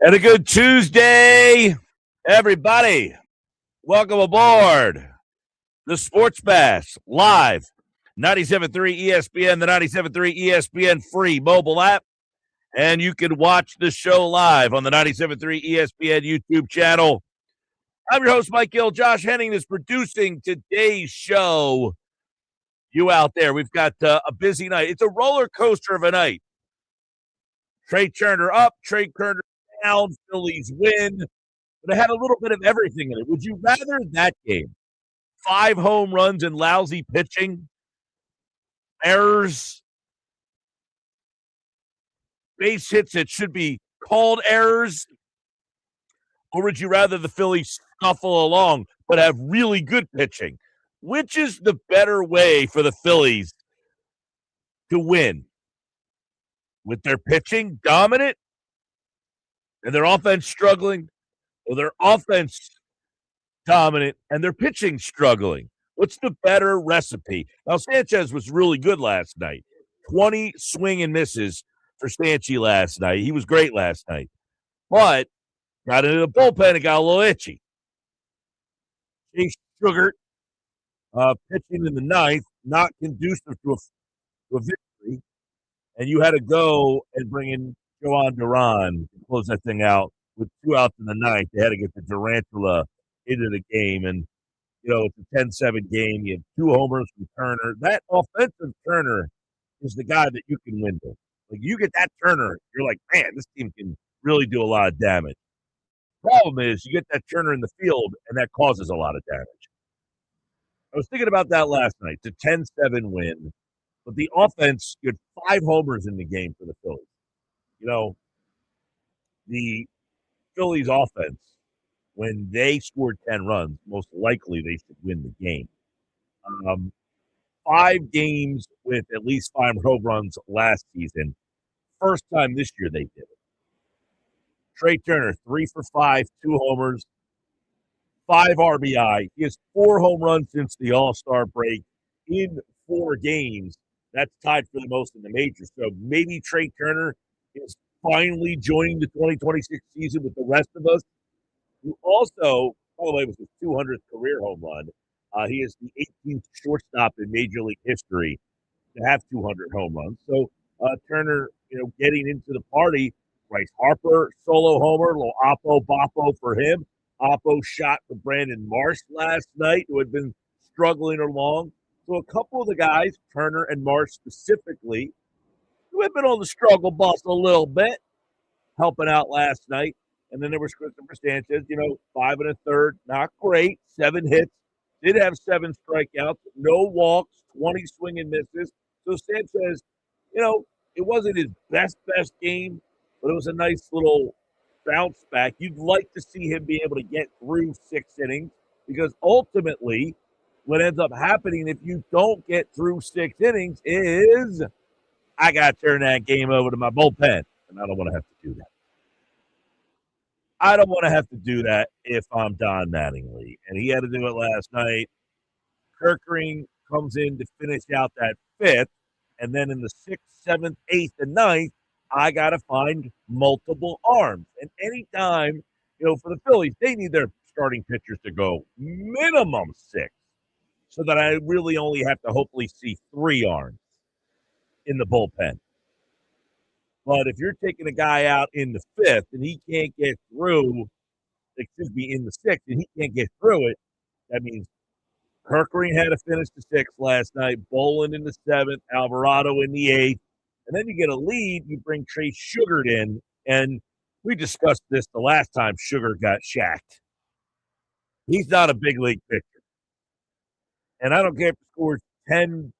And a good Tuesday, everybody. Welcome aboard the Sports Bash live, 97.3 ESPN, the 97.3 ESPN free mobile app. And you can watch the show live on the 97.3 ESPN YouTube channel. I'm your host, Mike Gill. Josh Henning is producing today's show. You out there, we've got a busy night. It's a roller coaster of a night. Trea Turner up, Trea Turner down, Phillies win. But it had a little bit of everything in it. Would you rather that game? 5 home runs and lousy pitching, errors, base hits that should be called errors? Or would you rather the Phillies scuffle along but have really good pitching? Which is the better way for the Phillies to win? With their pitching dominant and their offense struggling, or their offense dominant and their pitching struggling? What's the better recipe? Now, Sanchez was really good last night. 20 swing and misses for Sanchez last night. He was great last night. But got into the bullpen and got a little itchy. Chase Sugar pitching in the ninth, not conducive to a victory. And you had to go and bring in Joan Duran to close that thing out with 2 outs in the ninth. They had to get the Tarantula into the game. And, it's a 10-7 game. You have 2 homers from Turner. That offensive Turner is the guy that you can win with. Like, you get that Turner, you're like, man, this team can really do a lot of damage. Problem is, you get that Turner in the field, and that causes a lot of damage. I was thinking about that last night. It's a 10-7 win. But the offense, you had 5 homers in the game for the Phillies. The Phillies offense, when they scored 10 runs, most likely they should win the game. 5 games with at least 5 home runs last season. First time this year they did it. Trea Turner, 3 for 5, 2 homers, 5 RBI. He has 4 home runs since the All-Star break in 4 games. That's tied for the most in the majors. So maybe Trea Turner is finally joining the 2026 season with the rest of us, who also, by the way, was his 200th career home run. He is the 18th shortstop in Major League history to have 200 home runs. So Turner, getting into the party. Bryce Harper, solo homer, little Oppo-Boppo for him. Oppo shot for Brandon Marsh last night, who had been struggling along. So a couple of the guys, Turner and Marsh specifically, who had been on the struggle bus a little bit, helping out last night. And then there was Christopher Sanchez, 5 1/3, not great, 7 hits, did have 7 strikeouts, no walks, 20 swing and misses. So Sanchez, it wasn't his best game, but it was a nice little bounce back. You'd like to see him be able to get through 6 innings, because ultimately what ends up happening if you don't get through 6 innings is I got to turn that game over to my bullpen, and I don't want to have to do that. I don't want to have to do that if I'm Don Mattingly, and he had to do it last night. Kerkering comes in to finish out that 5th, and then in the 6th, 7th, 8th, and 9th, I got to find multiple arms. And anytime, for the Phillies, they need their starting pitchers to go minimum 6, so that I really only have to hopefully see 3 arms in the bullpen. But if you're taking a guy out in the 5th and he can't get through, in the 6th and he can't get through it, that means Kerkering had to finish the 6th last night, Boland in the 7th, Alvarado in the 8th. And then you get a lead, you bring Chase Sugar in, and we discussed this the last time Sugar got shacked. He's not a big league pitcher. And I don't care if he scores 10-2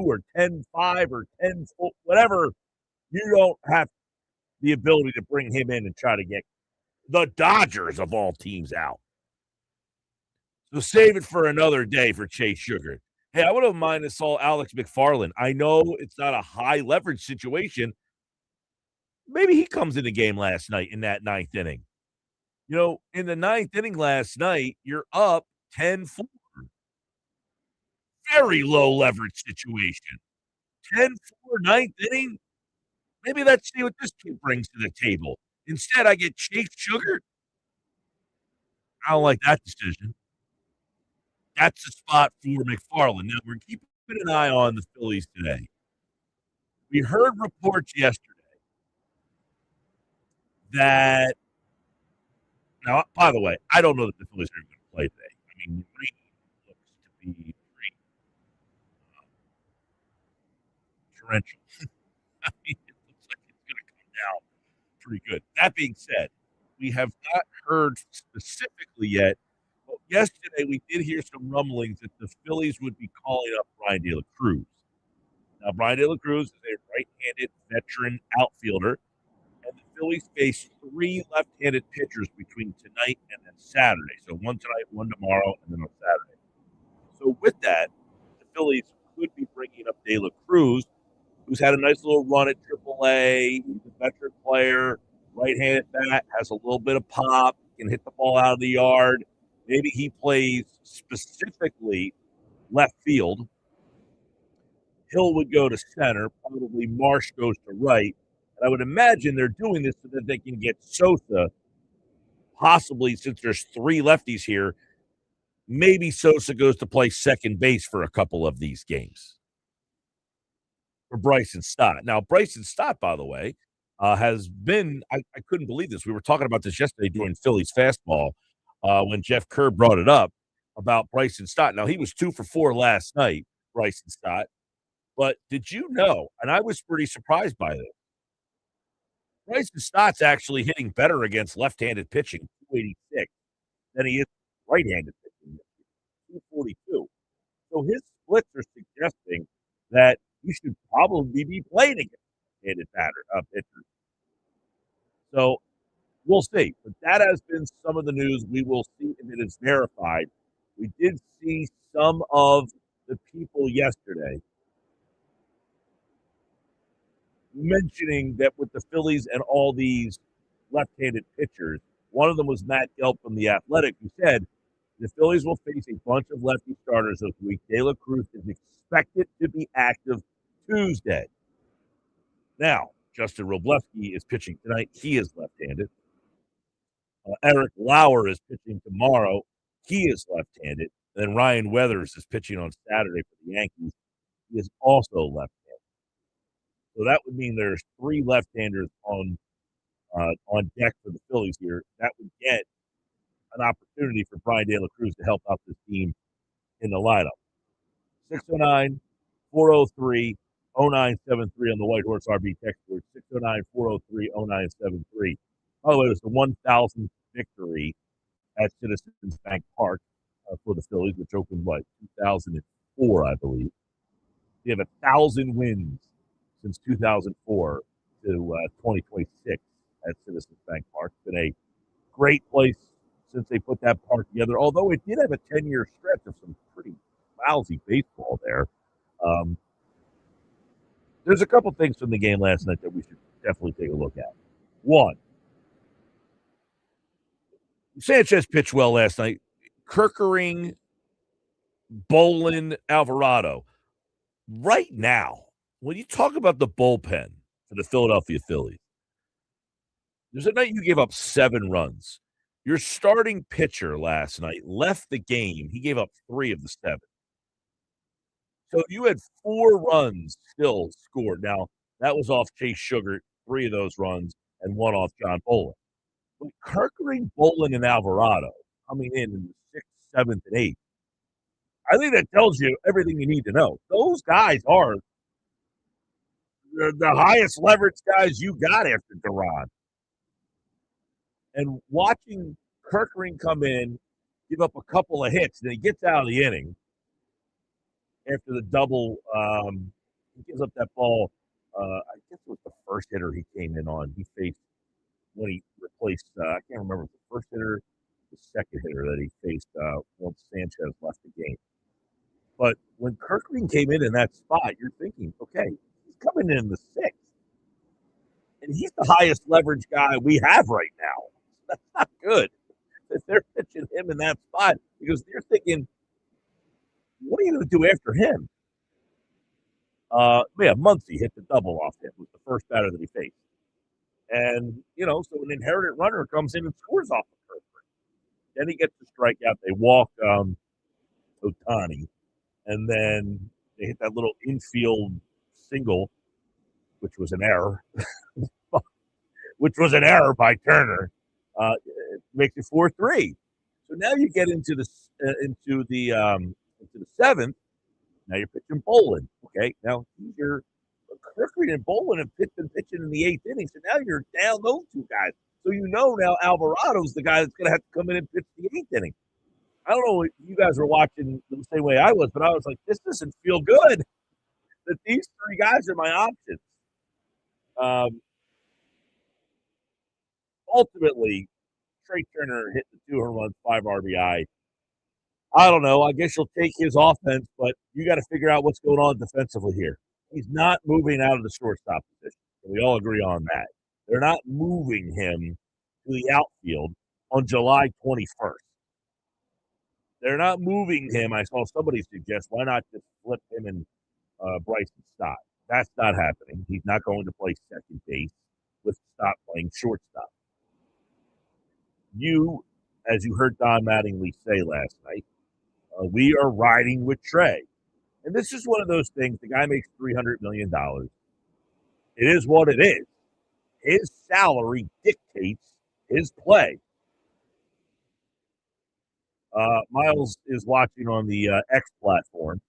or 10-5 or 10-4, whatever. You don't have the ability to bring him in and try to get the Dodgers, of all teams, out. So save it for another day for Chase Sugar. Hey, I wouldn't mind this all Alex McFarland. I know it's not a high leverage situation. Maybe he comes in the game last night in that 9th inning. In the 9th inning last night, you're up 10-4. Very low leverage situation. 10-4, 9th inning. Maybe let's see what this team brings to the table. Instead, I get Chase Sugar. I don't like that decision. That's the spot for McFarland. Now, we're keeping an eye on the Phillies today. We heard reports yesterday that now, by the way, I don't know that the Phillies are going to play today. I mean, the rain looks to be pretty torrential. I mean, it looks like it's going to come down pretty good. That being said, we have not heard specifically yet. But yesterday, we did hear some rumblings that the Phillies would be calling up Brian De La Cruz. Now, Brian De La Cruz is a right-handed veteran outfielder, and the Phillies face 3 left-handed pitchers between tonight and then Saturday. So one tonight, one tomorrow, and then on Saturday. So with that, the Phillies could be bringing up De La Cruz, who's had a nice little run at AAA. He's a veteran player, right-handed bat, has a little bit of pop, can hit the ball out of the yard. Maybe he plays specifically left field. Hill would go to center. Probably Marsh goes to right. And I would imagine they're doing this so that they can get Sosa, possibly since there's 3 lefties here. Maybe Sosa goes to play second base for a couple of these games for Bryson Stott. Now, Bryson Stott, by the way, has been – I couldn't believe this. We were talking about this yesterday during Phillies Fastball when Jeff Kerr brought it up about Bryson Stott. Now, he was 2 for 4 last night, Bryson Stott. But did you know, and I was pretty surprised by this, Bryson Stott's actually hitting better against left-handed pitching, 286, than he is right-handed pitching, 242. So his splits are suggesting that he should probably be playing against left-handed pitchers. So we'll see. But that has been some of the news. We will see if it is verified. We did see some of the people yesterday mentioning that with the Phillies and all these left-handed pitchers, one of them was Matt Gill from The Athletic, who said the Phillies will face a bunch of lefty starters this week. De La Cruz is expected to be active Tuesday. Now, Justin Wroblewski is pitching tonight. He is left-handed. Eric Lauer is pitching tomorrow. He is left-handed. Then Ryan Weathers is pitching on Saturday for the Yankees. He is also left-handed. So that would mean there's 3 left-handers on deck for the Phillies here. That would get an opportunity for Brian De La Cruz to help out this team in the lineup. 609-403-0973 on the White Horse RB text board. 609-403-0973. By the way, it was the 1,000th victory at Citizens Bank Park for the Phillies, which opened, 2004, I believe. They have 1,000 wins since 2004 to 2026 at Citizens Bank Park. It's been a great place since they put that park together, although it did have a 10-year stretch of some pretty lousy baseball there. There's a couple things from the game last night that we should definitely take a look at. One, Sanchez pitched well last night. Kerkering, Bolin, Alvarado. Right now, when you talk about the bullpen for the Philadelphia Phillies, there's a night you gave up 7 runs. Your starting pitcher last night left the game. He gave up 3 of the 7. So you had 4 runs still scored. Now, that was off Chase Sugar, 3 of those runs, and 1 off John Bolin. But Kerkering, Bolin, and Alvarado coming in the 6th, 7th, and 8th, I think that tells you everything you need to know. Those guys are the highest leverage guys you got after Duran. And watching Kerkering come in, give up a couple of hits, and he gets out of the inning after the double. He gives up that ball. I guess it was the first hitter he came in on. He faced when he replaced, I can't remember the first hitter, the second hitter that he faced once Sanchez left the game. But when Kerkering came in that spot, you're thinking, okay, he's coming in the 6th. And he's the highest leverage guy we have right now. That's not good if they're pitching him in that spot because they're thinking, what are you going to do after him? Muncy hit the double off him. Was the first batter that he faced. And, so an inherited runner comes in and scores off the curve. Then he gets the strikeout. They walk Otani, and then they hit that little infield single, which was an error, by Turner. It makes it 4-3. So now you get into the seventh. Now you're pitching Bolin. Okay, now you're Kirkland and Bolin have been pitching in the eighth inning. So now you're down those two guys. So now Alvarado's the guy that's going to have to come in and pitch the eighth inning. I don't know if you guys were watching the same way I was, but I was like, this doesn't feel good that these three guys are my options. Ultimately, Trea Turner hit the 2 home runs, 5 RBI. I don't know. I guess you'll take his offense, but you got to figure out what's going on defensively here. He's not moving out of the shortstop position. We all agree on that. They're not moving him to the outfield on July 21st. They're not moving him. I saw somebody suggest, why not just flip him and Bryson Stott? That's not happening. He's not going to play second base with Stott playing shortstop. You, as you heard Don Mattingly say last night, we are riding with Trea. And this is one of those things. The guy makes $300 million. It is what it is. His salary dictates his play. Miles is watching on the X platform,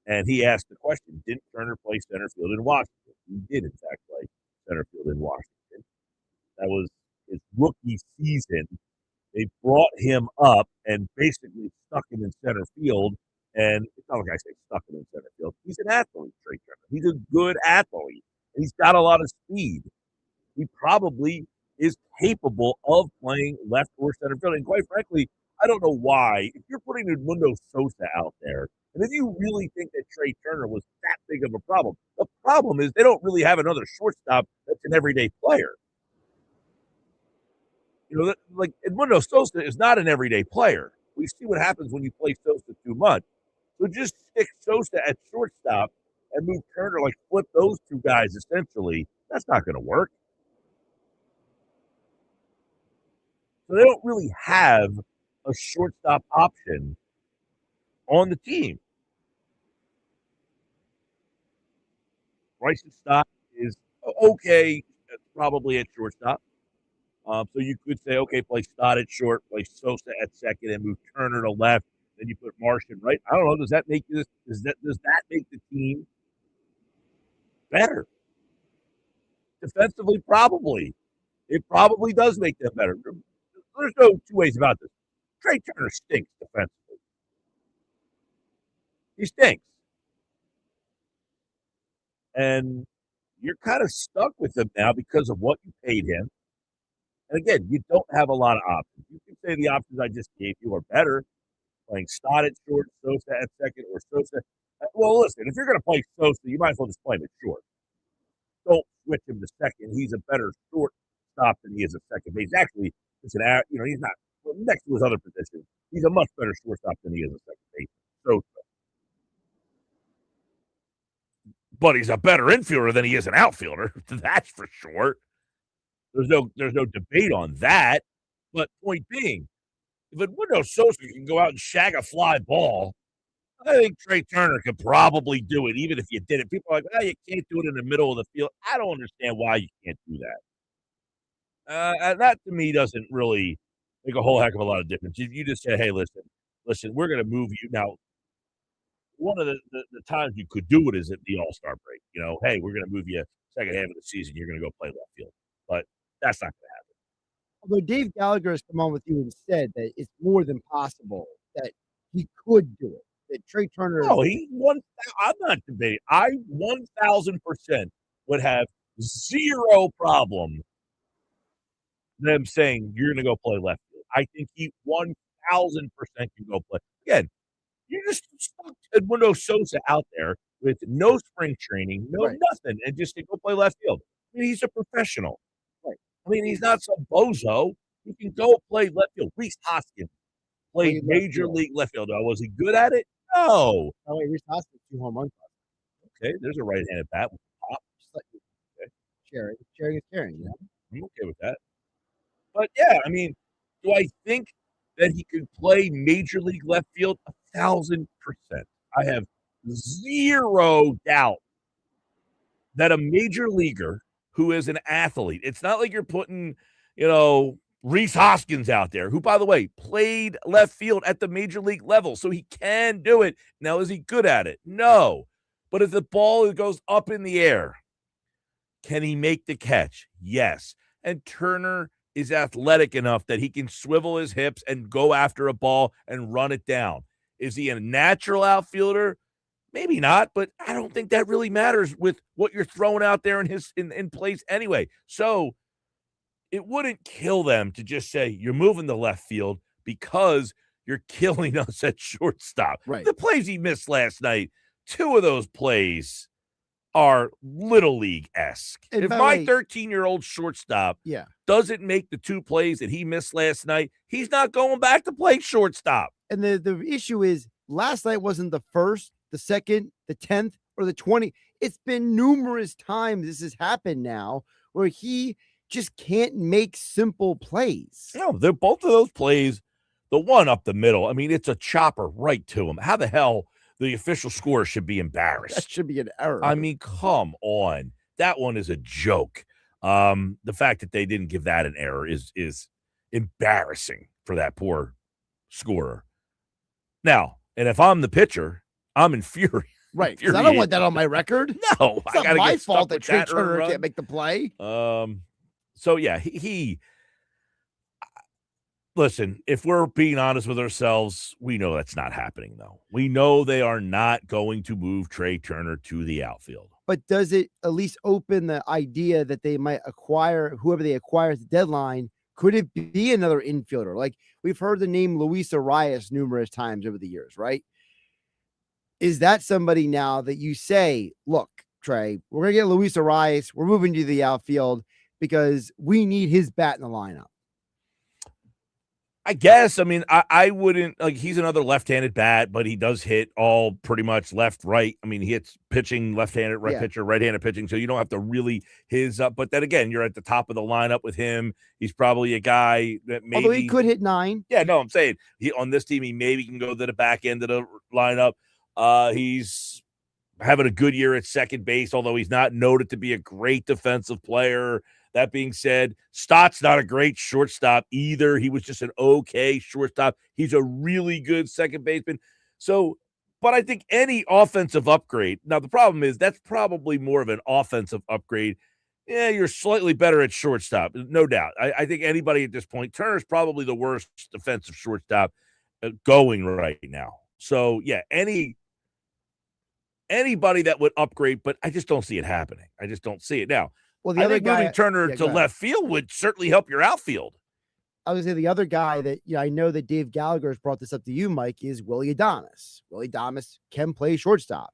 and he asked the question, didn't Turner play center field in Washington? He did, in fact, play center field in Washington. That was his rookie season. They brought him up and basically stuck him in center field. And it's not like I say stuck him in center field. He's an athlete, Trea Turner. He's a good athlete. He's got a lot of speed. He probably is capable of playing left or center field. And quite frankly, I don't know why. If you're putting Edmundo Sosa out there, and if you really think that Trea Turner was that big of a problem, the problem is they don't really have another shortstop that's an everyday player. Like Edmundo Sosa is not an everyday player. We see what happens when you play Sosa too much. So just stick Sosa at shortstop and move Turner, like flip those two guys essentially. That's not going to work. So they don't really have a shortstop option on the team. Bryson Stott is okay, probably at shortstop. So you could say, okay, play Stott at short, play Sosa at second, and move Turner to left. Then you put Martian right. I don't know. Does that make does that make the team better? Defensively, probably. It probably does make them better. There's no two ways about this. Trea Turner stinks defensively. He stinks. And you're kind of stuck with him now because of what you paid him. And again, you don't have a lot of options. You can say the options I just gave you are better. Playing Stott at short, Sosa at second, or Sosa. Well, listen, if you're going to play Sosa, you might as well just play him at short. Don't switch him to second. He's a better shortstop than he is at second base. Actually, he's not next to his other position. He's a much better shortstop than he is at second base. Sosa. But he's a better infielder than he is an outfielder. That's for sure. There's no debate on that. But point being, if Edmundo Sosa can go out and shag a fly ball, I think Trea Turner could probably do it, even if you did it. People are like, you can't do it in the middle of the field. I don't understand why you can't do that. That to me doesn't really make a whole heck of a lot of difference. You just say, hey, listen, we're going to move you. Now, one of the times you could do it is at the All-Star break. Hey, we're going to move you second half of the season. You're going to go play left field. But that's not going to happen. Although Dave Gallagher has come on with you and said that it's more than possible that he could do it. That Trea Turner. No, I'm not debating. I 1,000% would have zero problem them saying you're going to go play left field. I think he 1,000% can go play. Again, you just stuck Edmundo Sosa out there with no spring training, nothing, and just to go play left field. I mean, he's a professional. Right. I mean, he's not some bozo. He can go play left field. Rhys Hoskins played major league left field. Was he good at it? No. Oh, wait, Rhys Hoskins 2 home runs. Okay, there's a right-handed bat with the pop. Okay. Sharing is caring, I'm okay with that. But, yeah, I mean, do I think that he could play major league left field? 1,000%. I have 0 doubt that a major leaguer who is an athlete, it's not like you're putting, Reese Hoskins out there, who, by the way, played left field at the major league level, so he can do it. Now, is he good at it? No. But if the ball goes up in the air, can he make the catch? Yes. And Turner is athletic enough that he can swivel his hips and go after a ball and run it down. Is he a natural outfielder? Maybe not, but I don't think that really matters with what you're throwing out there in place anyway. So it wouldn't kill them to just say you're moving to left field because you're killing us at shortstop. Right. The plays he missed last night, 2 of those plays are little league-esque. If my 13-year-old shortstop doesn't make the 2 plays that he missed last night, he's not going back to play shortstop. And the issue is last night wasn't the first, the second, the 10th, or the 20th. It's been numerous times this has happened now where he just can't make simple plays. No, they're both of those plays, the one up the middle, I mean, it's a chopper right to him. How the hell the official scorer should be embarrassed? That should be an error. I mean, come on. That one is a joke. The fact that they didn't give that an error is embarrassing for that poor scorer. Now, and if I'm the pitcher, I'm infuriated. Right, because I don't want that on my record. No, it's not my fault that Trea Turner can't make the play. So, yeah, he listen, if we're being honest with ourselves, we know that's not happening, though. We know they are not going to move Trea Turner to the outfield. But does it at least open the idea that they might acquire whoever they acquire at the deadline? Could it be another infielder? Like we've heard the name Luis Arias numerous times over the years, right? Is that somebody now that you say, look, Trea, we're going to get Luis Arias. We're moving to the outfield because we need his bat in the lineup? I guess. I mean, I wouldn't like he's another left-handed bat, but he does hit all pretty much left, right. I mean, he hits pitching, left-handed, right pitcher, right-handed pitching, so you don't have to really his up. But then again, you're at the top of the lineup with him. He's probably a guy that maybe although he could hit 9. Yeah, no, I'm saying he on this team, he maybe can go to the back end of the lineup. He's having a good year at second base, although he's not noted to be a great defensive player. That being said, Stott's not a great shortstop either. He was just an okay shortstop. He's a really good second baseman. So, but I think any offensive upgrade, now the problem is that's probably more of an offensive upgrade. Yeah, you're slightly better at shortstop, no doubt. I think anybody at this point, Turner's probably the worst defensive shortstop going right now. So, yeah, anybody that would upgrade, but I just don't see it happening. I just don't see it. Now, well, the other guy, moving Turner to left field would certainly help your outfield. I was going to say the other guy that I know that Dave Gallagher has brought this up to you, Mike, is Willy Adames. Willy Adames can play shortstop.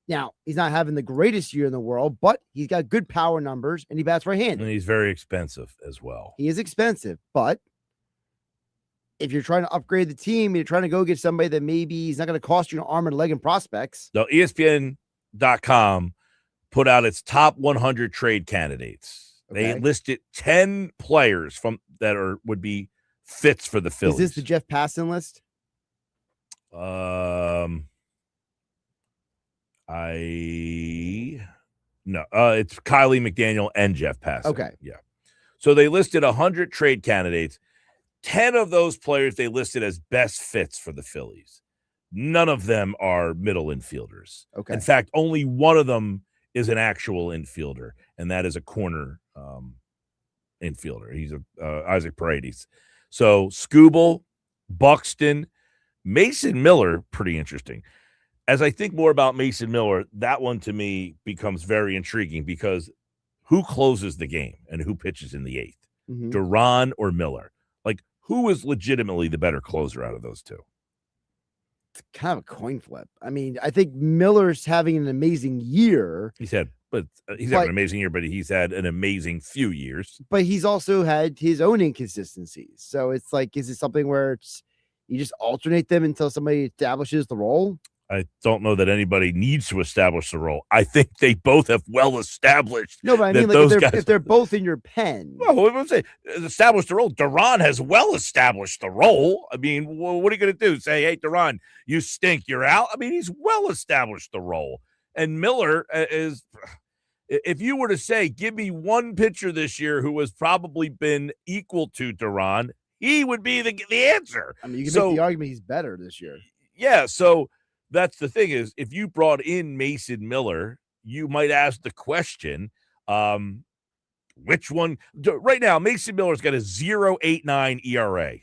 Now, he's not having the greatest year in the world, but he's got good power numbers and he bats right-handed. And he's very expensive as well. He is expensive, but if you're trying to upgrade the team, you're trying to go get somebody that maybe he's not going to cost you an arm and leg and prospects. So ESPN.com put out its top 100 trade candidates. Okay. They listed 10 players that would be fits for the Phillies. Is this the Jeff Passan list? No, it's Kylie McDaniel and Jeff Passan. Okay. Yeah. So they listed 100 trade candidates. 10 of those players they listed as best fits for the Phillies. None of them are middle infielders. Okay. In fact, only one of them is an actual infielder, and that is a corner infielder. He's Isaac Paredes. So Skubal, Buxton, Mason Miller, pretty interesting. As I think more about Mason Miller, that one to me becomes very intriguing because who closes the game and who pitches in the 8th? Mm-hmm. Duran or Miller? Like, who is legitimately the better closer out of those two? It's kind of a coin flip. I mean, I think Miller's having an amazing year. He's having an amazing year, but he's had an amazing few years. But he's also had his own inconsistencies. So it's like, is it something where you just alternate them until somebody establishes the role? I don't know that anybody needs to establish the role. I think they both have well established. No, but I mean, like if they're both in your pen. Well, what would say establish the role? Duran has well established the role. I mean, what are you going to do? Say, hey, Duran, you stink, you're out. I mean, he's well established the role. And Miller is. If you were to say, give me one pitcher this year who has probably been equal to Duran, he would be the answer. I mean, you can make the argument he's better this year. Yeah, so that's the thing is, if you brought in Mason Miller, you might ask the question, which one? Right now, Mason Miller's got a 0.89 ERA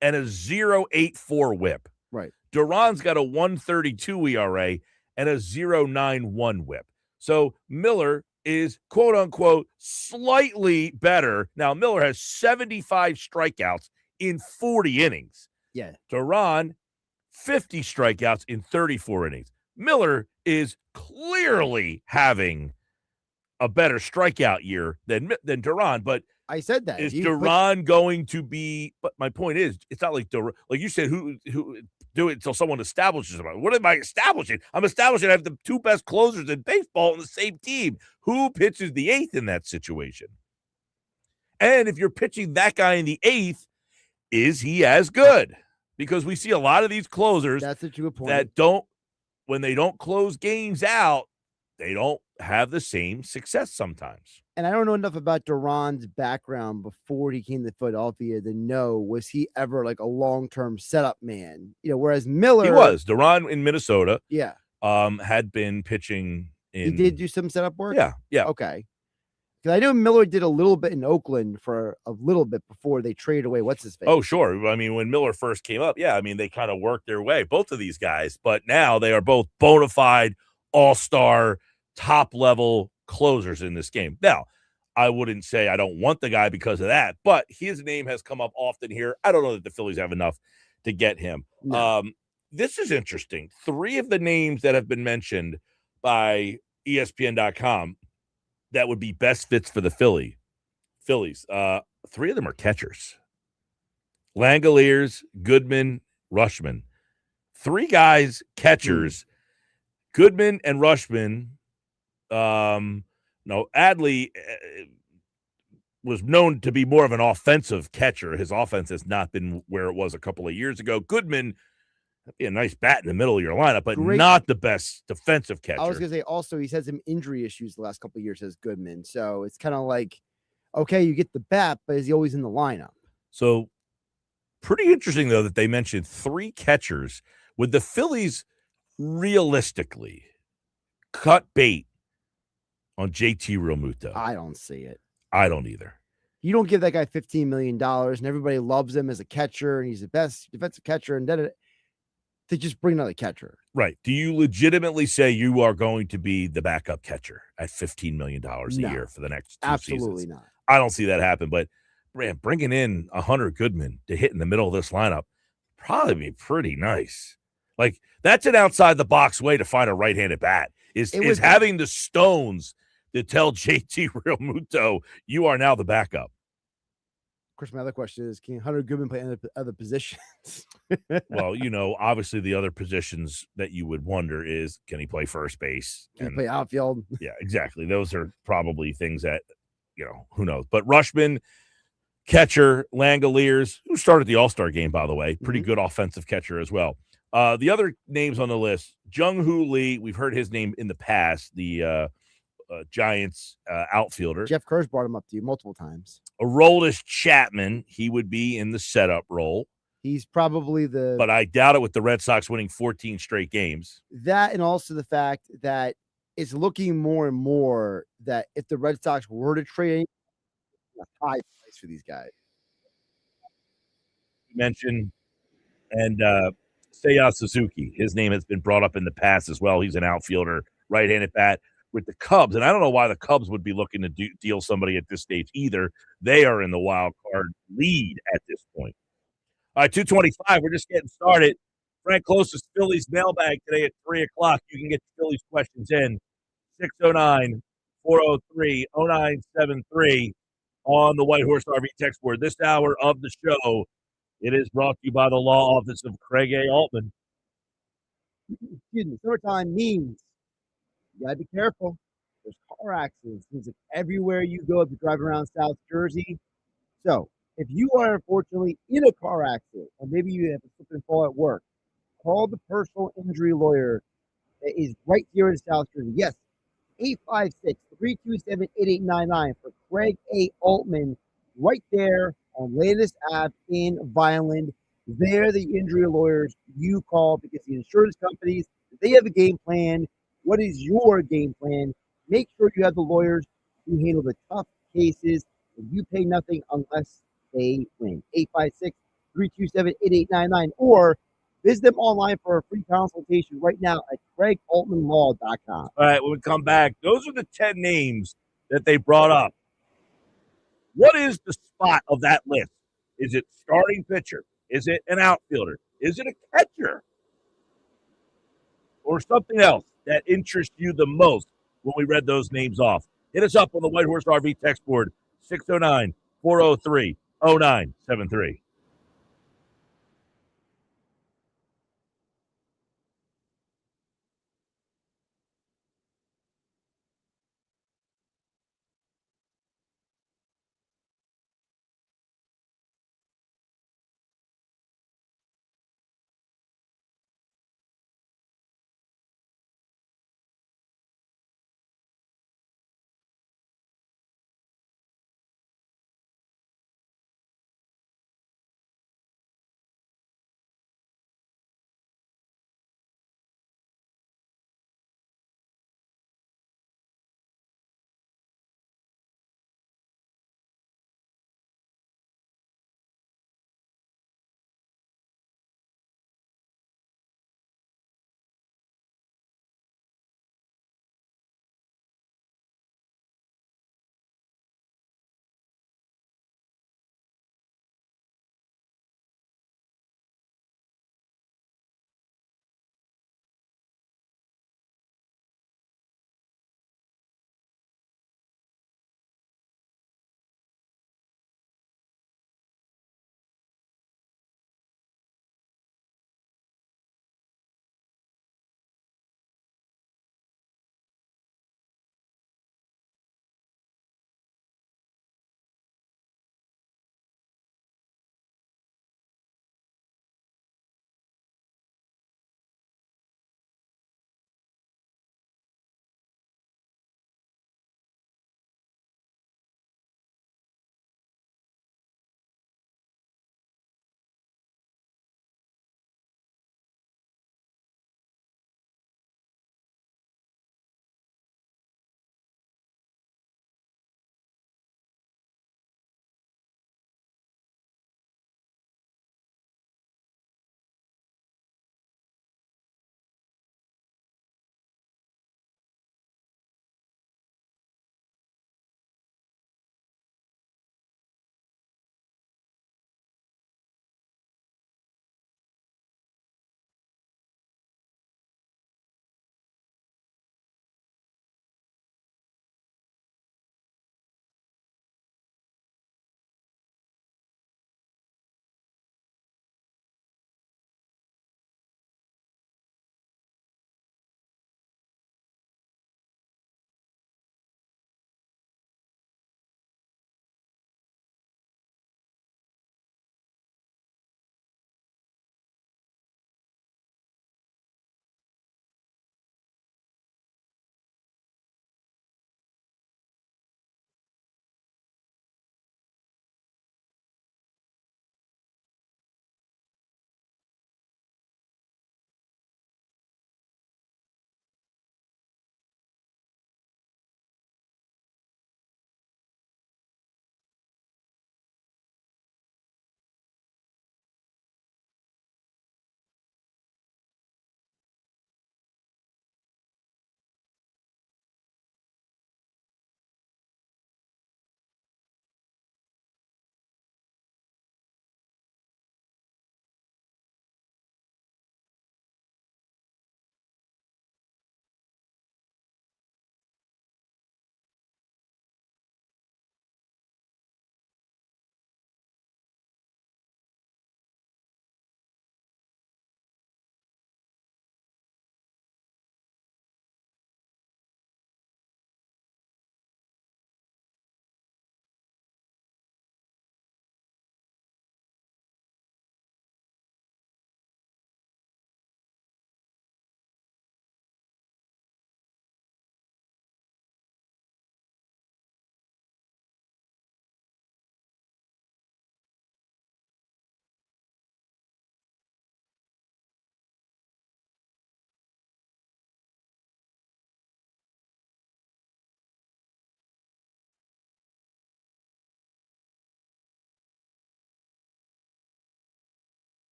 and a 0.84 whip. Right. Duran's got a 1.32 ERA and a 0.91 whip. So Miller is, quote unquote, slightly better. Now, Miller has 75 strikeouts in 40 innings. Yeah. Duran, 50 strikeouts in 34 innings. Miller is clearly having a better strikeout year than Duran, but I said that. Is Duran going to be? But my point is, it's not like Duran, like you said, who do it until someone establishes it. What am I establishing? I'm establishing I have the two best closers in baseball on the same team. Who pitches the eighth in that situation? And if you're pitching that guy in the eighth, is he as good? Because we see a lot of these closers that don't, when they don't close games out, they don't have the same success sometimes. And I don't know enough about Duran's background before he came to Philadelphia to know, was he ever like a long-term setup man? You know, whereas Miller. He was. Duran in Minnesota. Yeah. Had been pitching in. He did do some setup work? Yeah. Yeah. Okay. Because I know Miller did a little bit in Oakland for a little bit before they traded away. What's his face? Oh, sure. I mean, when Miller first came up, yeah, I mean, they kind of worked their way, both of these guys. But now they are both bona fide all-star, top-level closers in this game. Now, I wouldn't say I don't want the guy because of that, but his name has come up often here. I don't know that the Phillies have enough to get him. No. This is interesting. 3 of the names that have been mentioned by ESPN.com that would be best fits for the Phillies. 3 of them are catchers. Langoliers, Goodman, Rushman. 3 guys, catchers. Goodman and Rushman. No, Adley was known to be more of an offensive catcher. His offense has not been where it was a couple of years ago. Goodman, that'd be a nice bat in the middle of your lineup, but not the best defensive catcher. I was going to say also he's had some injury issues the last couple of years as Goodman. So it's kind of like, okay, you get the bat, but is he always in the lineup? So pretty interesting, though, that they mentioned 3 catchers. Would the Phillies realistically cut bait on JT Realmuto? I don't see it. I don't either. You don't give that guy $15 million and everybody loves him as a catcher and he's the best defensive catcher and then to just bring another catcher. Right. Do you legitimately say you are going to be the backup catcher at $15 million a year for the next 2 Absolutely seasons? Not. I don't see that happen, but man, bringing in a Hunter Goodman to hit in the middle of this lineup probably be pretty nice. Like that's an outside the box way to find a right-handed bat is having the stones to tell JT Realmuto you are now the backup. Of course, my other question is, can Hunter Goodman play other positions? Well, you know, obviously the other positions that you would wonder is, can he play first base? Can he play outfield? Yeah, exactly. Those are probably things that, you know, who knows. But Rushman, catcher, Langoliers, who started the All-Star game, by the way, pretty good offensive catcher as well. The other names on the list, Jung-Hoo Lee, we've heard his name in the past, the Giants outfielder. Jeff Kerr's brought him up to you multiple times. Aroldis Chapman, he would be in the setup role. He's probably but I doubt it with the Red Sox winning 14 straight games. That and also the fact that it's looking more and more that if the Red Sox were to trade a high price for these guys. You mentioned and Seiya Suzuki, his name has been brought up in the past as well. He's an outfielder, right-handed bat with the Cubs. And I don't know why the Cubs would be looking to deal somebody at this stage either. They are in the wild card lead at this point. All right, 2:25. We're just getting started. Frank Klose's Phillies mailbag today at 3 o'clock. You can get the Phillies questions in 609-403-0973 on the White Horse RV text board. This hour of the show, it is brought to you by the law office of Craig A. Altman. excuse me, summertime means you gotta be careful. There's car accidents. Seems like everywhere you go, if you drive around South Jersey. So if you are unfortunately in a car accident, or maybe you have a slip and fall at work, call the personal injury lawyer that is right here in South Jersey. Yes, 856-327-8899 for Craig A. Altman right there on Landis Ave in Vineland. They're the injury lawyers you call because the insurance companies, they have a game plan. What is your game plan? Make sure you have the lawyers who handle the tough cases and you pay nothing unless they win. 856-327-8899 or visit them online for a free consultation right now at craigaltmanlaw.com. All right, when we come back, those are the 10 names that they brought up. What is the spot of that list? Is it starting pitcher? Is it an outfielder? Is it a catcher? Or something else that interests you the most when we read those names off? Hit us up on the White Horse RV text board, 609 403 0973.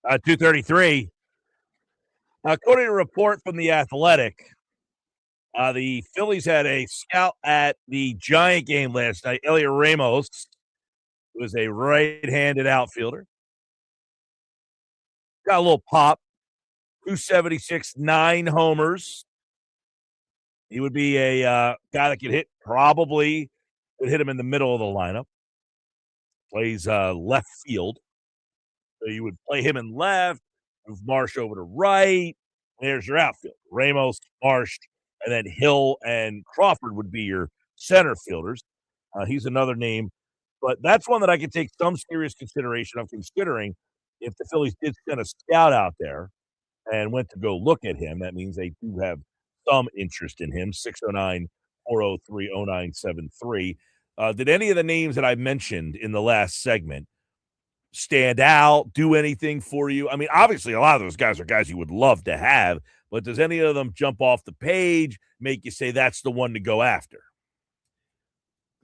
233. According to a report from The Athletic, the Phillies had a scout at the Giant game last night. Elliot Ramos was a right-handed outfielder. Got a little pop. 276, 9 homers. He would be a guy that could hit, probably would hit him in the middle of the lineup. Plays left field. So you would play him in left, move Marsh over to right. There's your outfield. Ramos, Marsh, and then Hill and Crawford would be your center fielders. He's another name. But that's one that I could take some serious consideration of, considering if the Phillies did send a scout out there and went to go look at him. That means they do have some interest in him. 609-403-0973. Did any of the names that I mentioned in the last segment stand out, do anything for you? I mean, obviously, a lot of those guys are guys you would love to have, but does any of them jump off the page, make you say that's the one to go after?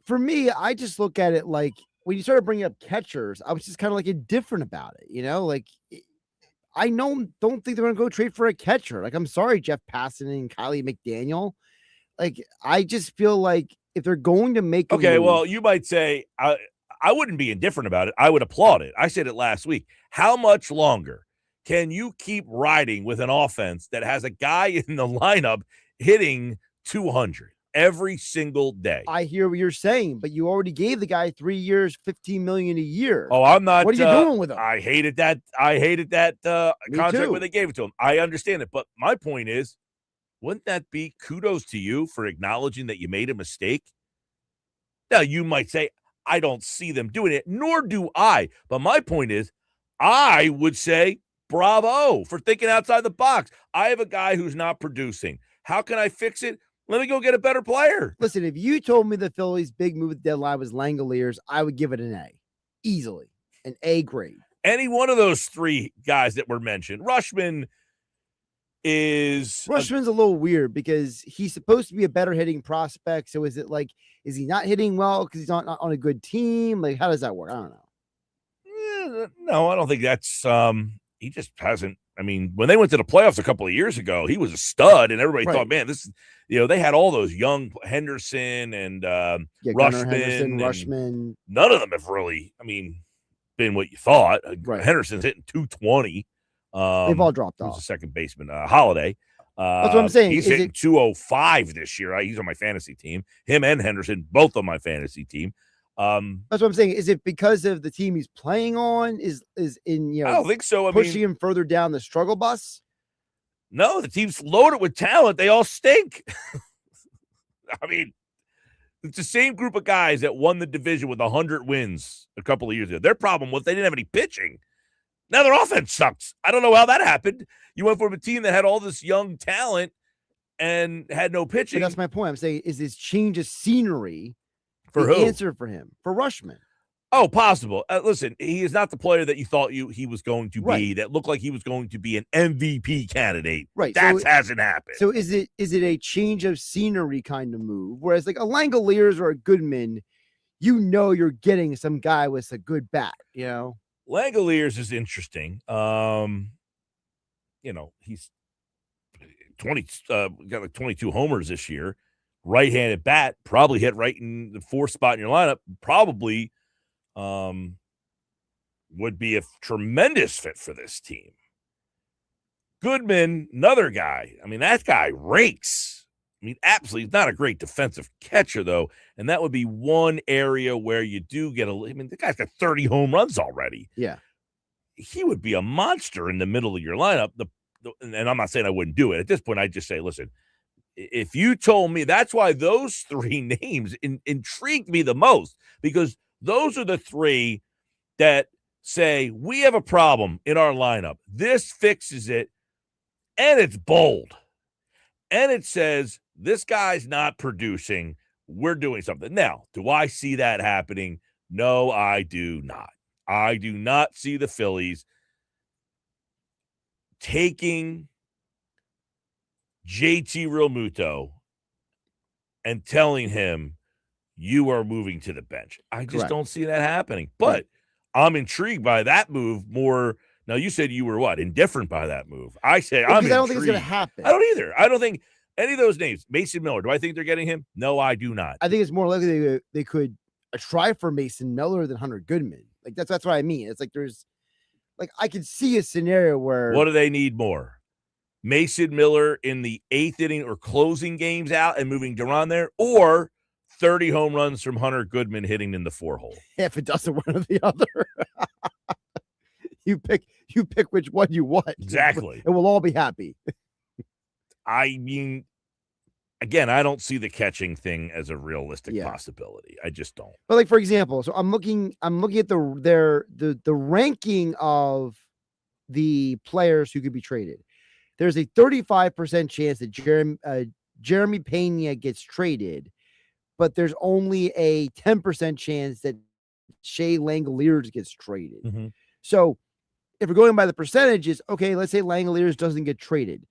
For me, I just look at it like when you started bringing up catchers, I was just kind of like indifferent about it. Like I don't think they're going to go trade for a catcher. Like, I'm sorry, Jeff Passan and Kylie McDaniel. Like, I just feel like if they're going to make a move, well, you might say I wouldn't be indifferent about it. I would applaud it. I said it last week. How much longer can you keep riding with an offense that has a guy in the lineup hitting 200 every single day? I hear what you're saying, but you already gave the guy 3 years, $15 million a year. Oh, I'm not. What are you doing with him? I hated that contract when they gave it to him. I understand it, but my point is, wouldn't that be kudos to you for acknowledging that you made a mistake? Now, you might say, I don't see them doing it, nor do I. But my point is, I would say bravo for thinking outside the box. I have a guy who's not producing. How can I fix it? Let me go get a better player. Listen, if you told me the Phillies' big move at the deadline was Langoliers, I would give it an A. Easily. An A grade. Any one of those three guys that were mentioned. Rutschman's a little weird because he's supposed to be a better hitting prospect. So is he not hitting well because he's not on a good team? Like, how does that work? I don't know. No, I don't think that's he just hasn't. I mean, when they went to the playoffs a couple of years ago, he was a stud, and everybody thought, man, this is, they had all those young Henderson and Rutschman. None of them have really, been what you thought. Right. Henderson's hitting 220. They've all dropped off. The second baseman, Holiday. That's what I'm saying. He's hitting 205 this year. He's on my fantasy team. Him and Henderson, both on my fantasy team. That's what I'm saying. Is it because of the team he's playing on? Is in I don't think so. Pushing him further down the struggle bus? No, the team's loaded with talent. They all stink. It's the same group of guys that won the division with 100 wins a couple of years ago. Their problem was they didn't have any pitching. Now their offense sucks. I don't know how that happened. You went from a team that had all this young talent and had no pitching. But that's my point. I'm saying, is this change of scenery for the who? Answer for him? For Rutschman. Oh, possible. Listen, he is not the player that you thought he was going to be, that looked like he was going to be an MVP candidate. Right. That hasn't happened. So is it a change of scenery kind of move? Whereas like a Langoliers or a Goodman, you're getting some guy with a good bat, Langoliers is interesting. He's 20, got like 22 homers this year. Right-handed bat, probably hit right in the fourth spot in your lineup. Probably would be a tremendous fit for this team. Goodman, another guy. That guy rakes. Absolutely not a great defensive catcher, though. And that would be one area where you do get the guy's got 30 home runs already. Yeah. He would be a monster in the middle of your lineup. And I'm not saying I wouldn't do it. At this point, I'd just say, listen, if you told me, that's why those three names intrigued me the most, because those are the three that say, we have a problem in our lineup. This fixes it, and it's bold. And it says, this guy's not producing. We're doing something. Now, do I see that happening? No, I do not. I do not see the Phillies taking JT Realmuto and telling him, you are moving to the bench. I just don't see that happening. But I'm intrigued by that move more Now, you said you were what? Indifferent by that move. I say Well, I'm because I don't think it's going to intrigued. happen. I don't either. I don't think any of those names. Mason Miller, do I think they're getting him? No, I do not. I think it's more likely they could try for Mason Miller than Hunter Goodman. Like that's what I mean. It's like there's like I could see a scenario where What do they need more? Mason Miller in the 8th inning or closing games out and moving Duran there, or 30 home runs from Hunter Goodman hitting in the 4-hole. if it doesn't one or the other. You pick which one you want. Exactly. And we'll all be happy. I mean, again, I don't see the catching thing as a realistic possibility. I just don't. But like for example, so I'm looking at the ranking of the players who could be traded. There's a 35% chance that Jeremy Pena gets traded, but there's only a 10% chance that Shea Langoliers gets traded. Mm-hmm. So if we're going by the percentages, okay, let's say Langoliers doesn't get traded.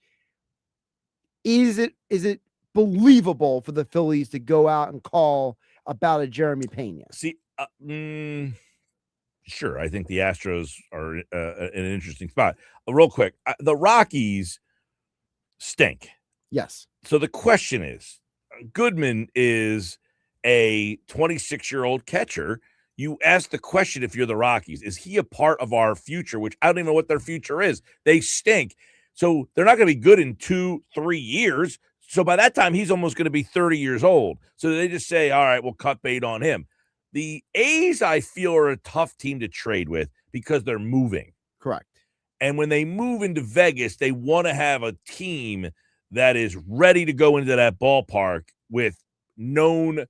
Is it believable for the Phillies to go out and call about a Jeremy Pena? See, sure. I think the Astros are in an interesting spot. Real quick, the Rockies stink. Yes. So the question is, Goodman is a 26-year-old catcher. You ask the question, if you're the Rockies, is he a part of our future? Which I don't even know what their future is. They stink. So they're not going to be good in 2-3 years. So by that time, he's almost going to be 30 years old. So they just say, all right, we'll cut bait on him. The A's, I feel, are a tough team to trade with because they're moving. Correct. And when they move into Vegas, they want to have a team that is ready to go into that ballpark with known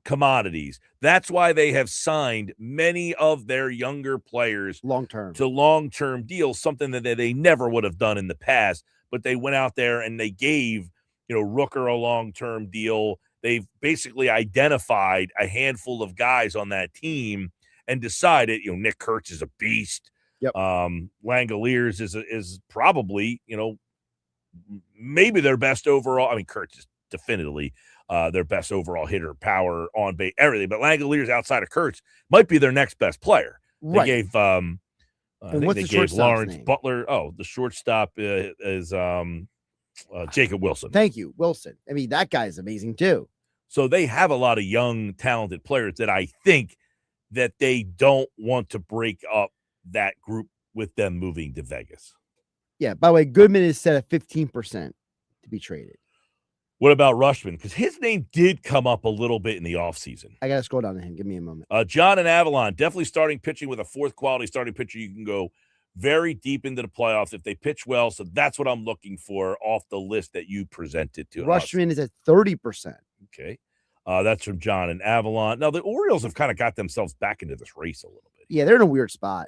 commodities. That's why they have signed many of their younger players to long-term deals, something that they never would have done in the past. But they went out there and they gave, Rooker a long-term deal. They've basically identified a handful of guys on that team and decided, Nick Kurtz is a beast. Yep. Langoliers is probably, maybe their best overall. I mean, Kurtz is definitively their best overall hitter, power, on base, everything. But Langoliers outside of Kurtz might be their next best player. Right. They gave I think they gave Lawrence name? Butler. Oh, the shortstop is Jacob Wilson. Thank you, Wilson. I mean, that guy's amazing too. So they have a lot of young, talented players that I think that they don't want to break up that group with them moving to Vegas. Yeah. By the way, Goodman is set at 15% to be traded. What about Rushman? Because his name did come up a little bit in the offseason. I got to scroll down to him. Give me a moment. John and Avalon, definitely starting pitching with a fourth quality starting pitcher. You can go very deep into the playoffs if they pitch well. So that's what I'm looking for off the list that you presented to us. Rushman is at 30%. Okay. That's from John and Avalon. Now, the Orioles have kind of got themselves back into this race a little bit. Yeah, they're in a weird spot.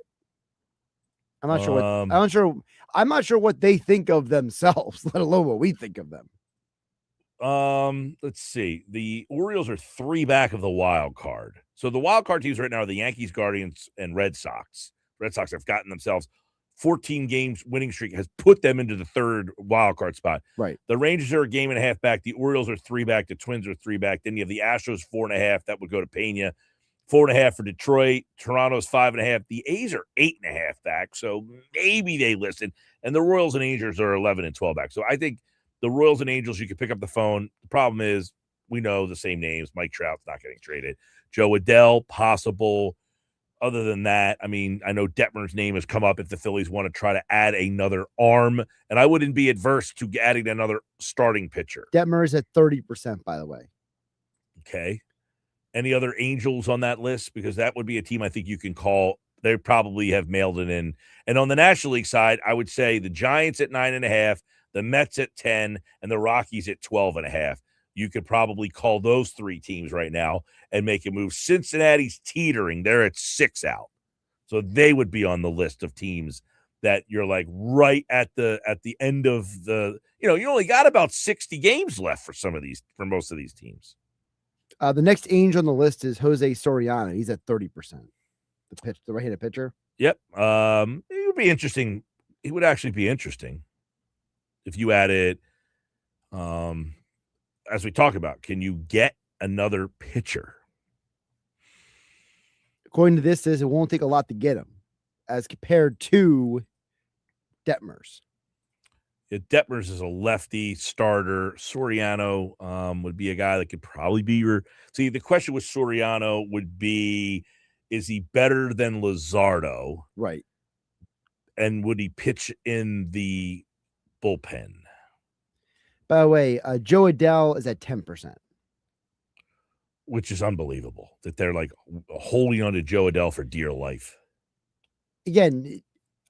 I'm not sure what they think of themselves, let alone what we think of them. Let's see. The Orioles are 3 back of the wild card. So the wild card teams right now are the Yankees, Guardians, and Red Sox. Red Sox have gotten themselves 14 games winning streak has put them into the 3rd wild card spot. Right. The Rangers are a game and a half back. The Orioles are 3 back. The Twins are 3 back. Then you have the Astros 4.5. That would go to Pena. 4.5 for Detroit. Toronto's 5.5. The A's are 8.5 back. So maybe they listen. And the Royals and Angels are 11 and 12 back. So I think the Royals and Angels, you can pick up the phone. The problem is we know the same names. Mike Trout's not getting traded. Joe Adell, possible. Other than that, I mean, I know Detmer's name has come up if the Phillies want to try to add another arm, and I wouldn't be adverse to adding another starting pitcher. Detmer is at 30%, by the way. Okay. Any other Angels on that list? Because that would be a team I think you can call. They probably have mailed it in. And on the National League side, I would say the Giants at 9.5, the Mets at 10, and the Rockies at 12.5. You could probably call those 3 teams right now and make a move. Cincinnati's teetering. They're at 6 out. So they would be on the list of teams that you're like right at the end of the, you only got about 60 games left for most of these teams. The next Angel on the list is Jose Soriano. He's at 30%. The right-handed pitcher. Yep. It would be interesting. It would actually be interesting if you added, as we talk about, can you get another pitcher? According to this, it won't take a lot to get him. as compared to Detmers. Yeah, Detmers is a lefty starter. Soriano would be a guy that could probably be your. See, the question with Soriano would be, is he better than Luzardo? Right. And would he pitch in the bullpen? By the way, Joe Adell is at 10%. Which is unbelievable that they're like holding on to Joe Adell for dear life. Again,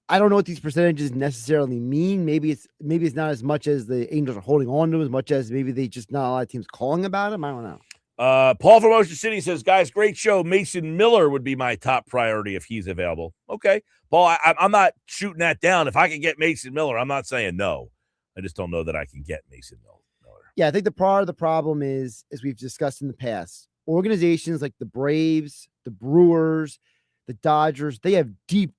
I don't know what these percentages necessarily mean. Maybe it's not as much as the Angels are holding on to him, as much as maybe they just not a lot of teams calling about him. I don't know. Paul from Ocean City says, guys, great show. Mason Miller would be my top priority if he's available. Okay. Paul, I'm not shooting that down. If I can get Mason Miller, I'm not saying no. I just don't know that I can get Mason Miller. Yeah, I think the part of the problem is, as we've discussed in the past, organizations like the Braves, the Brewers, the Dodgers, they have deep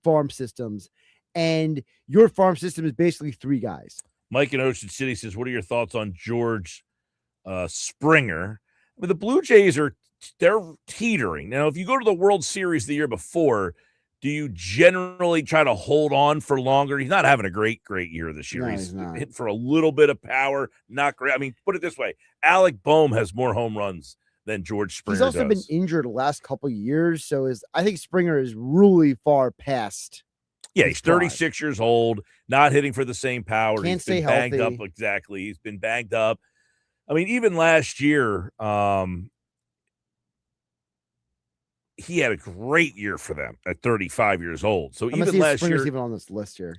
farm systems. And your farm system is basically 3 guys. Mike in Ocean City says, what are your thoughts on George Springer? I mean, the Blue Jays they're teetering. Now, if you go to the World Series the year before, do you generally try to hold on for longer? He's not having a great year this year. No, he's not. Hit for a little bit of power, not great. I mean, put it this way. Alec Boehm has more home runs than George Springer does. He's also been injured the last couple of years, so I think Springer is really far past. Yeah, he's 36 years old, not hitting for the same power. Can't stay healthy. Banged up, exactly. He's been banged up. I mean, even last year, he had a great year for them at 35 years old. So even last year, even on this list here.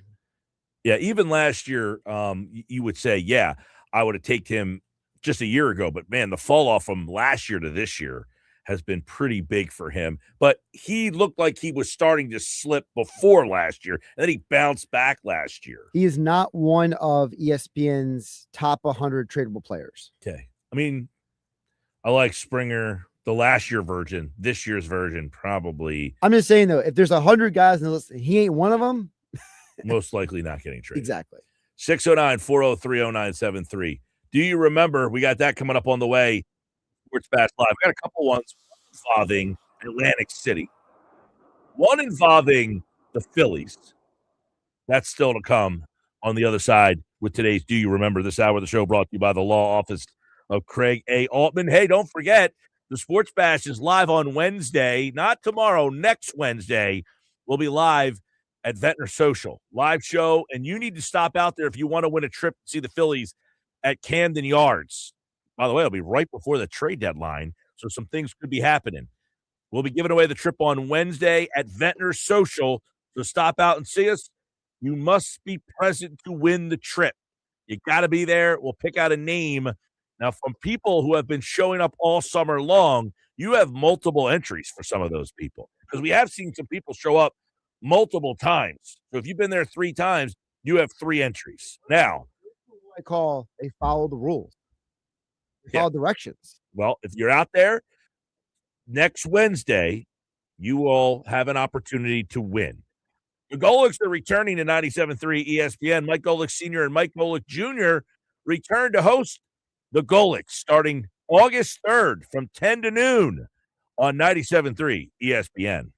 Yeah, even last year, you would say, yeah, I would have taken him just a year ago. But man, the fall off from last year to this year has been pretty big for him. But he looked like he was starting to slip before last year, and then he bounced back last year. He is not one of ESPN's top 100 tradable players. Okay. I mean, I like Springer, the last year version, this year's version, probably. I'm just saying, though, if there's 100 guys in the list, he ain't one of them. Most likely not getting traded. Exactly. 609-403-0973. Do you remember? We got that coming up on the way. Sports Bash Live. We got a couple ones involving Atlantic City. One involving the Phillies. That's still to come on the other side with today's Do You Remember? This hour of the show brought to you by the law office of Craig A. Altman. Hey, don't forget, the Sports Bash is live on Wednesday. Not tomorrow, next Wednesday. We'll be live at Ventnor Social. Live show, and you need to stop out there if you want to win a trip to see the Phillies at Camden Yards. By the way, it'll be right before the trade deadline, so some things could be happening. We'll be giving away the trip on Wednesday at Ventnor Social, so stop out and see us. You must be present to win the trip. You got to be there. We'll pick out a name. Now, from people who have been showing up all summer long, you have multiple entries for some of those people, because we have seen some people show up multiple times. So if you've been there 3 times, you have 3 entries. Now, I call they follow the rules. They follow directions. Well, if you're out there next Wednesday, you will have an opportunity to win. The Golics are returning to 97.3 ESPN. Mike Golick Sr. and Mike Golick Jr. return to host the Golics starting August 3rd from 10 to noon on 97.3 ESPN.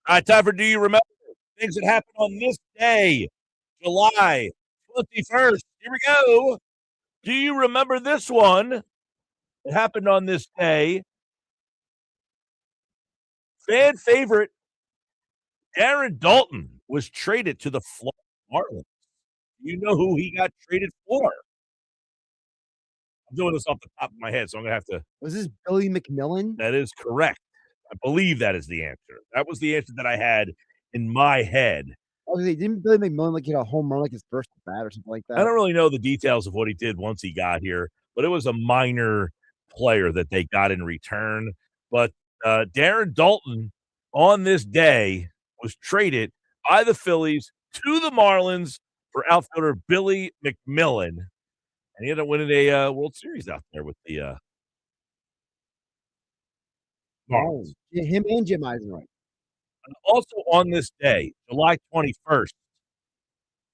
All right, time for Do You Remember? Things that happened on this day, July 21st. Here we go. Do you remember this one? It happened on this day. Fan favorite Aaron Dalton was traded to the Florida Marlins. You know who he got traded for? I'm doing this off the top of my head, so I'm going to have to. Was this Billy McMillan? That is correct. I believe that is the answer. That was the answer that I had in my head. Okay, didn't Billy McMillan like get a home run like his first bat or something like I that? don't really know the details of what he did once he got here, but it was a minor player that they got in return. But Darren Dalton on this day was traded by the Phillies to the Marlins for outfielder Billy McMillan, and he ended up winning a World Series out there with the Marlins. Yeah, him and Jim Eisenreich. And also on this day, July 21st,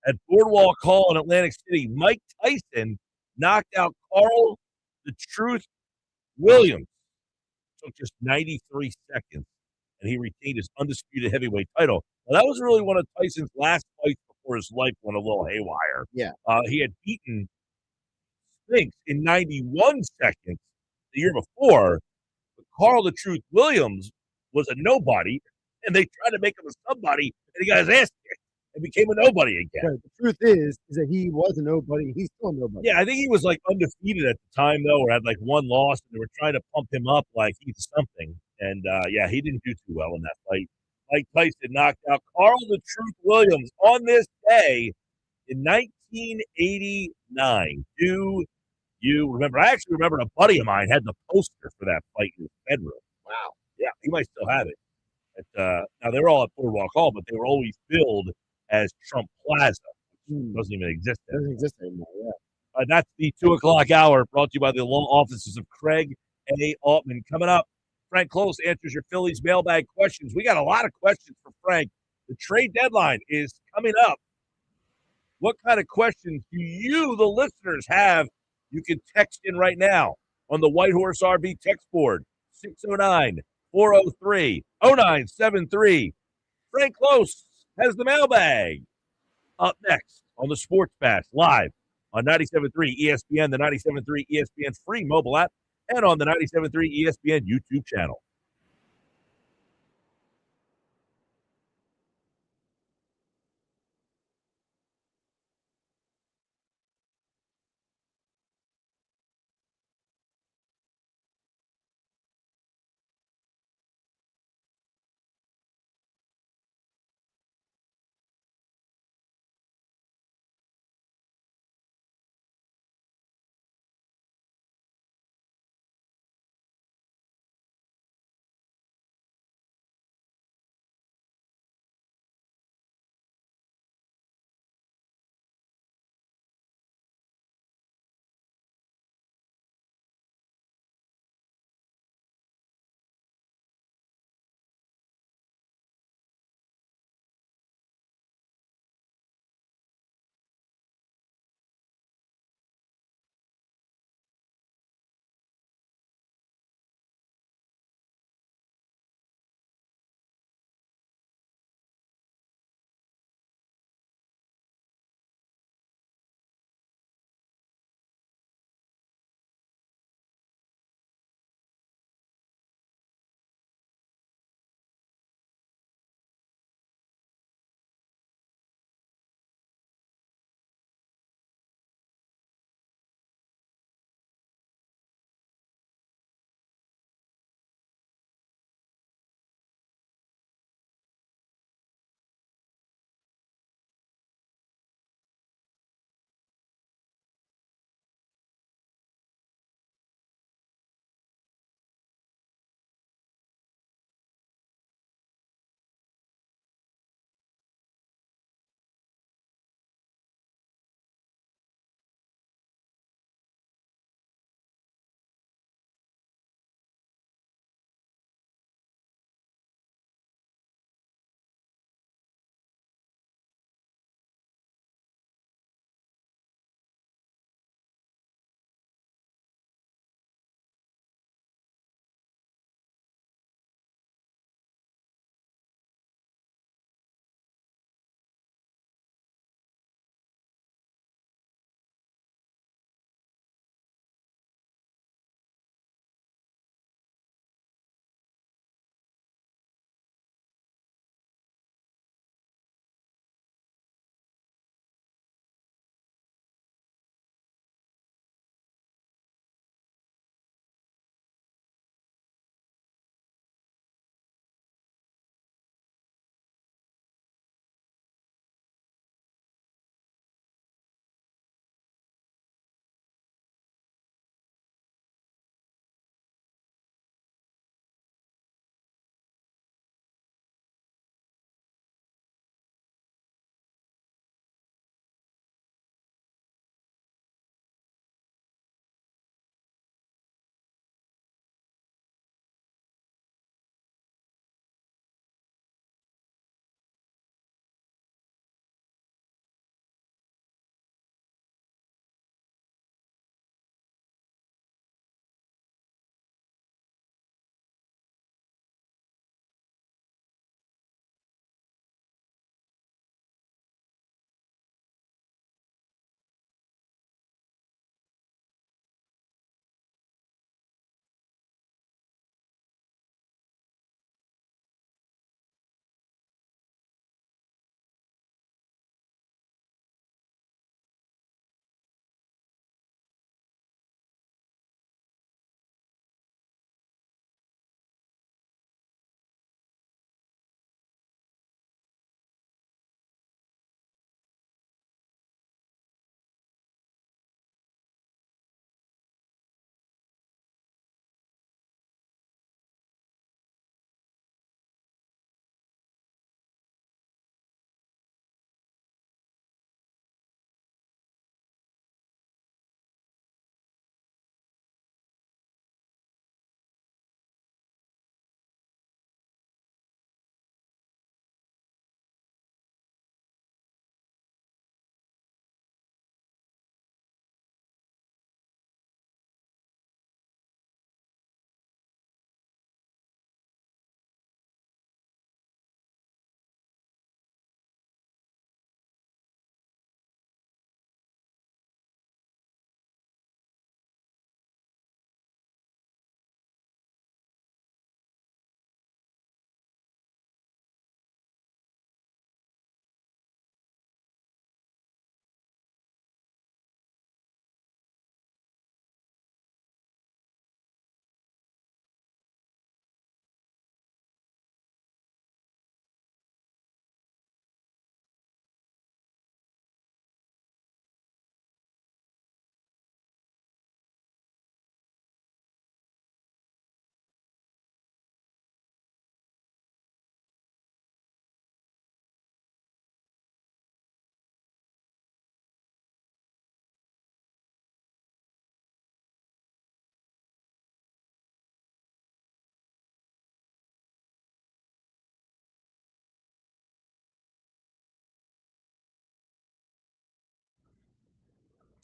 at Boardwalk Hall in Atlantic City, Mike Tyson knocked out Carl the Truth Williams. Took just 93 seconds, and he retained his undisputed heavyweight title. Now, that was really one of Tyson's last fights before his life went a little haywire. Yeah. He had beaten Spinks in 91 seconds the year before, but Carl the Truth Williams was a nobody, and they tried to make him a somebody, and he got his ass kicked and became a nobody again. Right. The truth is that he was a nobody. He's still a nobody. Yeah, I think he was like undefeated at the time though, or had like one loss, and they were trying to pump him up like he's something. And yeah, he didn't do too well in that fight. Mike Tyson knocked out Carl the Truth Williams on this day in 1989. Do you remember? I actually remember a buddy of mine had the poster for that fight in his bedroom. Wow. Yeah, he might still have it. Now they were all at Boardwalk Hall, but they were always billed as Trump Plaza. Doesn't even exist It doesn't anymore. exist anymore. Yeah. That's the 2 o'clock hour brought to you by the law offices of Craig A. Altman. Coming up, Frank Klose answers your Phillies mailbag questions. We got a lot of questions for Frank. The trade deadline is coming up. What kind of questions do you, the listeners, have? You can text in right now on the White Horse RV text board, 609-403-0973. Frank Klose has the mailbag. Up next on the Sports Bash, live on 97.3 ESPN, the 97.3 ESPN free mobile app, and on the 97.3 ESPN YouTube channel.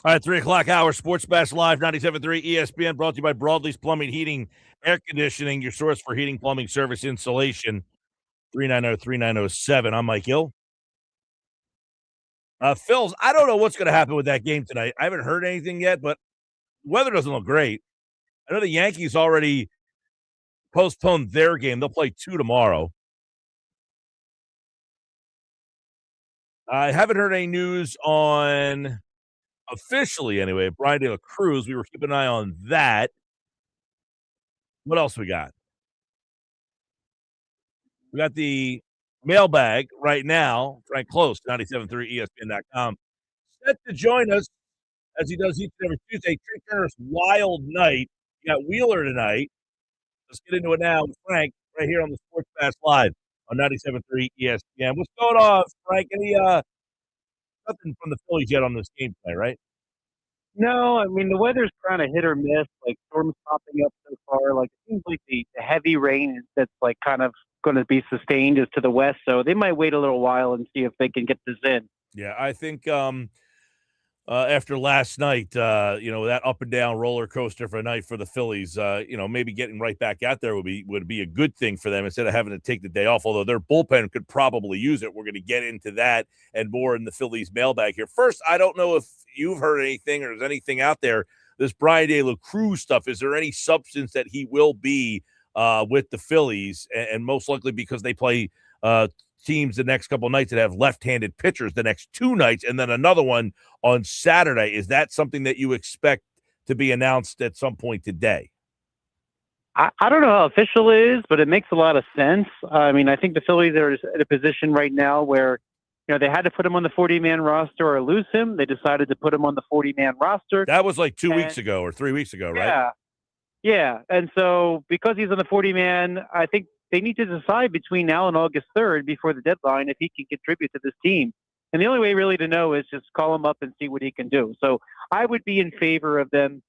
All right, 3 o'clock hour, Sports Bash Live, 97.3 ESPN, brought to you by Broadleaf's Plumbing, Heating, Air Conditioning, your source for heating, plumbing, service, installation, 390-3907. I'm Mike Gill. Phils, I don't know what's going to happen with that game tonight. I haven't heard anything yet, but the weather doesn't look great. I know the Yankees already postponed their game. They'll play 2 tomorrow. I haven't heard any news on, officially anyway, Brian De La Cruz. We were keeping an eye on that. What else we got? We got the mailbag right now. Frank Klose, 97.3 ESPN.com. Set to join us as he does each and every Tuesday. Trey Turner's Wild Night. You got Wheeler tonight. Let's get into it now with Frank right here on the Sports Pass Live on 97.3 ESPN. What's going on, Frank? Any nothing from the Phillies yet on this game tonight, right? No, I mean, the weather's kind of hit or miss, like storms popping up so far. Like, it seems like the heavy rain that's like kind of going to be sustained is to the west. So they might wait a little while and see if they can get this in. Yeah, I think after last night, that up and down roller coaster for a night for the Phillies, maybe getting right back out there would be a good thing for them instead of having to take the day off, although their bullpen could probably use it. We're going to get into that and more in the Phillies mailbag here. First, I don't know if you've heard anything or there's anything out there, this Brian De La Cruz stuff. Is there any substance that he will be with the Phillies, and most likely because they play teams the next couple of nights that have left-handed pitchers the next 2 nights, and then another one on Saturday. Is that something that you expect to be announced at some point today? I don't know how official it is, but it makes a lot of sense. I mean, I think the Phillies are in a position right now where, they had to put him on the 40-man roster or lose him. They decided to put him on the 40-man roster. That was like 2 weeks ago or 3 weeks ago, right? Yeah. And so because he's on the 40-man, I think they need to decide between now and August 3rd before the deadline if he can contribute to this team. And the only way really to know is just call him up and see what he can do. So I would be in favor of them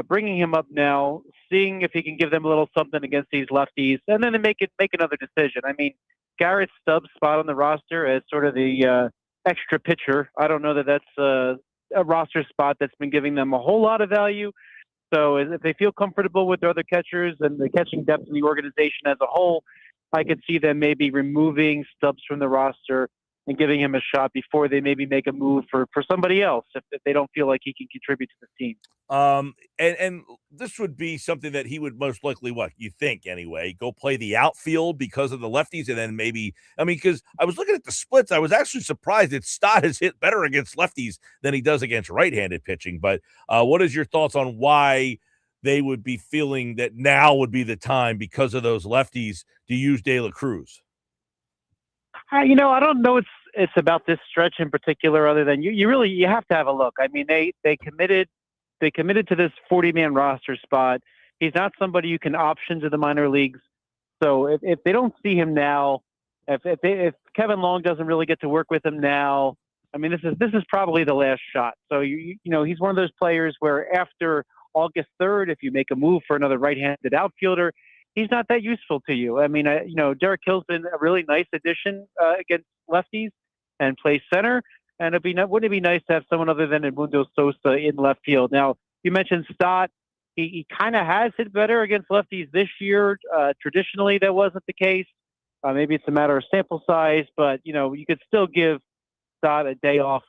bringing him up now, seeing if he can give them a little something against these lefties, and then make another decision. I mean, Garrett Stubbs' spot on the roster as sort of the extra pitcher. I don't know that that's a roster spot that's been giving them a whole lot of value. So if they feel comfortable with their other catchers and the catching depth in the organization as a whole, I could see them maybe removing Stubbs from the roster and giving him a shot before they maybe make a move for somebody else if they don't feel like he can contribute to the team. And this would be something that he would most likely, what you think anyway, go play the outfield because of the lefties, and then because I was looking at the splits, I was actually surprised that Stott has hit better against lefties than he does against right-handed pitching. But what is your thoughts on why they would be feeling that now would be the time because of those lefties to use De La Cruz? I don't know. It's about this stretch in particular, other than you have to have a look. I mean, they committed to this 40-man roster spot. He's not somebody you can option to the minor leagues. So if they don't see him now, if Kevin Long doesn't really get to work with him now, I mean, this is probably the last shot. So he's one of those players where after August 3rd, if you make a move for another right-handed outfielder, he's not that useful to you. I mean, Derek Hill's been a really nice addition against lefties and plays center. And wouldn't it be nice to have someone other than Edmundo Sosa in left field? Now, you mentioned Stott. He kind of has hit better against lefties this year. Traditionally, that wasn't the case. Maybe it's a matter of sample size, but, you could still give Stott a day off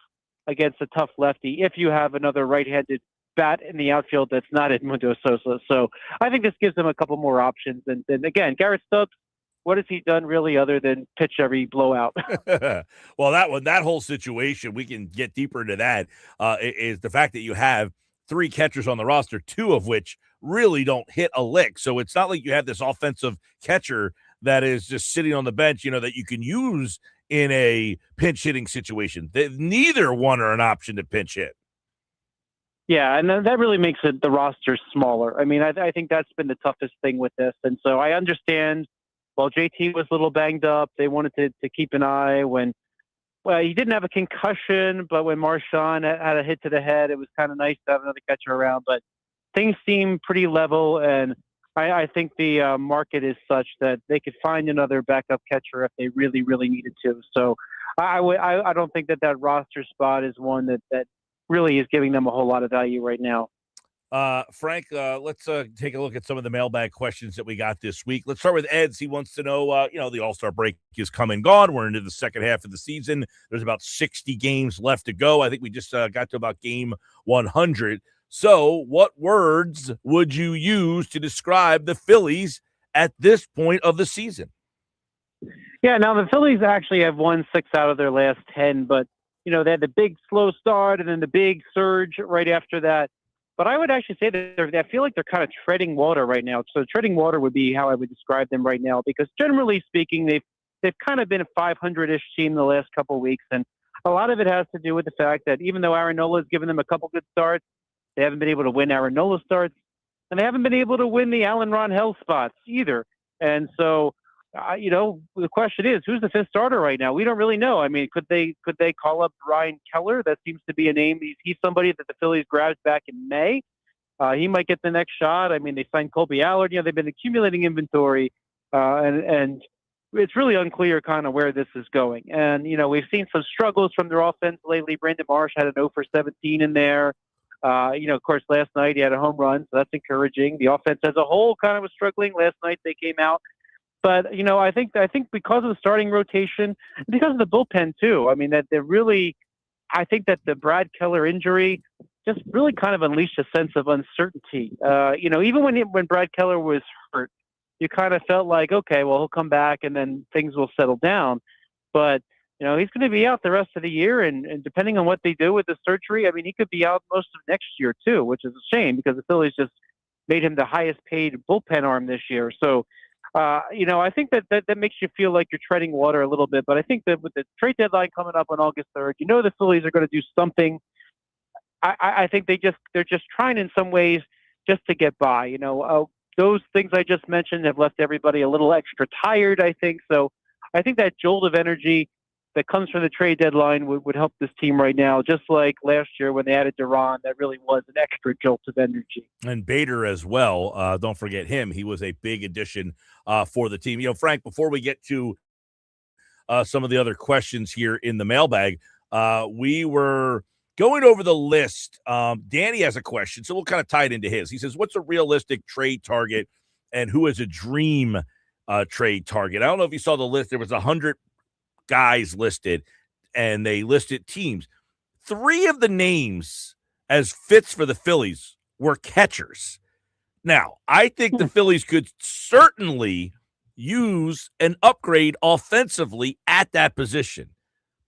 against a tough lefty if you have another right-handed bat in the outfield that's not Edmundo Sosa. So I think this gives them a couple more options. And again, Garrett Stubbs, what has he done really other than pitch every blowout? Well, that whole situation, we can get deeper into that, is the fact that you have 3 catchers on the roster, 2 of which really don't hit a lick. So it's not like you have this offensive catcher that is just sitting on the bench, that you can use in a pinch hitting situation. Neither one are an option to pinch hit. Yeah, and that really makes the roster smaller. I mean, I think that's been the toughest thing with this. And so I understand, while JT was a little banged up, they wanted to keep an eye he didn't have a concussion, but when Marchand had a hit to the head, it was kind of nice to have another catcher around. But things seem pretty level, and I think the market is such that they could find another backup catcher if they really, really needed to. So I don't think that roster spot is one that really is giving them a whole lot of value right now. Frank, let's take a look at some of the mailbag questions that we got this week. Let's start with Ed's. He wants to know, the All-Star break is come and gone. We're into the second half of the season. There's about 60 games left to go. I think we just got to about game 100. So what words would you use to describe the Phillies at this point of the season? Yeah, now the Phillies actually have won 6 out of their last 10, but, they had the big slow start and then the big surge right after that. But I would actually say that I feel like they're kind of treading water right now. So treading water would be how I would describe them right now, because generally speaking, they've kind of been a 500-ish team the last couple of weeks. And a lot of it has to do with the fact that even though Aaron Nola has given them a couple good starts, they haven't been able to win Aaron Nola starts, and they haven't been able to win the Allen Ron spots either. And so, the question is, who's the fifth starter right now? We don't really know. I mean, could they call up Ryan Keller? That seems to be a name. He's somebody that the Phillies grabbed back in May. He might get the next shot. I mean, they signed Colby Allard. They've been accumulating inventory, and it's really unclear kind of where this is going. And, we've seen some struggles from their offense lately. Brandon Marsh had an 0 for 17 in there. Of course, last night he had a home run, so that's encouraging. The offense as a whole kind of was struggling. Last night they came out. But, I think because of the starting rotation, because of the bullpen too, I mean, that they're really, I think that the Brad Keller injury just really kind of unleashed a sense of uncertainty. Even when Brad Keller was hurt, you kind of felt like, okay, well, he'll come back and then things will settle down. But, he's going to be out the rest of the year. And depending on what they do with the surgery, I mean, he could be out most of next year too, which is a shame because the Phillies just made him the highest paid bullpen arm this year. So, I think that makes you feel like you're treading water a little bit. But I think that with the trade deadline coming up on August 3rd, the Phillies are going to do something. I think they're just trying in some ways just to get by. Those things I just mentioned have left everybody a little extra tired, I think. So I think that jolt of energy that comes from the trade deadline would help this team right now, just like last year when they added Duran. That really was an extra jolt of energy. And Bader as well. Don't forget him. He was a big addition for the team. Frank, before we get to some of the other questions here in the mailbag, we were going over the list. Danny has a question, so we'll kind of tie it into his. He says, what's a realistic trade target and who is a dream trade target? I don't know if you saw the list. There was 100 guys listed, and they listed teams. 3 of the names as fits for the Phillies were catchers. Now, I think the Phillies could certainly use an upgrade offensively at that position.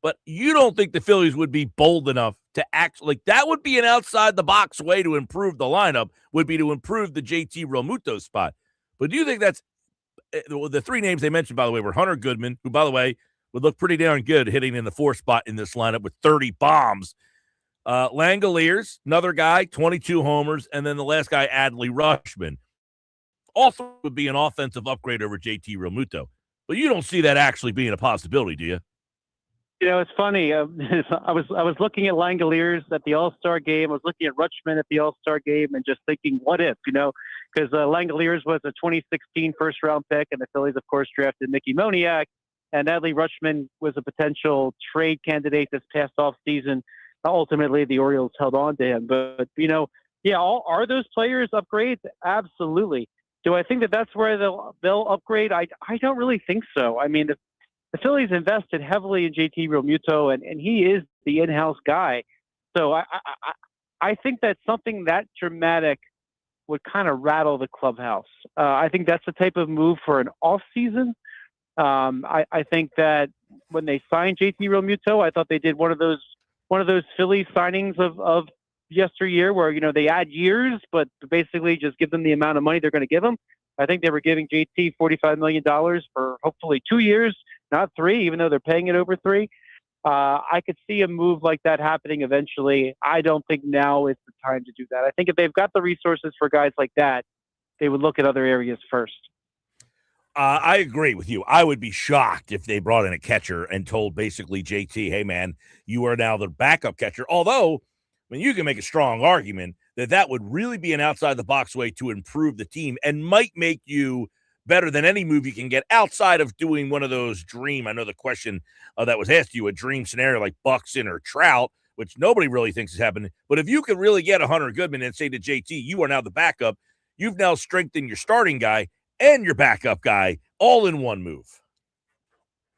But you don't think the Phillies would be bold enough to act like that would be an outside-the-box way to improve the lineup, would be to improve the JT Realmuto spot. But do you think that's the 3 names they mentioned, by the way, were Hunter Goodman, who, by the way, would look pretty darn good hitting in the 4th spot in this lineup with 30 bombs. Langoliers, another guy, 22 homers, and then the last guy, Adley Rutschman. All 3 would be an offensive upgrade over JT Realmuto. But you don't see that actually being a possibility, do you? It's funny. I was looking at Langoliers at the All-Star game. I was looking at Rutschman at the All-Star game and just thinking, what if, because Langoliers was a 2016 first-round pick, and the Phillies, of course, drafted Mickey Moniak. And Adley Rutschman was a potential trade candidate this past offseason. Ultimately, the Orioles held on to him. But, are those players upgrades? Absolutely. Do I think that that's where they'll upgrade? I don't really think so. I mean, the Phillies invested heavily in JT Realmuto, and he is the in-house guy. So I think that something that dramatic would kind of rattle the clubhouse. I think that's the type of move for an off-season. I think that when they signed JT Realmuto, I thought they did one of those Phillies signings of yesteryear where, they add years, but basically just give them the amount of money they're going to give them. I think they were giving JT $45 million for hopefully 2 years, not 3, even though they're paying it over 3. I could see a move like that happening eventually. I don't think now is the time to do that. I think if they've got the resources for guys like that, they would look at other areas first. I agree with you. I would be shocked if they brought in a catcher and told basically JT, hey, man, you are now the backup catcher. Although, you can make a strong argument that would really be an outside-the-box way to improve the team and might make you better than any move you can get outside of doing one of those dream. I know the question that was asked you, a dream scenario like Buxton or Trout, which nobody really thinks is happening. But if you could really get a Hunter Goodman and say to JT, you are now the backup, you've now strengthened your starting guy and your backup guy all in one move.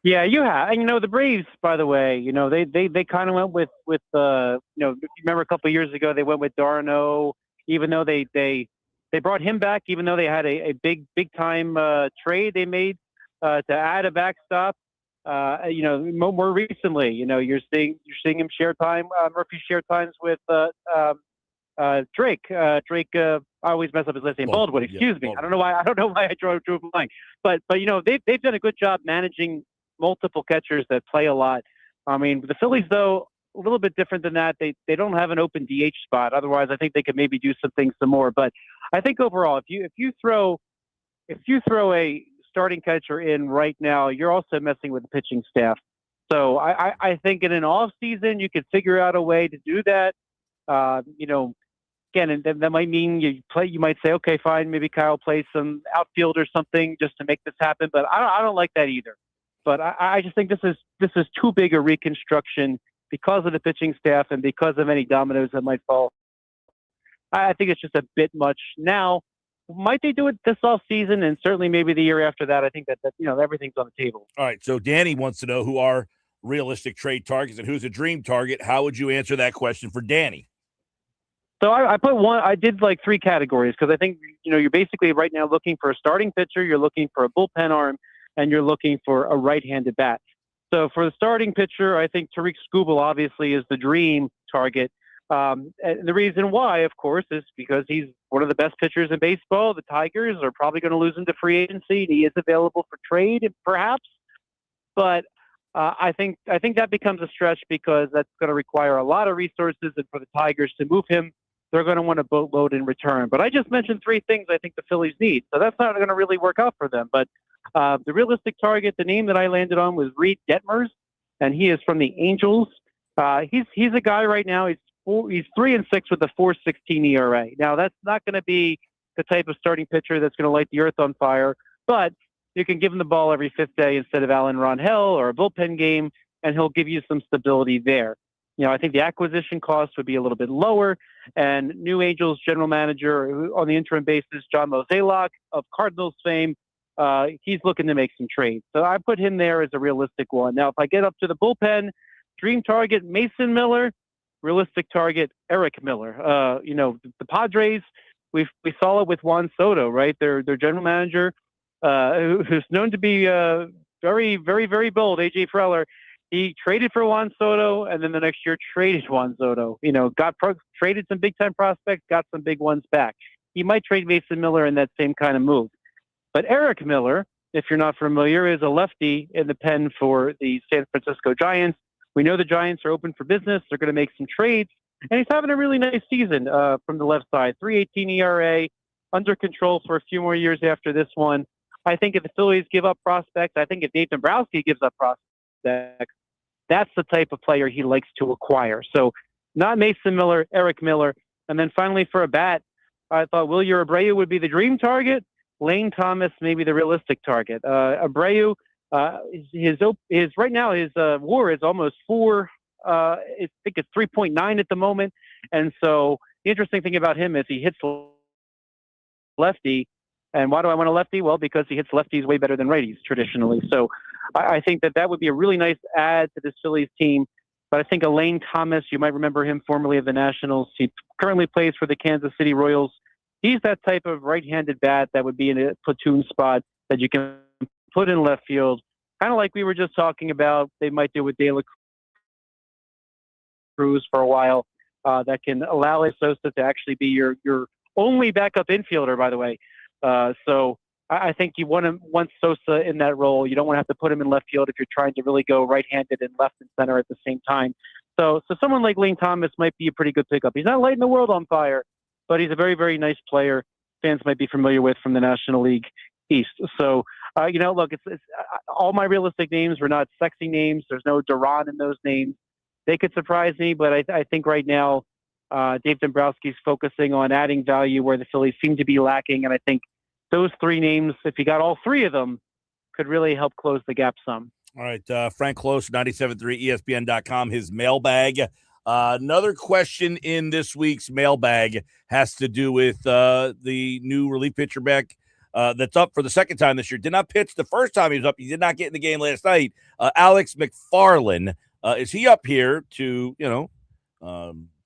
Yeah, you have. And, the Braves, by the way, they kind of went with remember a couple of years ago they went with Darno, even though they brought him back, even though they had a big time trade they made to add a backstop. More recently, you're seeing him share time. Murphy share times with Drake. Drake. I always mess up his last name. Baldwin. Excuse me. Baldwin. I don't know why I drew a blank. But they've done a good job managing multiple catchers that play a lot. I mean, the Phillies, though, a little bit different than that. They don't have an open DH spot. Otherwise, I think they could maybe do some things some more. But I think overall, if you throw a starting catcher in right now, you're also messing with the pitching staff. So I think in an off season, you could figure out a way to do that. Again, and that might mean you might say, okay, fine, maybe Kyle plays some outfield or something just to make this happen. But I don't like that either. But I just think this is too big a reconstruction because of the pitching staff and because of any dominoes that might fall. I think it's just a bit much now. Might they do it this off season and certainly maybe the year after that? I think that everything's on the table. All right. So Danny wants to know who are realistic trade targets and who's a dream target. How would you answer that question for Danny? So I put one. I did like three categories because I think you're basically right now looking for a starting pitcher, you're looking for a bullpen arm, and you're looking for a right-handed bat. So for the starting pitcher, I think Tariq Skubal obviously is the dream target. And the reason why, of course, is because he's one of the best pitchers in baseball. The Tigers are probably going to lose him to free agency. He is available for trade, perhaps. But I think that becomes a stretch because that's going to require a lot of resources. And for the Tigers to move him, they're going to want a boatload in return. But I just mentioned three things I think the Phillies need. So that's not going to really work out for them. But the realistic target, the name that I landed on was Reed Detmers, and he is from the Angels. He's a guy right now. He's 3-6 with a 4.16 ERA. Now that's not going to be the type of starting pitcher that's going to light the earth on fire, but you can give him the ball every fifth day instead of Alan Ronhell or a bullpen game, and he'll give you some stability there. I think the acquisition cost would be a little bit lower, and New Angels general manager on the interim basis, John Mozeliak of Cardinals fame, he's looking to make some trades. So I put him there as a realistic one. Now, if I get up to the bullpen, dream target, Mason Miller, realistic target, Eric Miller. The Padres, we saw it with Juan Soto, right? Their general manager, who's known to be very, very, very bold, A.J. Preller. He traded for Juan Soto, and then the next year traded Juan Soto. Traded some big-time prospects, got some big ones back. He might trade Mason Miller in that same kind of move. But Eric Miller, if you're not familiar, is a lefty in the pen for the San Francisco Giants. We know the Giants are open for business. They're going to make some trades. And he's having a really nice season from the left side. 3.18 ERA, under control for a few more years after this one. I think if the Phillies give up prospects, I think if Dave Dombrowski gives up prospects, that's the type of player he likes to acquire. So not Mason Miller, Eric Miller. And then finally for a bat, I thought Wilyer Abreu would be the dream target. Lane Thomas may be the realistic target. Abreu, his right now his WAR is almost 4. I think it's 3.9 at the moment. And so the interesting thing about him is he hits lefty. And why do I want a lefty? Well, because he hits lefties way better than righties traditionally. So I think that would be a really nice add to this Phillies team. But I think Lane Thomas, you might remember him formerly of the Nationals. He currently plays for the Kansas City Royals. He's that type of right-handed bat that would be in a platoon spot that you can put in left field, kind of like we were just talking about. They might do with De La Cruz for a while. That can allow Sosa to actually be your only backup infielder, by the way. So I think you want Sosa in that role. You don't want to have to put him in left field if you're trying to really go right-handed and left and center at the same time. So someone like Lane Thomas might be a pretty good pickup. He's not lighting the world on fire, but he's a very, very nice player fans might be familiar with from the National League East. So, look, it's all my realistic names were not sexy names. There's no Duran in those names. They could surprise me, but I think right now Dave Dombrowski's focusing on adding value where the Phillies seem to be lacking. And I think those three names, if you got all three of them, could really help close the gap some. All right, Frank Klose, 97.3 ESPN.com, his mailbag Another question in this week's mailbag has to do with the new relief pitcher back that's up for the second time this year. Did not pitch the first time he was up. He did not get in the game last night. Alex McFarland. Is he up here to,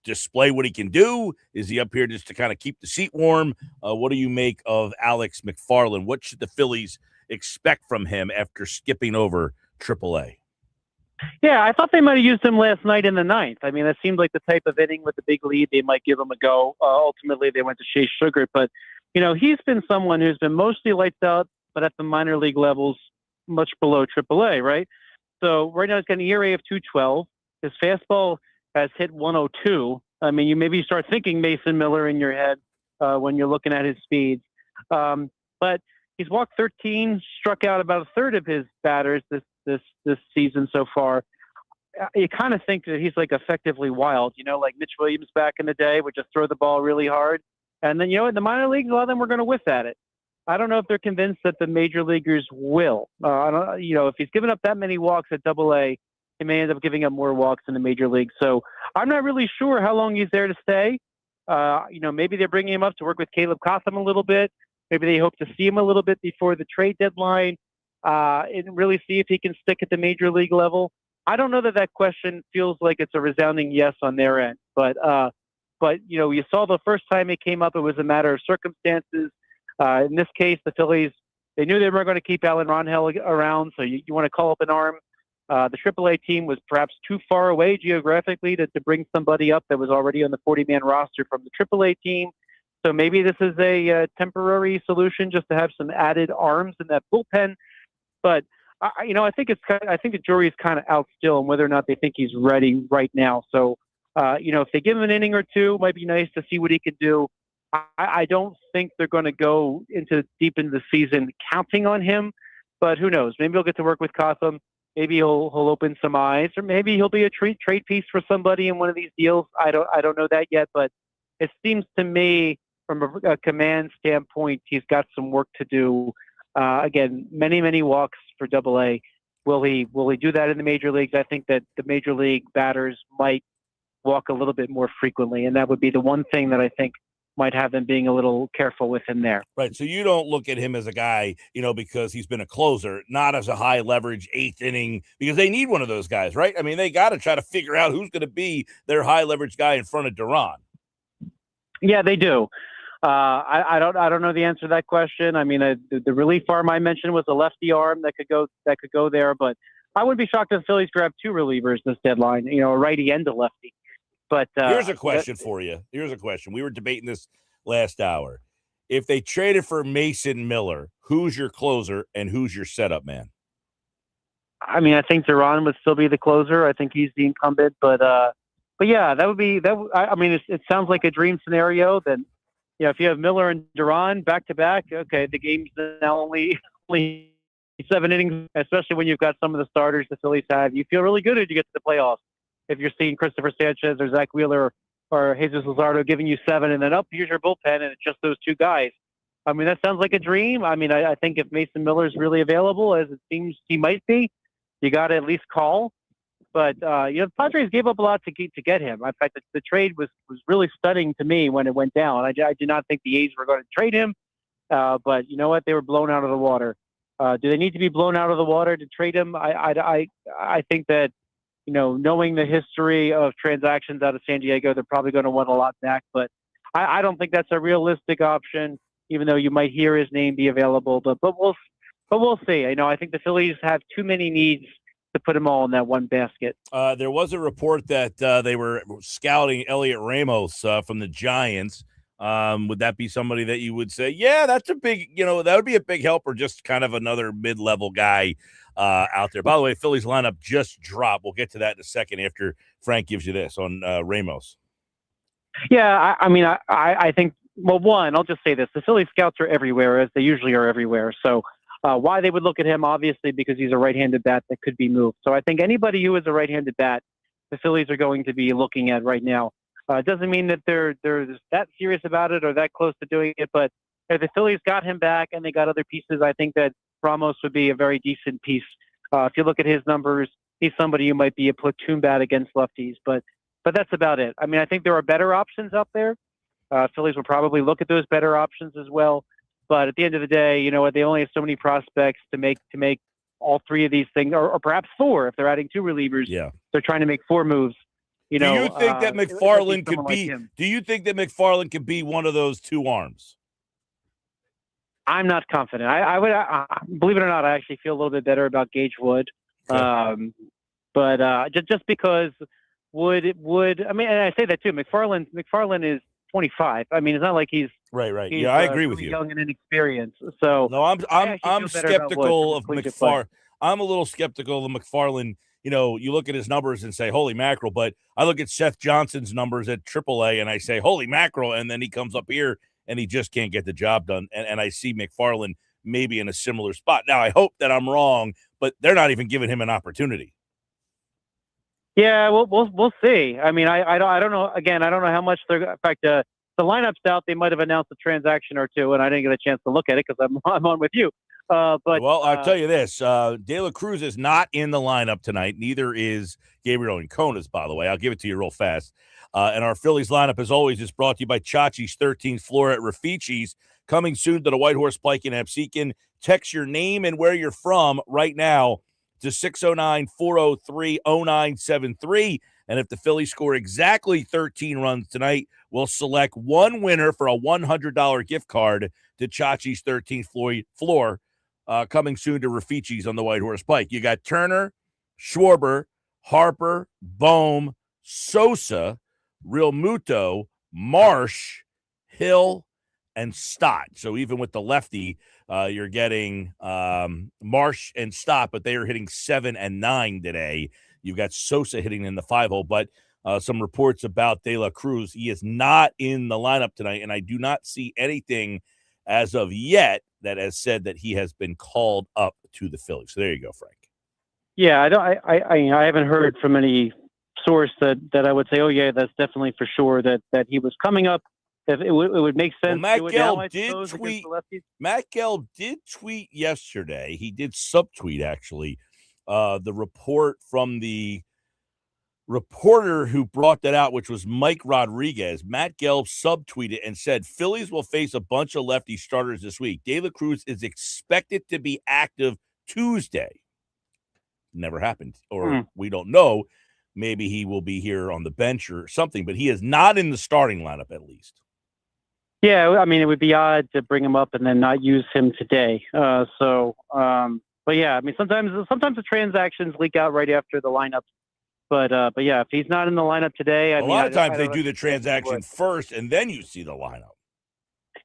display what he can do? Is he up here just to kind of keep the seat warm? What do you make of Alex McFarland? What should the Phillies expect from him after skipping over AAA? Yeah, I thought they might have used him last night in the ninth. I mean, that seemed like the type of inning with the big lead they might give him a go. Ultimately, they went to Shea Sugar. But, he's been someone who's been mostly lights out, but at the minor league levels, much below AAA, right? So right now he's got an ERA of 2.12. His fastball has hit 102. I mean, you maybe start thinking Mason Miller in your head when you're looking at his speeds. But he's walked 13, struck out about a third of his batters this season so far. You kind of think that he's like effectively wild, like Mitch Williams back in the day would just throw the ball really hard. And then, in the minor leagues, a lot of them were going to whiff at it. I don't know if they're convinced that the major leaguers will. If he's given up that many walks at AA, he may end up giving up more walks in the major league. So I'm not really sure how long he's there to stay. Maybe they're bringing him up to work with Caleb Cotham a little bit. Maybe they hope to see him a little bit before the trade deadline and really see if he can stick at the major league level. I don't know that question feels like it's a resounding yes on their end. But you saw the first time it came up, it was a matter of circumstances. In this case, the Phillies, they knew they were going to keep Alan Ronhell around, so you want to call up an arm. The AAA team was perhaps too far away geographically to bring somebody up that was already on the 40-man roster from the AAA team. So maybe this is a temporary solution just to have some added arms in that bullpen. But I think the jury is kind of out still on whether or not they think he's ready right now. So if they give him an inning or two, it might be nice to see what he could do. I don't think they're going to go deep into the season counting on him, but who knows? Maybe he'll get to work with Cotham. Maybe he'll open some eyes, or maybe he'll be a trade piece for somebody in one of these deals. I don't know that yet, but it seems to me from a command standpoint, he's got some work to do. Again, many walks for AA. Will he do that in the major leagues? I think that the major league batters might walk a little bit more frequently, and that would be the one thing that I think might have them being a little careful with him there. Right. So you don't look at him as a guy, because he's been a closer, not as a high leverage eighth inning, because they need one of those guys, right? I mean, they got to try to figure out who's going to be their high leverage guy in front of Duran. Yeah, they do. I don't know the answer to that question. I mean, the relief arm I mentioned was a lefty arm that could go there, but I wouldn't be shocked if the Phillies grab two relievers this deadline, a righty and a lefty. But here's a question for you. Here's a question. We were debating this last hour. If they traded for Mason Miller, who's your closer and who's your setup man? I mean, I think Duran would still be the closer. I think he's the incumbent, but yeah, that would be that. I mean, it sounds like a dream scenario. Then, if you have Miller and Duran back to back, okay, the game's now only 7 innings, especially when you've got some of the starters the Phillies have. You feel really good as you get to the playoffs. If you're seeing Christopher Sanchez or Zach Wheeler or Jesus Luzardo giving you 7 and then here's your bullpen and it's just those two guys. I mean, that sounds like a dream. I mean, I think if Mason Miller is really available, as it seems he might be, you got to at least call. But, the Padres gave up a lot to get him. In fact, the trade was really stunning to me when it went down. I did not think the A's were going to trade him. But you know what? They were blown out of the water. Do they need to be blown out of the water to trade him? I think that, knowing the history of transactions out of San Diego, they're probably going to want a lot back. But I don't think that's a realistic option, even though you might hear his name be available. But we'll see. I think the Phillies have too many needs to put them all in that one basket. There was a report that they were scouting Elliot Ramos from the Giants. Would that be somebody that you would say, yeah, that's a big, that would be a big help, or just kind of another mid-level guy out there? By the way, Phillies lineup just dropped. We'll get to that in a second after Frank gives you this on Ramos. Yeah, I think, well, one, I'll just say this. The Phillies scouts are everywhere, as they usually are everywhere. So why they would look at him, obviously, because he's a right-handed bat that could be moved. So I think anybody who is a right-handed bat, the Phillies are going to be looking at right now. It doesn't mean that they're that serious about it or that close to doing it, but if the Phillies got him back and they got other pieces, I think that Ramos would be a very decent piece. If you look at his numbers, he's somebody who might be a platoon bat against lefties. But but that's about it. I mean, I think there are better options out there. Phillies will probably look at those better options as well. But at the end of the day, you know what? They only have so many prospects to make all three of these things, or perhaps four if they're adding two relievers. Yeah, they're trying to make four moves. You do know, you think that it might be McFarland could someone like be? him. Do you think that McFarland could be one of those two arms? I'm not confident. I would believe it or not. I actually feel a little bit better about Gage Wood, Okay. but just because Wood. I mean, and I say that too. McFarland is 25. I mean, it's not like he's Right. he's Yeah, I agree with really you. young and inexperienced. So No, I actually I'm feel better about Wood skeptical from of a collegiate play. McFarland. I'm a little skeptical of McFarland. You know, you look at his numbers and say, holy mackerel. But I look at Seth Johnson's numbers at AAA and I say, holy mackerel. And then he comes up here and he just can't get the job done. And I see McFarland maybe in a similar spot. Now, I hope that I'm wrong, but they're not even giving him an opportunity. Yeah, we'll see. I mean, I don't know. Again, I don't know how much they're. In fact, the lineup's out. They might have announced a transaction or two, and I didn't get a chance to look at it because I'm on with you. But well, I'll tell you this: De La Cruz is not in the lineup tonight. Neither is Gabriel Anconas, by the way. I'll give it to you real fast. And our Phillies lineup, as always, is brought to you by Chachi's 13th floor at Rafici's. Coming soon to the White Horse Pike in Absecon. Text your name and where you're from right now to 609-403-0973. And if the Phillies score exactly 13 runs tonight, we'll select one winner for a $100 gift card to Chachi's 13th floor. Coming soon to Rafici's on the White Horse Pike. You got Turner, Schwarber, Harper, Bohm, Sosa, Real Muto, Marsh, Hill, and Stott. So even with the lefty, you're getting Marsh and Stott, but they are hitting 7 and 9 today. You've got Sosa hitting in the 5-hole, but some reports about De La Cruz. He is not in the lineup tonight, and I do not see anything as of yet that has said that he has been called up to the Phillies. So there you go, Frank. Yeah, I haven't heard from any source that I would say, oh yeah, that's definitely for sure that he was coming up. If it would make sense to do it now, I suppose, against the lefties. Matt Gill did tweet yesterday. He did subtweet actually the report from the reporter who brought that out, which was Mike Rodriguez. Matt Gill subtweeted and said, Phillies will face a bunch of lefty starters this week. De La Cruz is expected to be active Tuesday. Never happened, or we don't know. Maybe he will be here on the bench or something, but he is not in the starting lineup at least. Yeah, I mean, it would be odd to bring him up and then not use him today. But yeah, I mean, sometimes the transactions leak out right after the lineup. But yeah, if he's not in the lineup today, a lot of times they do the transaction first and then you see the lineup.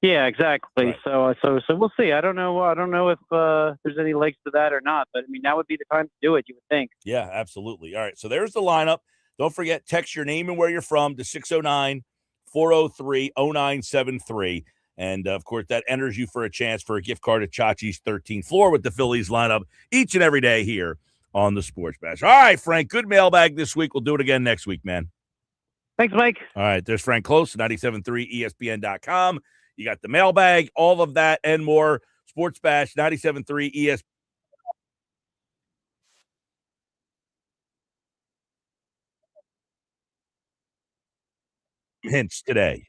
Yeah, exactly. Right. So we'll see. I don't know if there's any legs to that or not, but I mean, now would be the time to do it, you would think. Yeah, absolutely. All right. So there's the lineup. Don't forget, text your name and where you're from to 609-403-0973. And of course, that enters you for a chance for a gift card at Chachi's 13th floor with the Phillies lineup each and every day here on the Sports Bash. All right, Frank, good mailbag this week. We'll do it again next week, man. Thanks, Mike. All right, there's Frank Klose, 97.3 ESPN.com. You got the mailbag, all of that and more. Sports Bash, 97.3 ESPN. Hints today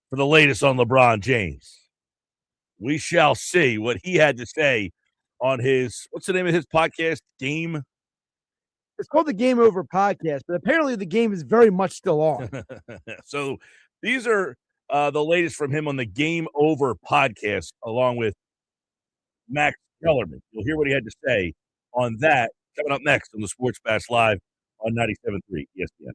for the latest on LeBron James. We shall see what he had to say on his, what's the name of his podcast? Game? It's called the Game Over Podcast, but apparently the game is very much still on. So these are the latest from him on the Game Over Podcast, along with Max Kellerman. You'll hear what he had to say on that coming up next on the Sports Bash Live on 97.3 ESPN.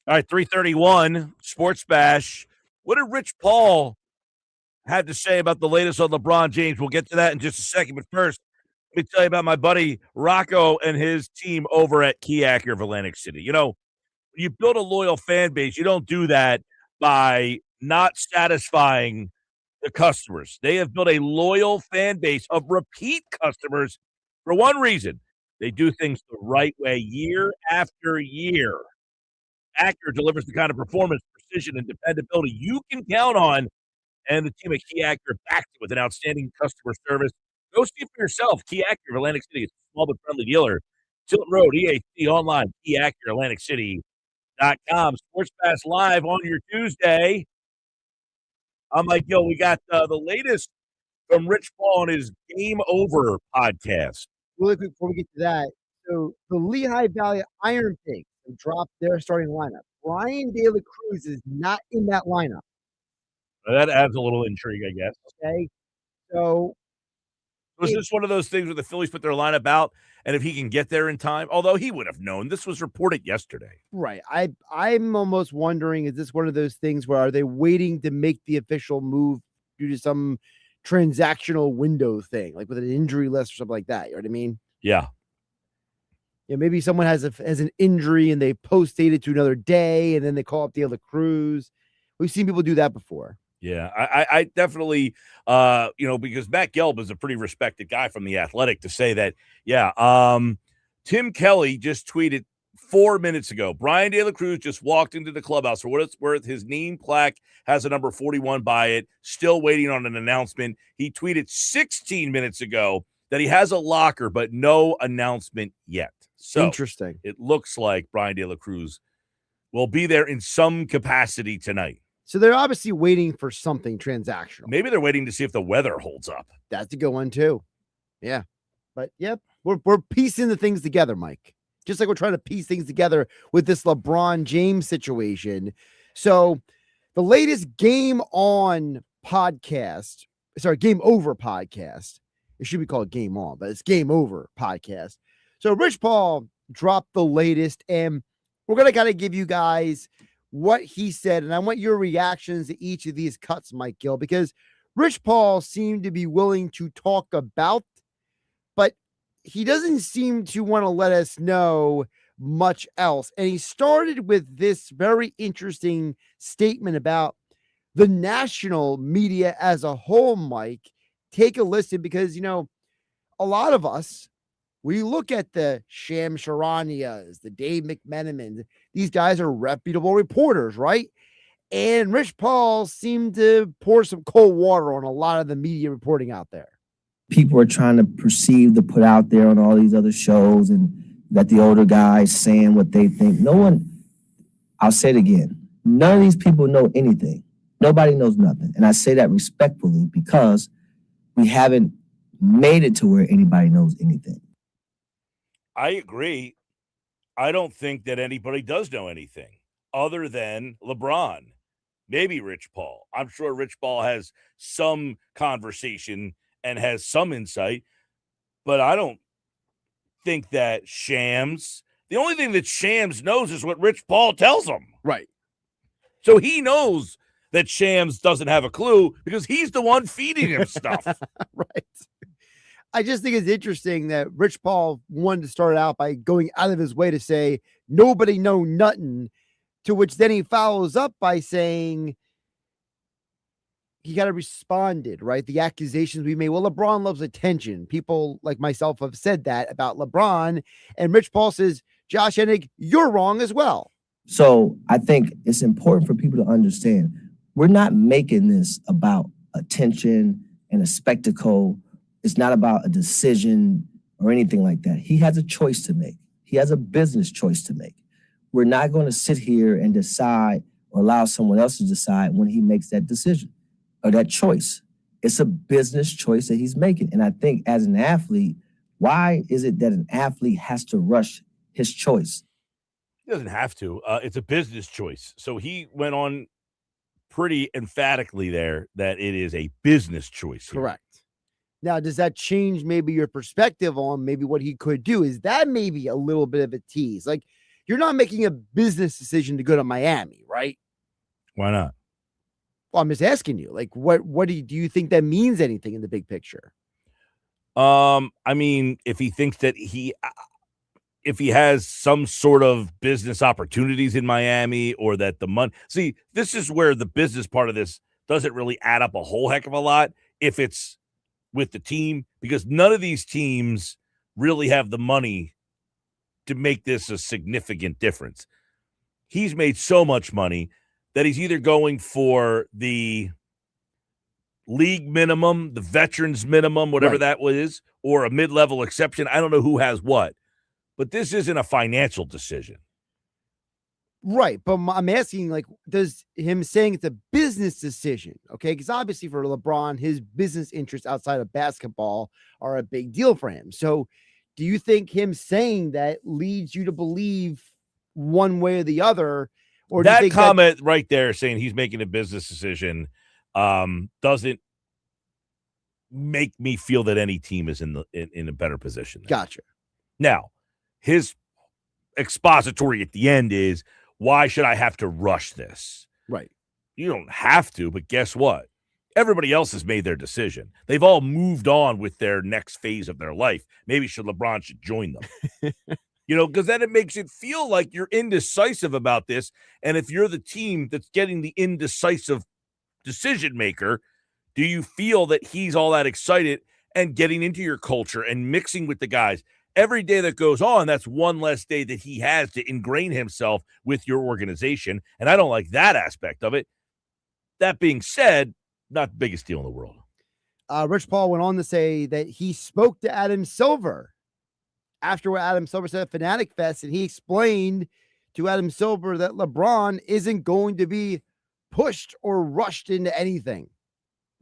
All right, 331 Sports Bash. What did Rich Paul have to say about the latest on LeBron James? We'll get to that in just a second. But first, let me tell you about my buddy Rocco and his team over at Key Acura of Atlantic City. You know, you build a loyal fan base. You don't do that by not satisfying the customers. They have built a loyal fan base of repeat customers for one reason. They do things the right way year after year. Acura delivers the kind of performance, precision, and dependability you can count on, and the team at Key Acura backs it with an outstanding customer service. Go see it for yourself. Key Acura of Atlantic City is a small but friendly dealer. Tilton Road, EAC, online, Key Acura, AtlanticCity.com. Sports Pass live on your Tuesday. I'm Mike Gill. We got the latest from Rich Paul on his Game Over podcast. Really quick before we get to that, so the Lehigh Valley Iron Pigs have dropped their starting lineup. Brian De La Cruz is not in that lineup. That adds a little intrigue, I guess. Okay, so was this one of those things where the Phillies put their lineup out, and if he can get there in time, although he would have known, this was reported yesterday. Right. I'm almost wondering, is this one of those things where are they waiting to make the official move due to some transactional window thing, like with an injury list or something like that? You know what I mean? Yeah. Yeah, maybe someone has an injury and they post date it to another day, and then they call up De La Cruz. We've seen people do that before. Yeah, I definitely, because Matt Gelb is a pretty respected guy from The Athletic to say that, Tim Kelly just tweeted 4 minutes ago, Brian De La Cruz just walked into the clubhouse. For what it's worth, his name plaque has a number 41 by it, still waiting on an announcement. He tweeted 16 minutes ago that he has a locker, but no announcement yet. So interesting. It looks like Brian De La Cruz will be there in some capacity tonight. So they're obviously waiting for something transactional. Maybe they're waiting to see if the weather holds up. That's a good one too. Yeah. But yep, we're piecing the things together, Mike. Just like we're trying to piece things together with this LeBron James situation. So the latest Game Over podcast. It should be called Game On, but it's Game Over podcast. So Rich Paul dropped the latest, and we're going to kind of give you guys what he said, and I want your reactions to each of these cuts, Mike Gill, because Rich Paul seemed to be willing to talk about, but he doesn't seem to want to let us know much else. And he started with this very interesting statement about the national media as a whole, Mike. Take a listen, because, a lot of us, we look at the Sham Charanias, the Dave McMenamin. These guys are reputable reporters, right? And Rich Paul seemed to pour some cold water on a lot of the media reporting out there. People are trying to perceive to put out there on all these other shows, and that the older guys saying what they think. No one, I'll say it again, none of these people know anything. Nobody knows nothing. And I say that respectfully because we haven't made it to where anybody knows anything. I agree. I don't think that anybody does know anything other than LeBron, maybe Rich Paul. I'm sure Rich Paul has some conversation and has some insight, but I don't think that Shams, the only thing that Shams knows is what Rich Paul tells him. Right. So he knows that Shams doesn't have a clue because he's the one feeding him stuff. Right. I just think it's interesting that Rich Paul wanted to start out by going out of his way to say, nobody know nothing, to which then he follows up by saying he got responded, right? The accusations we made. Well, LeBron loves attention. People like myself have said that about LeBron. And Rich Paul says, Josh Hennig, you're wrong as well. So I think it's important for people to understand we're not making this about attention and a spectacle. It's not about a decision or anything like that. He has a choice to make. He has a business choice to make. We're not going to sit here and decide or allow someone else to decide when he makes that decision or that choice. It's a business choice that he's making. And I think as an athlete, why is it that an athlete has to rush his choice? He doesn't have to. It's a business choice. So he went on pretty emphatically there that it is a business choice here. Correct. Now, does that change maybe your perspective on maybe what he could do? Is that maybe a little bit of a tease? Like, you're not making a business decision to go to Miami, right? Why not? Well, I'm just asking you, like, what do you think that means anything in the big picture? I mean, if he thinks that if he has some sort of business opportunities in Miami, or that the money, see, this is where the business part of this doesn't really add up a whole heck of a lot if it's with the team, because none of these teams really have the money to make this a significant difference. He's made so much money that he's either going for the league minimum, the veterans minimum, whatever that is, or a mid-level exception. I don't know who has what, but this isn't a financial decision. Right. But I'm asking, like, does him saying it's a business decision? Okay. Because obviously for LeBron, his business interests outside of basketball are a big deal for him. So do you think him saying that leads you to believe one way or the other? Or do you That think comment right there saying he's making a business decision doesn't make me feel that any team is in a better position there. Gotcha. Now, his expository at the end is, why should I have to rush this? Right. You don't have to, but guess what? Everybody else has made their decision. They've all moved on with their next phase of their life. Maybe LeBron should join them. Because then it makes it feel like you're indecisive about this. And if you're the team that's getting the indecisive decision maker, do you feel that he's all that excited and getting into your culture and mixing with the guys? Every day that goes on, that's one less day that he has to ingrain himself with your organization. And I don't like that aspect of it. That being said, not the biggest deal in the world. Rich Paul went on to say that he spoke to Adam Silver after what Adam Silver said at Fanatic Fest, and he explained to Adam Silver that LeBron isn't going to be pushed or rushed into anything.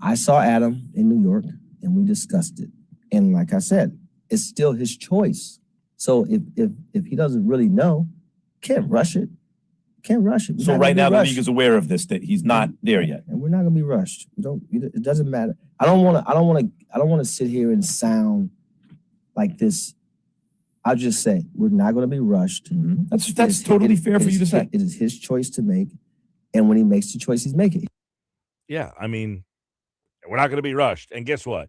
I saw Adam in New York and we discussed it. And like I said, it's still his choice. So if he doesn't really know, can't rush it. Can't rush it. So right now the league is aware of this, that he's not there yet. And we're not gonna be rushed. It doesn't matter. I don't wanna sit here and sound like this. I'll just say we're not gonna be rushed. Mm-hmm. That's totally fair for you to say. It is his choice to make. And when he makes the choice, he's making it. Yeah, I mean, we're not going to be rushed. And guess what?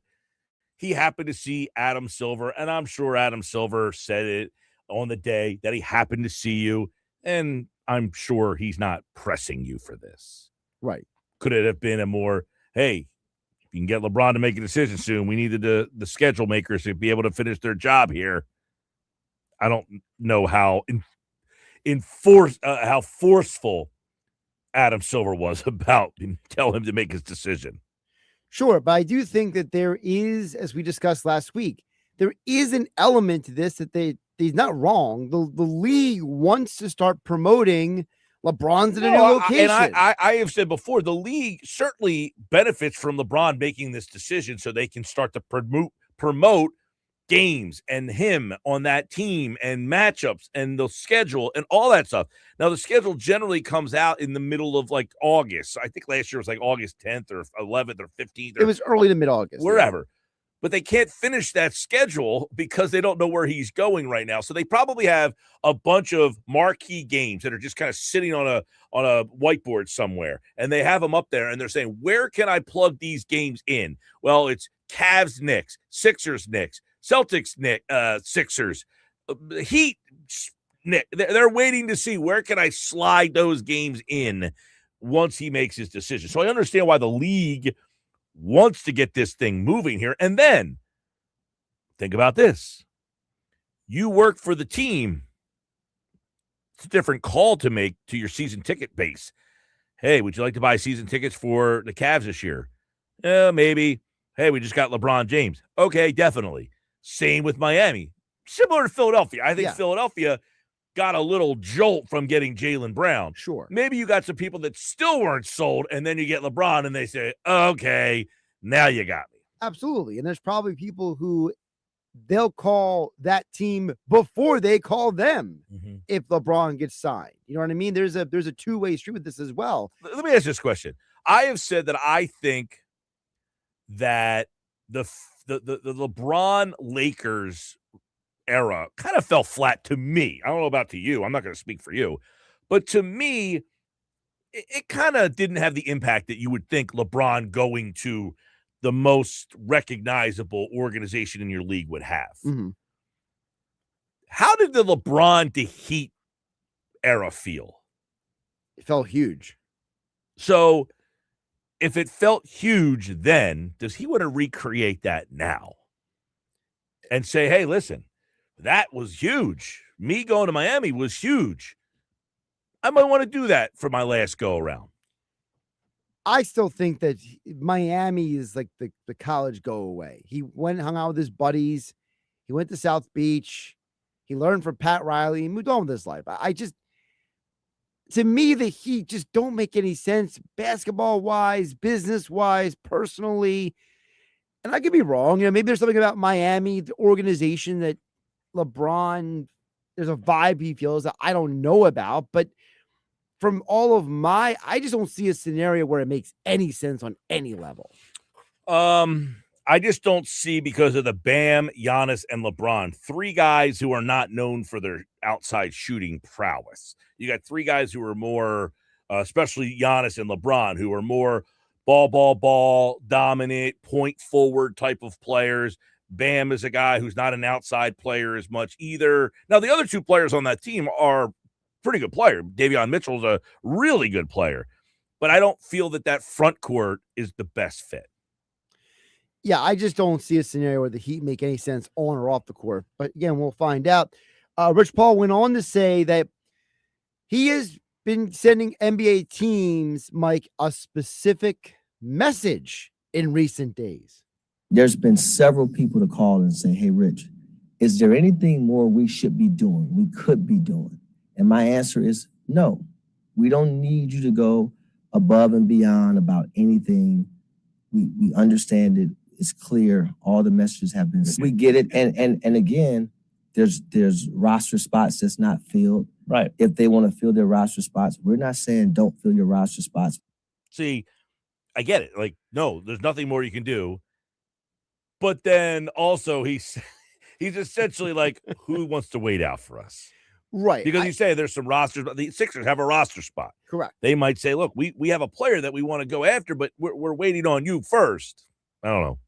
He happened to see Adam Silver, and I'm sure Adam Silver said it on the day that he happened to see you, and I'm sure he's not pressing you for this. Right. Could it have been a more, hey, if you can get LeBron to make a decision soon, we needed the schedule makers to be able to finish their job here. I don't know how how forceful Adam Silver was about tell him to make his decision. Sure, but I do think that there is, as we discussed last week, there is an element to this that he's not wrong. The league wants to start promoting LeBron's in a new location. And I have said before, the league certainly benefits from LeBron making this decision so they can start to promote games and him on that team and matchups and the schedule and all that stuff. Now, the schedule generally comes out in the middle of like August. I think last year was like August 10th or 11th or 15th. It was early to mid-August. Wherever. Yeah. But they can't finish that schedule because they don't know where he's going right now. So they probably have a bunch of marquee games that are just kind of sitting on a whiteboard somewhere. And they have them up there and they're saying, where can I plug these games in? Well, it's Cavs, Knicks, Sixers, Knicks, Celtics, Sixers, Heat, Knicks. They're waiting to see where can I slide those games in once he makes his decision. So I understand why the league wants to get this thing moving here. And then think about this. You work for the team. It's a different call to make to your season ticket base. Hey, would you like to buy season tickets for the Cavs this year? Maybe. Hey, we just got LeBron James. Okay, definitely. Same with Miami. Similar to Philadelphia. I think Philadelphia got a little jolt from getting Jaylen Brown. Sure. Maybe you got some people that still weren't sold, and then you get LeBron, and they say, okay, now you got me. Absolutely. And there's probably people who they'll call that team before they call them if LeBron gets signed. You know what I mean? There's a two-way street with this as well. Let me ask this question. I have said that I think that the LeBron Lakers era kind of fell flat to me. I don't know about to you. I'm not going to speak for you. But to me, it kind of didn't have the impact that you would think LeBron going to the most recognizable organization in your league would have. Mm-hmm. How did the LeBron to Heat era feel? It felt huge. So if it felt huge then, does he want to recreate that now? And say, hey, listen, that was huge. Me going to Miami was huge. I might want to do that for my last go around. I still think that Miami is like the college go away. He went and hung out with his buddies. He went to South Beach. He learned from Pat Riley. He moved on with his life. To me, the Heat just don't make any sense basketball-wise, business-wise, personally. And I could be wrong. Maybe there's something about Miami, the organization that LeBron, there's a vibe he feels that I don't know about. But from all of I just don't see a scenario where it makes any sense on any level. I just don't see, because of the Bam, Giannis, and LeBron, three guys who are not known for their outside shooting prowess. You got three guys who are more, especially Giannis and LeBron, who are more ball, dominant, point forward type of players. Bam is a guy who's not an outside player as much either. Now, the other two players on that team are pretty good player. Davion Mitchell's a really good player, but I don't feel that front court is the best fit. Yeah, I just don't see a scenario where the Heat make any sense on or off the court. But again, we'll find out. Rich Paul went on to say that he has been sending NBA teams, Mike, a specific message in recent days. There's been several people to call and say, hey, Rich, is there anything more we should be doing, we could be doing? And my answer is no. We don't need you to go above and beyond about anything. We understand it. It's clear. All the messages have been. We get it. And again, there's roster spots that's not filled. Right. If they want to fill their roster spots, we're not saying don't fill your roster spots. See, I get it. Like, no, there's nothing more you can do. But then also he's essentially like, who wants to wait out for us? Right. Because you say there's some rosters, but the Sixers have a roster spot. Correct. They might say, look, we have a player that we want to go after, but we're waiting on you first. I don't know.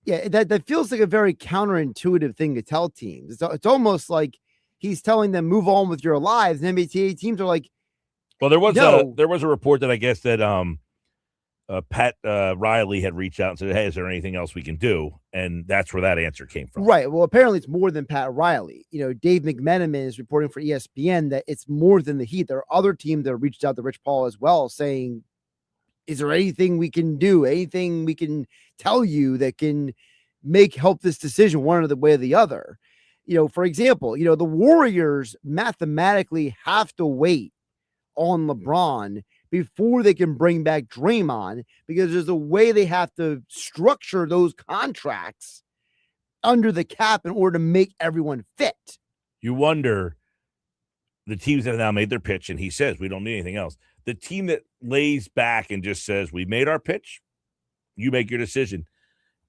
Yeah, that feels like a very counterintuitive thing to tell teams. It's almost like he's telling them move on with your lives. And NBA teams are like, well, there was no. a report that I guess that Pat Riley had reached out and said, hey, is there anything else we can do? And that's where that answer came from. Right. Well, apparently it's more than Pat Riley. Dave McMenamin is reporting for ESPN that it's more than the Heat. There are other teams that reached out to Rich Paul as well, saying, is there anything we can do? Anything we can tell you that can help this decision one or the way or the other? For example, the Warriors mathematically have to wait on LeBron before they can bring back Draymond, because there's a way they have to structure those contracts under the cap in order to make everyone fit. You wonder, the teams that have now made their pitch, and he says, we don't need anything else. The team that lays back and just says, we made our pitch, you make your decision.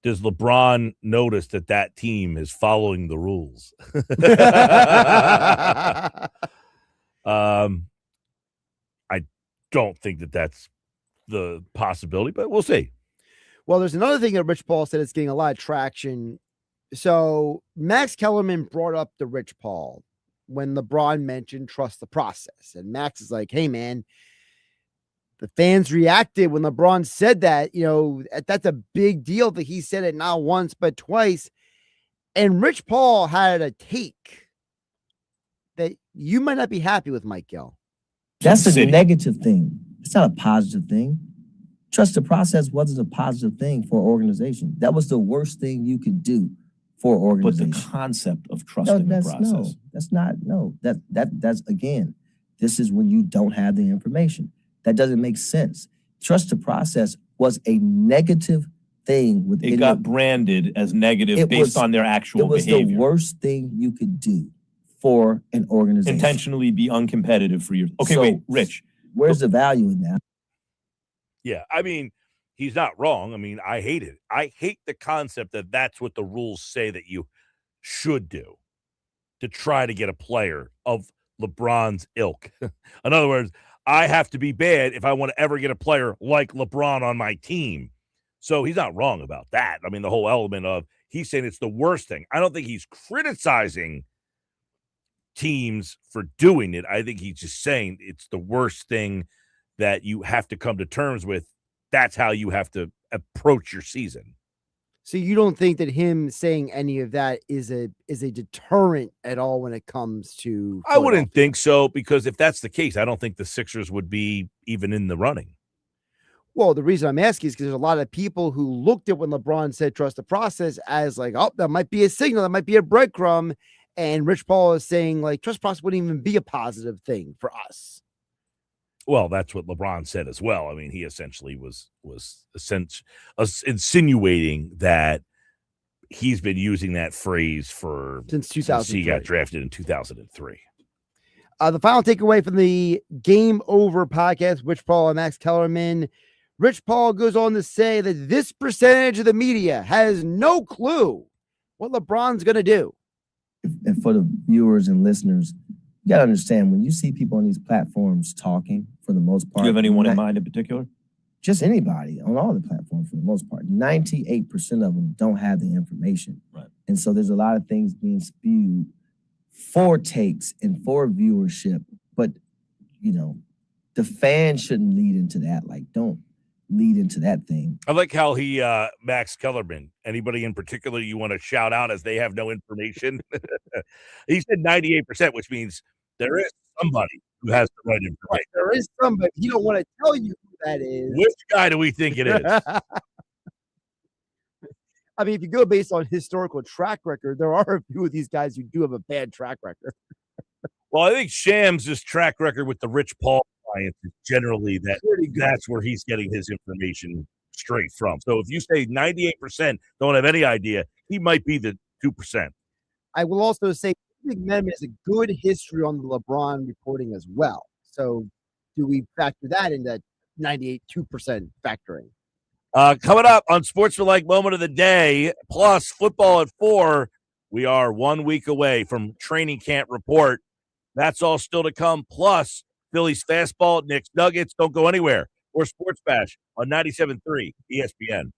Does LeBron notice that team is following the rules? I don't think that's the possibility, but we'll see. Well, there's another thing that Rich Paul said is getting a lot of traction. So Max Kellerman brought up the Rich Paul when LeBron mentioned trust the process. And Max is like, hey, man, the fans reacted when LeBron said that. That's a big deal that he said it not once, but twice. And Rich Paul had a take that you might not be happy with, Mike Gill. That's a negative thing. It's not a positive thing. Trust the process wasn't a positive thing for an organization. That was the worst thing you could do for an organization. But the concept of trusting the process. That's again, this is when you don't have the information. That doesn't make sense. Trust the process was a negative thing. It got branded as negative based on their actual behavior. It was the worst thing you could do for an organization. Intentionally be uncompetitive for your... Okay, so, wait, Rich. Where's the value in that? Yeah, I mean, he's not wrong. I mean, I hate it. I hate the concept that that's what the rules say that you should do. to try to get a player of LeBron's ilk. In other words, I have to be bad if I want to ever get a player like LeBron on my team. So he's not wrong about that. I mean, the whole element of he's saying it's the worst thing. I don't think he's criticizing teams for doing it. I think he's just saying it's the worst thing that you have to come to terms with. That's how you have to approach your season. So you don't think that him saying any of that is a deterrent at all when it comes to I wouldn't think so, because if that's the case, I don't think the Sixers would be even in the running. Well, the reason I'm asking is because there's a lot of people who looked at when LeBron said trust the process as like, oh, that might be a signal, that might be a breadcrumb. And Rich Paul is saying like trust process wouldn't even be a positive thing for us. Well, that's what LeBron said as well. I mean, he essentially was insinuating that he's been using that phrase since 2003. Since he got drafted in 2003. The final takeaway from the Game Over podcast, Rich Paul and Max Kellerman. Rich Paul goes on to say that this percentage of the media has no clue what LeBron's going to do. And for the viewers and listeners, you got to understand, when you see people on these platforms talking, for the most part. Do you have anyone in mind in particular? Just anybody on all the platforms for the most part. 98% of them don't have the information. Right. And so there's a lot of things being spewed for takes and for viewership. But, you know, the fans shouldn't lead into that. Like, don't lead into that thing. I like how he, Max Kellerman, anybody in particular you want to shout out as they have no information? He said 98%, which means there is somebody who has the right information. Right, there is somebody. You don't want to tell you who that is. Which guy do we think it is? I mean, if you go based on historical track record, there are a few of these guys who do have a bad track record. Well, I think Shams' track record with the Rich Paul clients is generally that's where he's getting his information straight from. So if you say 98% don't have any idea, he might be the 2%. I will also say McMenamin has a good history on the LeBron reporting as well. So do we factor that in that 98.2% factoring? Coming up on Sportsmanlike Moment of the Day, plus football at 4, we are 1 week away from training camp report. That's all still to come. Plus, Phillies fastball, Knicks Nuggets. Don't go anywhere. Or Sports Bash on 97.3 ESPN.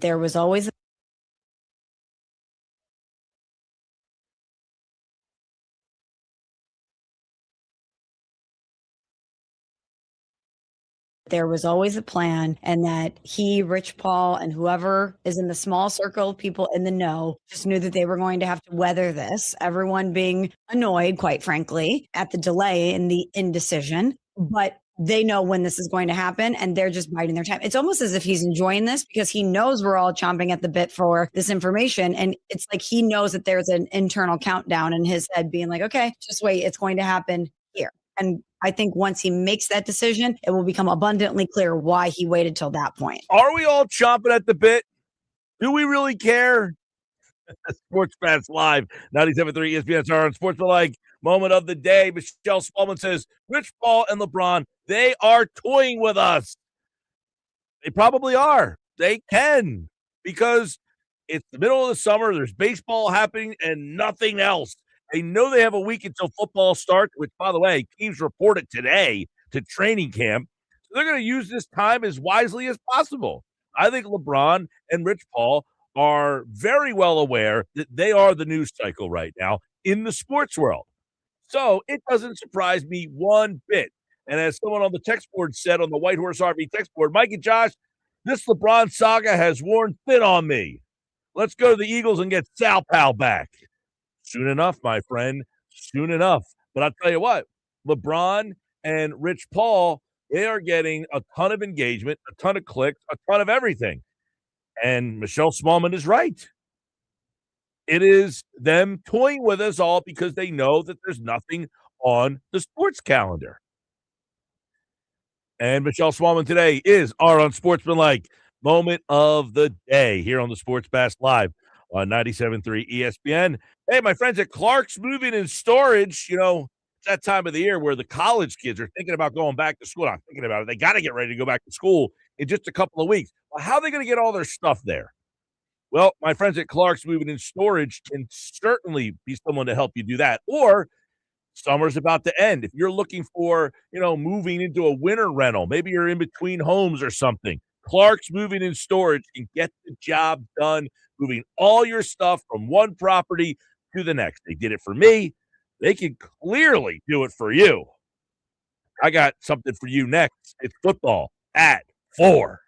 There was always a plan, and that he, Rich Paul, and whoever is in the small circle of people in the know just knew that they were going to have to weather this. Everyone being annoyed, quite frankly, at the delay and the indecision, but they know when this is going to happen and they're just biding their time. It's almost as if he's enjoying this because he knows we're all chomping at the bit for this information. And it's like he knows that there's an internal countdown in his head being like, okay, just wait, it's going to happen here. And I think once he makes that decision, it will become abundantly clear why he waited till that point. Are we all chomping at the bit? Do we really care? Sports Fast Live, 97.3 ESPN, our Unsportsmanlike Moment of the Day. Michelle Spallman says, Rich Paul and LeBron, they are toying with us. They probably are. They can, because it's the middle of the summer. There's baseball happening and nothing else. They know they have a week until football starts, which, by the way, teams reported today to training camp. So they're going to use this time as wisely as possible. I think LeBron and Rich Paul are very well aware that they are the news cycle right now in the sports world. So it doesn't surprise me one bit. And as someone on the text board said on the White Horse RV text board, Mike and Josh, this LeBron saga has worn thin on me. Let's go to the Eagles and get Sal Pal back. Soon enough, my friend, soon enough. But I'll tell you what, LeBron and Rich Paul, they are getting a ton of engagement, a ton of clicks, a ton of everything. And Michelle Smallman is right. It is them toying with us all because they know that there's nothing on the sports calendar. And Michelle Smallman today is our Unsportsmanlike Moment of the Day here on the Sports Bash Live on 97.3 ESPN. Hey, my friends at Clark's Moving and Storage, it's that time of the year where the college kids are thinking about going back to school. Not thinking about it. They got to get ready to go back to school in just a couple of weeks. Well, how are they going to get all their stuff there? Well, my friends at Clark's Moving and Storage can certainly be someone to help you do that. Or summer's about to end. If you're looking for, moving into a winter rental, maybe you're in between homes or something, Clark's Moving and Storage can get the job done, moving all your stuff from one property to the next. They did it for me. They can clearly do it for you. I got something for you next. It's football at 4.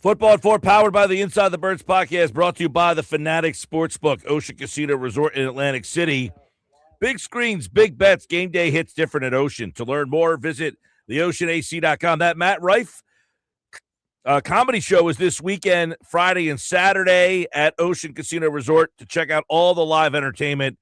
Football at 4, powered by the Inside the Birds podcast, brought to you by the Fanatic Sportsbook, Ocean Casino Resort in Atlantic City. Big screens, big bets, game day hits different at Ocean. To learn more, visit theoceanac.com. That Matt Rife comedy show is this weekend, Friday and Saturday at Ocean Casino Resort. To check out all the live entertainment,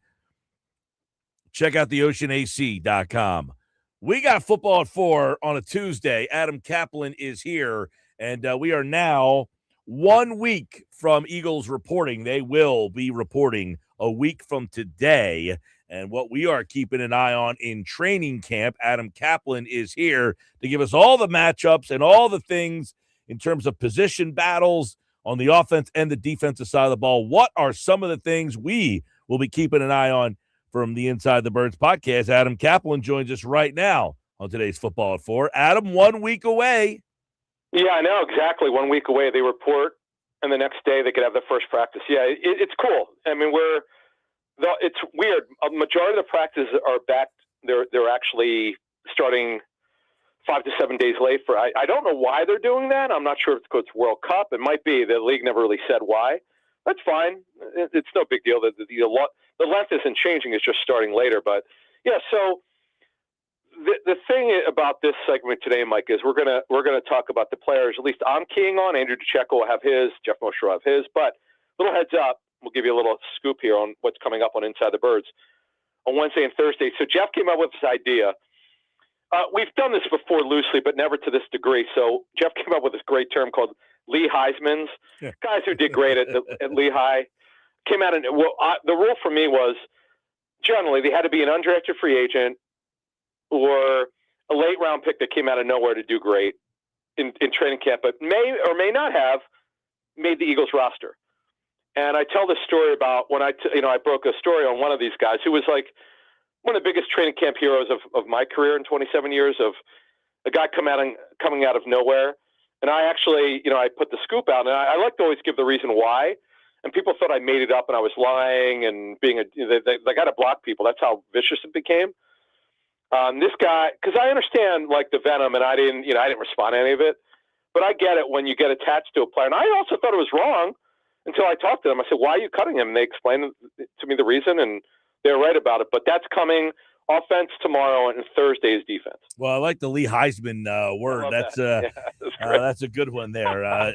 check out theoceanac.com. We got football at 4 on a Tuesday. Adam Kaplan is here. And we are now 1 week from Eagles reporting. They will be reporting a week from today. And what we are keeping an eye on in training camp, Adam Kaplan is here to give us all the matchups and all the things in terms of position battles on the offense and the defensive side of the ball. What are some of the things we will be keeping an eye on from the Inside the Birds podcast? Adam Kaplan joins us right now on today's Football at 4. Adam, 1 week away. Yeah, I know, exactly. 1 week away, they report, and the next day they could have their first practice. Yeah, it's cool. I mean, it's weird. A majority of the practices are back. They're actually starting 5 to 7 days late. I don't know why they're doing that. I'm not sure if it's because it's World Cup. It might be. The league never really said why. That's fine. It's no big deal. The length isn't changing. It's just starting later. But, yeah, so the thing about this segment today, Mike, is we're gonna talk about the players. At least I'm keying on. Andrew DeCecco will have his. Jeff Mosher will have his. But little heads up, we'll give you a little scoop here on what's coming up on Inside the Birds on Wednesday and Thursday. So Jeff came up with this idea. We've done this before loosely, but never to this degree. So Jeff came up with this great term called Lee Heismans. Yeah. Guys who did great at Lehigh came out and the rule for me was generally they had to be an undrafted free agent or a late round pick that came out of nowhere to do great in training camp, but may or may not have made the Eagles roster. And I tell this story about when I broke a story on one of these guys who was like one of the biggest training camp heroes of my career in 27 years, of a guy coming out of nowhere. And I actually, I put the scoop out, and I like to always give the reason why. And people thought I made it up and I was lying and they got to block people. That's how vicious it became. This guy, because I understand like the venom, and I didn't respond to any of it, but I get it when you get attached to a player. And I also thought it was wrong until I talked to them. I said, "Why are you cutting him?" And they explained to me the reason, and they're right about it. But that's coming. Offense tomorrow and Thursday's defense. Well, I like the Lee Heisman word. That's a good one there.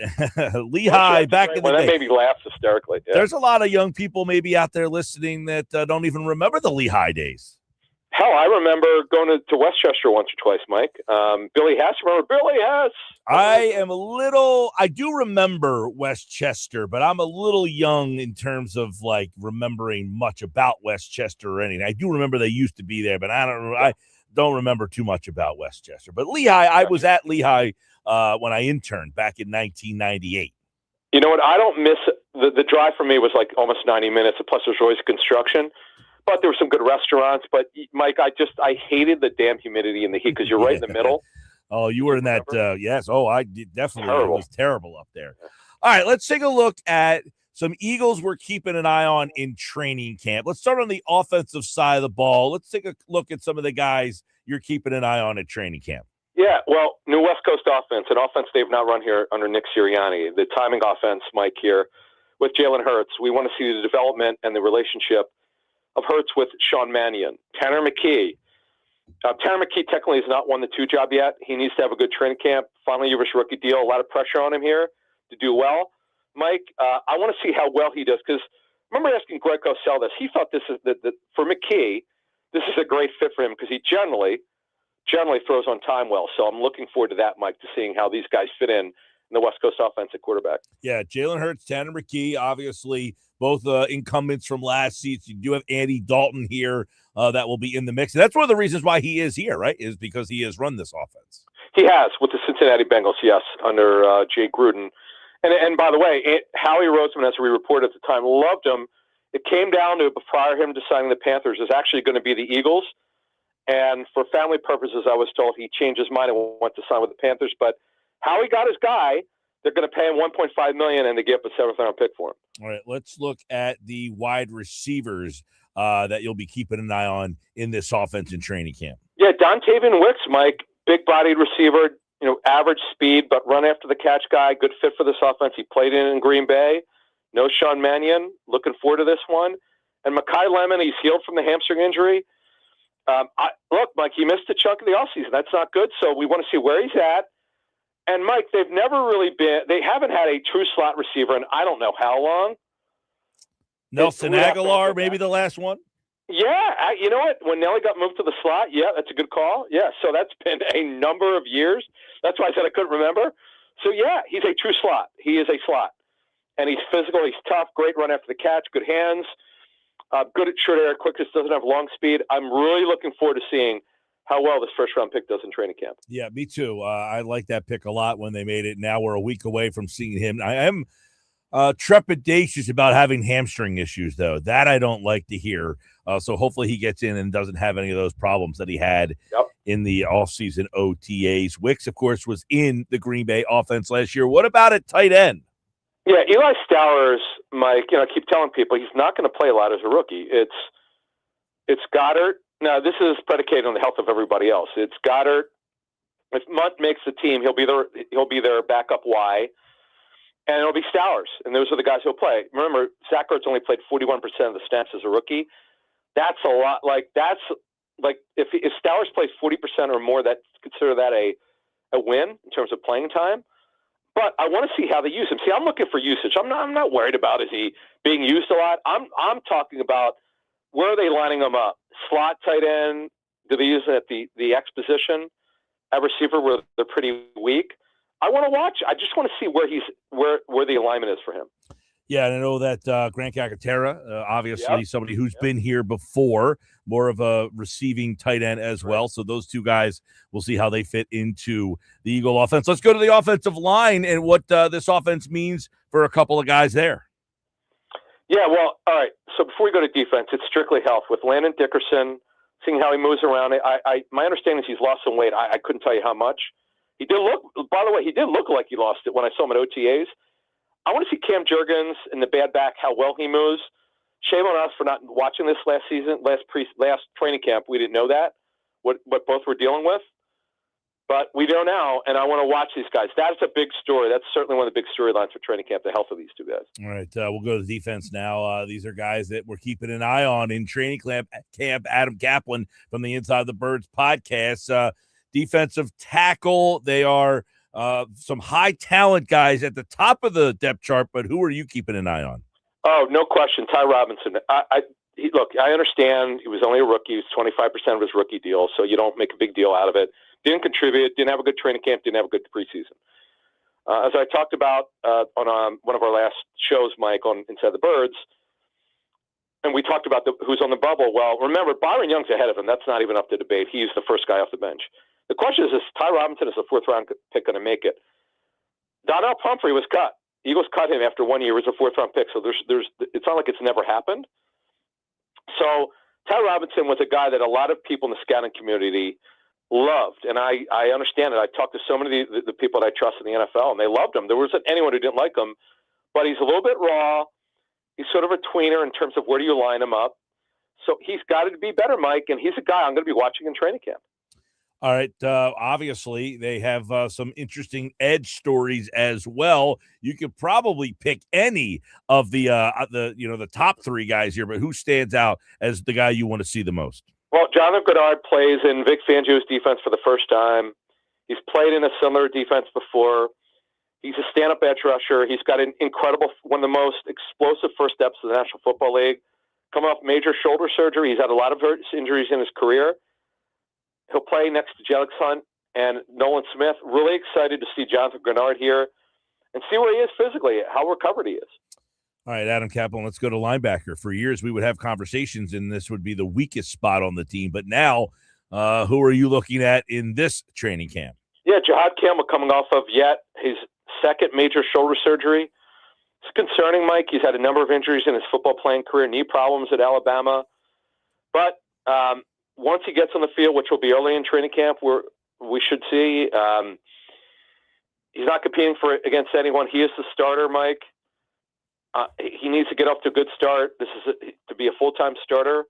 Lehigh back in the day. That made me laugh hysterically. Yeah. There's a lot of young people maybe out there listening that don't even remember the Lehigh days. Hell, I remember going to Westchester once or twice, Mike. Billy Hess, remember Billy Hess? I do remember Westchester, but I'm a little young in terms of like remembering much about Westchester or anything. I do remember they used to be there, but I don't remember too much about Westchester. But Lehigh, I was at Lehigh when I interned back in 1998. You know what? I don't miss the drive for me was like almost 90 minutes, plus there's always construction. But there were some good restaurants. But Mike, I hated the damn humidity and the heat because you're right in the middle. Oh, you were in that? Yes. Oh, I did definitely. Terrible. It was terrible up there. All right, let's take a look at some Eagles we're keeping an eye on in training camp. Let's start on the offensive side of the ball. Let's take a look at some of the guys you're keeping an eye on at training camp. Yeah, well, new West Coast offense, an offense they've not run here under Nick Sirianni. The timing offense, Mike, here with Jalen Hurts. We want to see the development and the relationship of Hurts with Sean Mannion. Tanner McKee. Tanner McKee technically has not won the 2 job yet. He needs to have a good training camp. Finally, year rookie deal. A lot of pressure on him here to do well. Mike, I want to see how well he does because remember asking Greg Cosell this. He thought this is for McKee, this is a great fit for him because he generally throws on time well. So I'm looking forward to that, Mike, to seeing how these guys fit in the West Coast offense at quarterback. Yeah, Jalen Hurts, Tanner McKee, obviously both incumbents from last season. You do have Andy Dalton here that will be in the mix. And that's one of the reasons why he is here, right, is because he has run this offense. He has with the Cincinnati Bengals, yes, under Jay Gruden. And by the way, Howie Roseman, as we reported at the time, loved him. It came down to prior him to signing the Panthers is actually going to be the Eagles. And for family purposes, I was told he changed his mind and went to sign with the Panthers. But Howie got his guy. They're going to pay him $1.5 million, and they give up a 7th-round pick for him. All right, let's look at the wide receivers that you'll be keeping an eye on in this offense in training camp. Yeah, Dontavian Wicks, Mike, big-bodied receiver, average speed, but run after the catch guy. Good fit for this offense. He played in Green Bay. No Sean Mannion. Looking forward to this one. And Mekhi Lemon, he's healed from the hamstring injury. Look, Mike, he missed a chunk of the offseason. That's not good. So we want to see where he's at. And Mike, they haven't had a true slot receiver in I don't know how long. Nelson Aguilar, maybe the last one. Yeah, you know what? When Nelly got moved to the slot, yeah, that's a good call. Yeah, so that's been a number of years. That's why I said I couldn't remember. So, yeah, he's a true slot. He is a slot. And he's physical. He's tough. Great run after the catch. Good hands. Good at short area quickness. Doesn't have long speed. I'm really looking forward to seeing how well this first-round pick does in training camp. Yeah, me too. I like that pick a lot when they made it. Now we're a week away from seeing him. I am trepidatious about having hamstring issues, though. That I don't like to hear. So hopefully he gets in and doesn't have any of those problems that he had in the offseason OTAs. Wicks, of course, was in the Green Bay offense last year. What about at tight end? Yeah, Eli Stowers, Mike, I keep telling people he's not going to play a lot as a rookie. It's Goddard. Now, this is predicated on the health of everybody else. It's Goddard. If Munt makes the team, he'll be their backup Y. And it'll be Stowers, and those are the guys who'll play. Remember, Zach Ertz only played 41% of the snaps as a rookie. That's a lot. If Stowers plays 40% or more, consider that a win in terms of playing time. But I want to see how they use him. See, I'm looking for usage. I'm not worried about is he being used a lot. I'm talking about where are they lining him up? Slot, tight end. Do they use it at the X position? At receiver where they're pretty weak. I want to watch. I just want to see where the alignment is for him. Yeah, and I know that Grant Calcaterra, obviously somebody who's been here before, more of a receiving tight end as well. So those two guys, we'll see how they fit into the Eagle offense. Let's go to the offensive line and what this offense means for a couple of guys there. Yeah, well, all right. So before we go to defense, it's strictly health. With Landon Dickerson, seeing how he moves around, my understanding is he's lost some weight. I couldn't tell you how much. He did look like he lost it when I saw him at OTAs. I want to see Cam Jurgens in the bad back, how well he moves. Shame on us for not watching this last training camp. We didn't know that, what both were dealing with. But we know now, and I want to watch these guys. That's a big story. That's certainly one of the big storylines for training camp, the health of these two guys. All right, we'll go to the defense now. These are guys that we're keeping an eye on in training camp. Adam Kaplan from the Inside the Birds podcast. Defensive tackle, they are some high talent guys at the top of the depth chart, but who are you keeping an eye on? Oh, no question. Ty Robinson. Look, I understand he was only a rookie. He was 25% of his rookie deal, so you don't make a big deal out of it. Didn't contribute, didn't have a good training camp, didn't have a good preseason. As I talked about on one of our last shows, Mike, on Inside the Birds, and we talked about who's on the bubble. Well, remember, Byron Young's ahead of him. That's not even up to debate. He's the first guy off the bench. The question is Ty Robinson is a fourth-round pick going to make it? Donnell Pumphrey was cut. Eagles cut him after 1 year as a fourth-round pick, so it's not like it's never happened. So Ty Robinson was a guy that a lot of people in the scouting community loved, and I understand it. I talked to so many of the people that I trust in the NFL, and they loved him. There wasn't anyone who didn't like him, but he's a little bit raw. He's sort of a tweener in terms of where do you line him up. So he's got to be better, Mike, and he's a guy I'm going to be watching in training camp. All right. Obviously, they have some interesting edge stories as well. You could probably pick any of the top three guys here, but who stands out as the guy you want to see the most? Well, Jonathan Grenard plays in Vic Fangio's defense for the first time. He's played in a similar defense before. He's a stand-up edge rusher. He's got an incredible, one of the most explosive first steps in the National Football League. Coming off major shoulder surgery. He's had a lot of injuries in his career. He'll play next to Jelix Hunt and Nolan Smith. Really excited to see Jonathan Grenard here and see where he is physically, how recovered he is. All right, Adam Kaplan, let's go to linebacker. For years, we would have conversations, and this would be the weakest spot on the team. But now, who are you looking at in this training camp? Yeah, Jihad Campbell coming off of his second major shoulder surgery. It's concerning, Mike. He's had a number of injuries in his football playing career, knee problems at Alabama. But once he gets on the field, which will be early in training camp, we should see he's not competing against anyone. He is the starter, Mike. He needs to get off to a good start. This is to be a full-time starter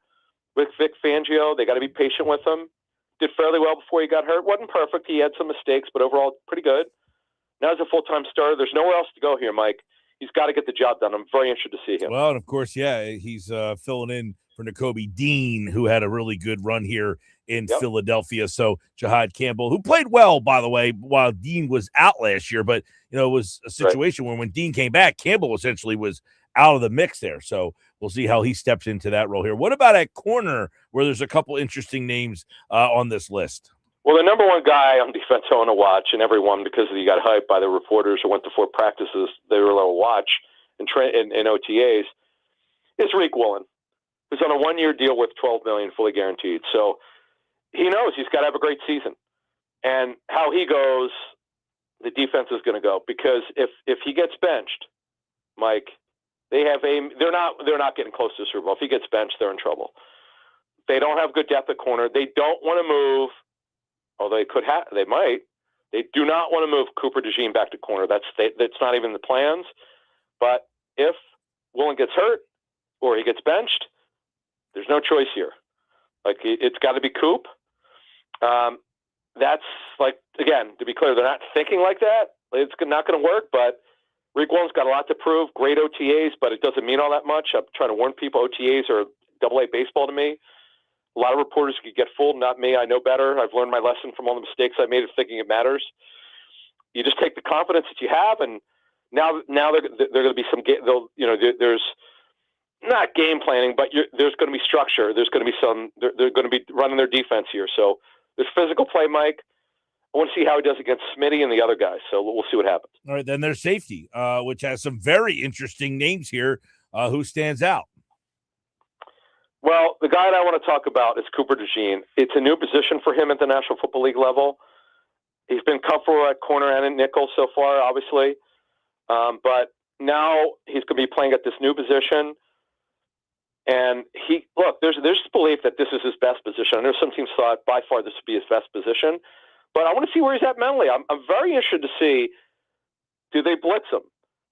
with Vic Fangio. They got to be patient with him. did fairly well before he got hurt. Wasn't perfect. He had some mistakes, but overall pretty good. Now he's a full-time starter. There's nowhere else to go here, Mike. He's got to get the job done. I'm very interested to see him. Well, and of course, he's filling in for Nakobe Dean, who had a really good run here in Philadelphia. So Jahad Campbell, who played well, by the way, while Dean was out last year, but it was a situation where when Dean came back, Campbell essentially was out of the mix there. So we'll see how he steps into that role here. What about at corner, where there's a couple interesting names on this list? Well, the number one guy on defense I want to watch, and everyone, because he got hyped by the reporters who went to 4 practices, they were able to watch in OTAs, is Reek Woolen, who's on a 1-year deal with $12 million fully guaranteed. So he knows he's got to have a great season. And how he goes, the defense is going to go. Because if he gets benched, Mike, they're not getting close to the Super Bowl. If he gets benched, they're in trouble. They don't have good depth at corner. They don't want to move. Although they might. They do not want to move Cooper DeJean back to corner. That's not even the plans. But if Woolen gets hurt or he gets benched, there's no choice here. Like, it's got to be Coop. That's like, again, to be clear, they're not thinking like that. It's not going to work. But Reek Woolen's got a lot to prove. Great OTAs, but it doesn't mean all that much. I'm trying to warn people. OTAs are AA baseball to me. A lot of reporters could get fooled, not me. I know better. I've learned my lesson from all the mistakes I made of thinking it matters. You just take the confidence that you have, and now they're going to be some. There's not game planning, but there's going to be structure. There's going to be some. They're going to be running their defense here. So there's physical play, Mike. I want to see how he does against Smitty and the other guys. So we'll see what happens. All right, then there's safety, which has some very interesting names here. Who stands out? Well, the guy that I want to talk about is Cooper DeJean. It's a new position for him at the National Football League level. He's been comfortable at corner and at nickel so far, obviously. But now he's going to be playing at this new position. And there's this belief that this is his best position. I know some teams thought by far this would be his best position. But I want to see where he's at mentally. I'm very interested to see, do they blitz him?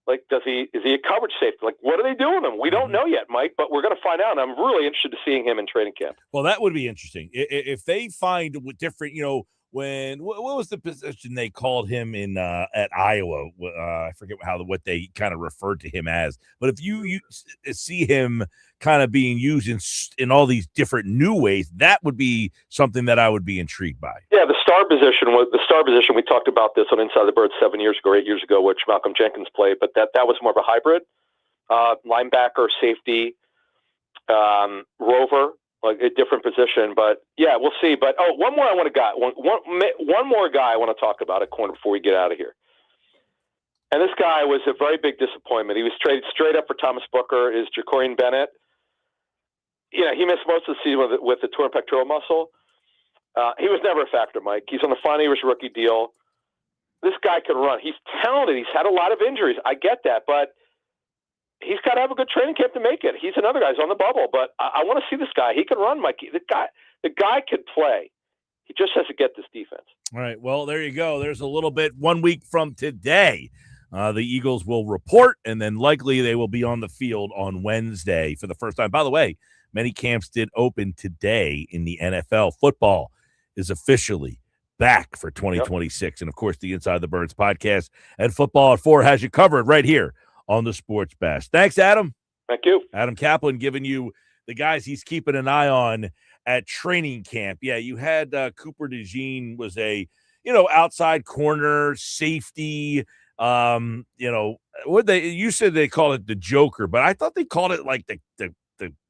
Like, is he a coverage safety? Like, what are they doing with him? We don't know yet, Mike, but we're going to find out. And I'm really interested in seeing him in training camp. Well, that would be interesting. If they find different, what was the position they called him in at Iowa? I forget what they kind of referred to him as. But if you see him kind of being used in all these different new ways, that would be something that I would be intrigued by. Yeah, the star position. We talked about this on Inside the Bird 7 years ago, 8 years ago, which Malcolm Jenkins played. But that was more of a hybrid, linebacker, safety, rover. Like a different position, but yeah, we'll see. But one more I want to one more guy I want to talk about at corner before we get out of here. And this guy was a very big disappointment. He was traded straight up for Thomas Booker. Is Jacorian Bennett? He missed most of the season with the torn pectoral muscle. He was never a factor, Mike. He's on the final year of his rookie deal. This guy can run. He's talented. He's had a lot of injuries. I get that, but he's got to have a good training camp to make it. He's another guy who's on the bubble, but I want to see this guy. He can run, Mike. The guy could play. He just has to get this defense. All right. Well, there you go. There's a little bit 1 week from today. The Eagles will report, and then likely they will be on the field on Wednesday for the first time. By the way, many camps did open today in the NFL. Football is officially back for 2026. Yep. And, of course, the Inside the Birds podcast and Football at 4 has you covered right here on the Sports Bash. Thanks, Adam. Thank you. Adam Kaplan giving you the guys he's keeping an eye on at training camp. Yeah, you had Cooper DeJean was a, outside corner, safety. You said they called it the Joker, but I thought they called it like the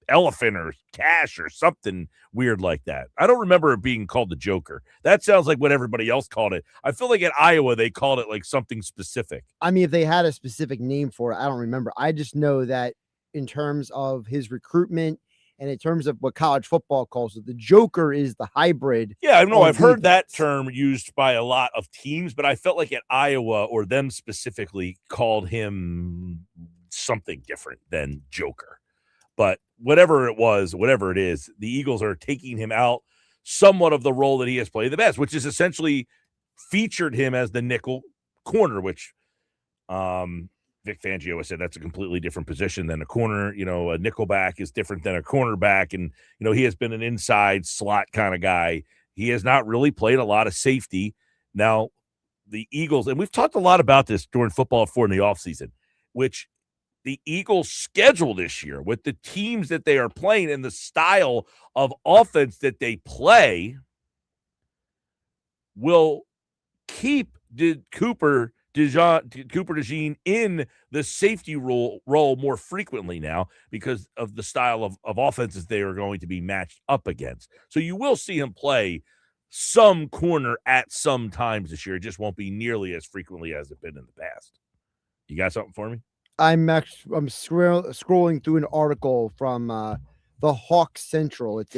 elephant or cash or something weird like that. I don't remember it being called the Joker. That sounds like what everybody else called it. I feel like at Iowa they called it like something specific. I mean, if they had a specific name for it, I don't remember. I just know that in terms of his recruitment and in terms of what college football calls it, the Joker is the hybrid. Yeah, I know. I've heard that term used by a lot of teams, but I felt like at Iowa or them specifically called him something different than Joker. But whatever it is, the Eagles are taking him out somewhat of the role that he has played the best, which is essentially featured him as the nickel corner, which Vic Fangio has said that's a completely different position than a corner. A nickelback is different than a cornerback. And, he has been an inside slot kind of guy He has not really played a lot of safety. Now, the Eagles, and we've talked a lot about this during Football 4 in the offseason, which the Eagles' schedule this year with the teams that they are playing and the style of offense that they play will keep Cooper DeJean in the safety role more frequently now because of the style of offenses they are going to be matched up against. So you will see him play some corner at some times this year. It just won't be nearly as frequently as it's been in the past. You got something for me? I'm scrolling through an article from the Hawk Central. It's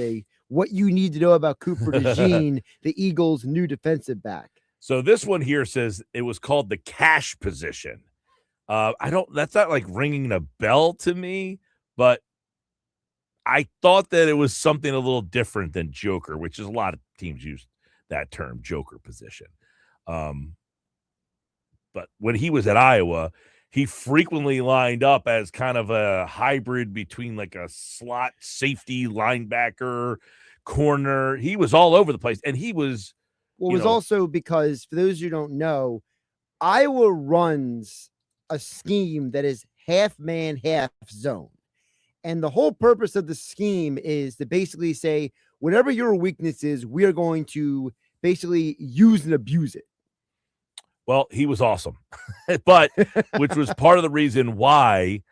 what you need to know about Cooper DeJean, the Eagles' new defensive back. So this one here says it was called the cash position. That's not like ringing a bell to me, but I thought that it was something a little different than joker, which is a lot of teams use that term, joker position. But when he was at Iowa, he frequently lined up as kind of a hybrid between like a slot safety, linebacker, corner. He was all over the place, and he was. Well, it was also because, for those who don't know, Iowa runs a scheme that is half man, half zone. And the whole purpose of the scheme is to basically say, whatever your weakness is, we are going to basically use and abuse it. Well, he was awesome, but which was part of the reason why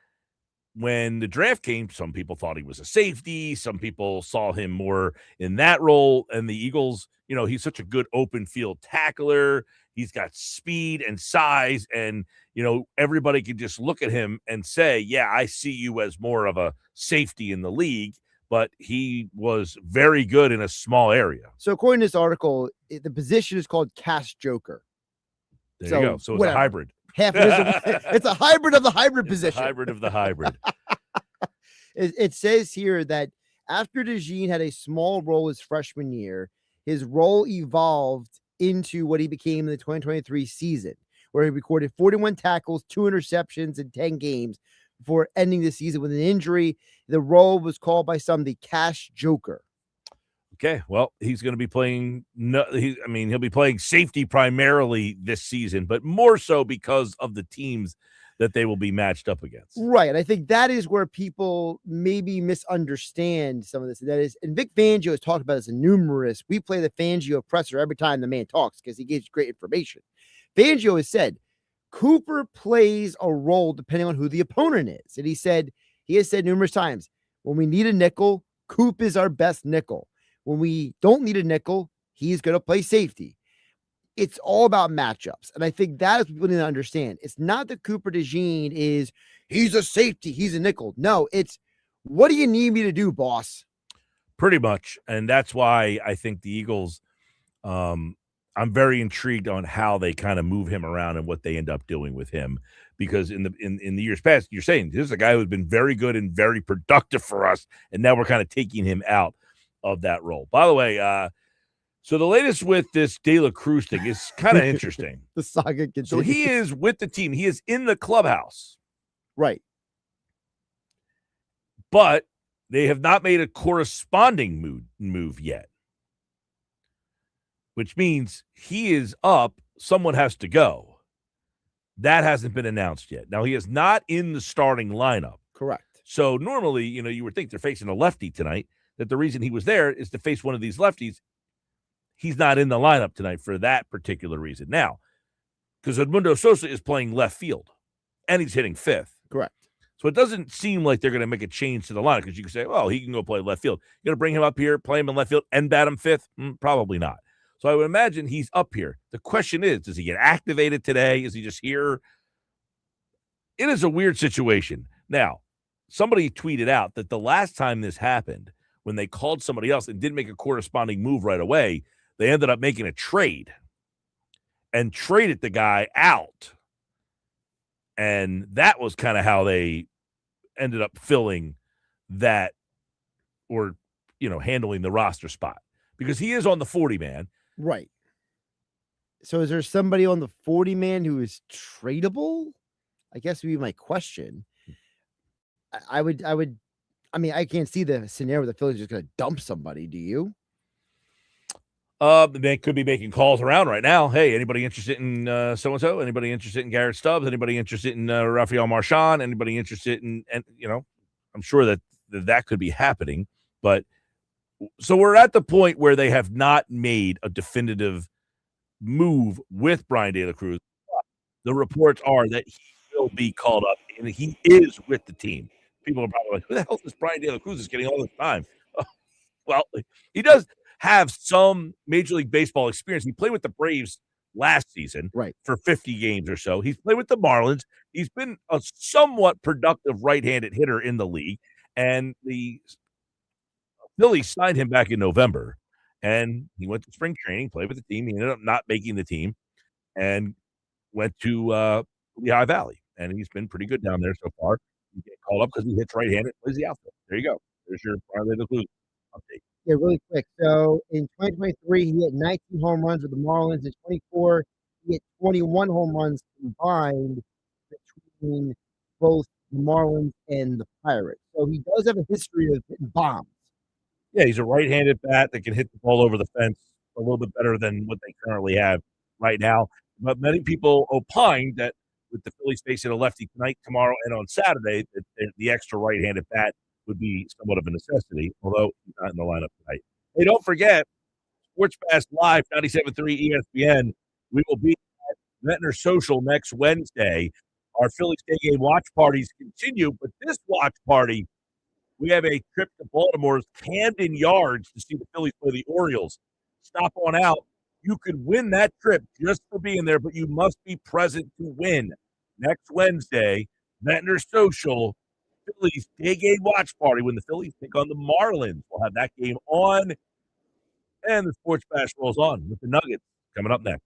when the draft came, some people thought he was a safety. Some people saw him more in that role. And the Eagles, he's such a good open field tackler. He's got speed and size. And, everybody could just look at him and say, yeah, I see you as more of a safety in the league. But he was very good in a small area. So according to this article, the position is called cash joker. There you go. So it's a hybrid. It's a hybrid of the hybrid position. Hybrid of the hybrid. It says here that after DeJean had a small role his freshman year, his role evolved into what he became in the 2023 season, where he recorded 41 tackles, 2 interceptions in 10 games before ending the season with an injury. The role was called by some the cash joker. Okay, well, he's going to be playing. He'll be playing safety primarily this season, but more so because of the teams that they will be matched up against. Right, and I think that is where people maybe misunderstand some of this. And that is, and Vic Fangio has talked about this in numerous. We play the Fangio presser every time the man talks because he gives great information. Fangio has said Cooper plays a role depending on who the opponent is, and he has said numerous times, when we need a nickel, Coop is our best nickel. When we don't need a nickel, he's going to play safety. It's all about matchups. And I think that is what people need to understand. It's not that Cooper DeJean he's a safety, he's a nickel. No, it's what do you need me to do, boss? Pretty much. And that's why I think the Eagles, I'm very intrigued on how they kind of move him around and what they end up doing with him. Because in the years past, you're saying this is a guy who's been very good and very productive for us. And now we're kind of taking him out of that role. By the way, so the latest with this De La Cruz thing is kind of interesting. The saga continues. So he is with the team. He is in the clubhouse. Right. But they have not made a corresponding move yet, which means he is up. Someone has to go. That hasn't been announced yet. Now, he is not in the starting lineup. Correct. So normally, you would think they're facing a lefty tonight, that the reason he was there is to face one of these lefties. He's not in the lineup tonight for that particular reason. Now, because Edmundo Sosa is playing left field, and he's hitting fifth. Correct. So it doesn't seem like they're going to make a change to the lineup because you can say, oh, he can go play left field. You're going to bring him up here, play him in left field, and bat him fifth? Probably not. So I would imagine he's up here. The question is, does he get activated today? Is he just here? It is a weird situation. Now, somebody tweeted out that the last time this happened, when they called somebody else and didn't make a corresponding move right away, they ended up making a trade and traded the guy out. And that was kind of how they ended up filling that or, handling the roster spot because he is on the 40-man. Right. So is there somebody on the 40-man who is tradable? I guess would be my question. I can't see the scenario where the Phillies are just going to dump somebody. Do you? They could be making calls around right now. Hey, anybody interested in so and so? Anybody interested in Garrett Stubbs? Anybody interested in Rafael Marchand? Anybody interested in? And I'm sure that could be happening. But so we're at the point where they have not made a definitive move with Brian De La Cruz. The reports are that he will be called up, and he is with the team. People are probably like, "Who the hell is Brian De La Cruz is getting all this time?" Well, he does have some Major League Baseball experience. He played with the Braves last season for 50 games or so. He's played with the Marlins. He's been a somewhat productive right-handed hitter in the league, and the Phillies signed him back in November, and he went to spring training, played with the team. He ended up not making the team and went to Lehigh Valley, and he's been pretty good down there so far. He get called up because he hits right-handed, plays the outfield. There you go. There's your Brian De La Cruz update. Yeah, really quick. So in 2023, he hit 19 home runs with the Marlins. In 24, he hit 21 home runs combined between both the Marlins and the Pirates. So he does have a history of hitting bombs. Yeah, he's a right-handed bat that can hit the ball over the fence a little bit better than what they currently have right now. But many people opine that with the Phillies facing a lefty tonight, tomorrow, and on Saturday, that the extra right-handed bat would be somewhat of a necessity, although he's not in the lineup tonight. Hey, don't forget, Sports Pass Live, 97.3 ESPN. We will be at Ventnor Social next Wednesday. Our Phillies day game watch parties continue, but this watch party, we have a trip to Baltimore's Camden Yards to see the Phillies play the Orioles. Stop on out. You could win that trip just for being there, but you must be present to win. Next Wednesday, Ventnor Social, Phillies day game watch party when the Phillies take on the Marlins. We'll have that game on, and the Sports Bash rolls on with the Nuggets coming up next.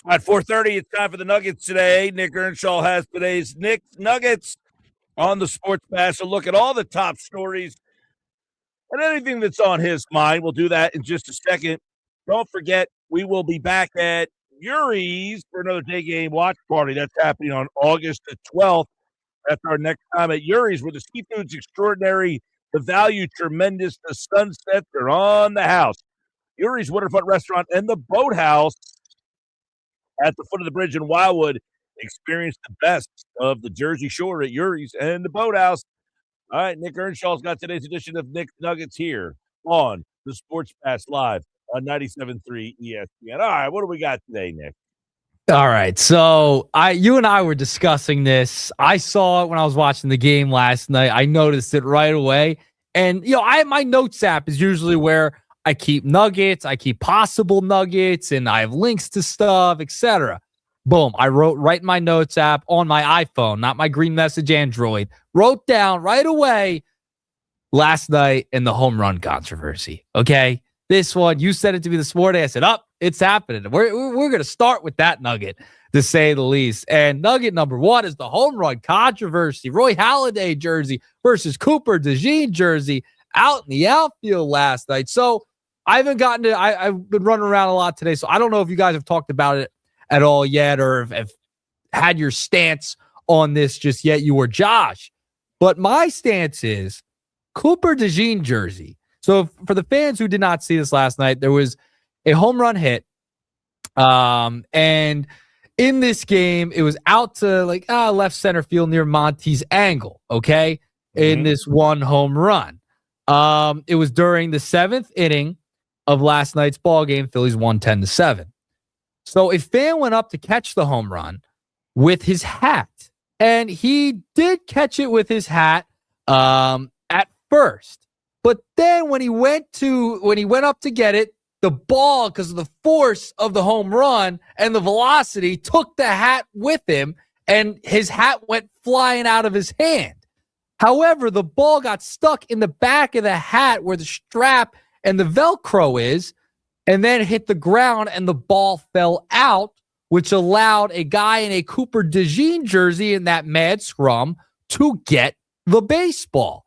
At 4:30, it's time for the Nuggets today. Nick Earnshaw has today's Nick's Nuggets on the Sports Bash. A look at all the top stories and anything that's on his mind. We'll do that in just a second. Don't forget, we will be back at Yuri's for another day game watch party. That's happening on August the 12th. That's our next time at Yuri's, where the seafood's extraordinary, the value tremendous, the sunsets are on the house. Yuri's Waterfront Restaurant and the Boathouse at the foot of the bridge in Wildwood. Experience the best of the Jersey Shore at Yuri's and the Boathouse. All right, Nick Earnshaw's got today's edition of Nick's Nuggets here on the Sports Pass Live on 97.3 ESPN. All right, what do we got today, Nick? All right, so you and I were discussing this. I saw it when I was watching the game last night. I noticed it right away. And, my notes app is usually where I keep nuggets, I keep possible nuggets, and I have links to stuff, etc. Boom, I wrote right in my notes app on my iPhone, not my Green Message Android. Wrote down right away last night in the home run controversy. Okay, this one, you said it to me this morning. I said, it's happening. We're going to start with that nugget, to say the least. And nugget number one is the home run controversy. Roy Halladay jersey versus Cooper DeJean jersey out in the outfield last night. So I haven't gotten to, I've been running around a lot today, so I don't know if you guys have talked about it at all yet or have had your stance on this just yet, you or Josh. But my stance is Cooper DeJean jersey. So for the fans who did not see this last night, there was a home run hit. And in this game, it was out to left center field near Monty's angle, okay, in this one home run. It was during the 7th inning of last night's ball game. Phillies won 10-7. So a fan went up to catch the home run with his hat, and he did catch it with his hat at first. But then when he went up to get it, the ball, because of the force of the home run and the velocity, took the hat with him, and his hat went flying out of his hand. However, the ball got stuck in the back of the hat where the strap and the Velcro is, and then hit the ground, and the ball fell out, which allowed a guy in a Cooper DeJean jersey in that mad scrum to get the baseball.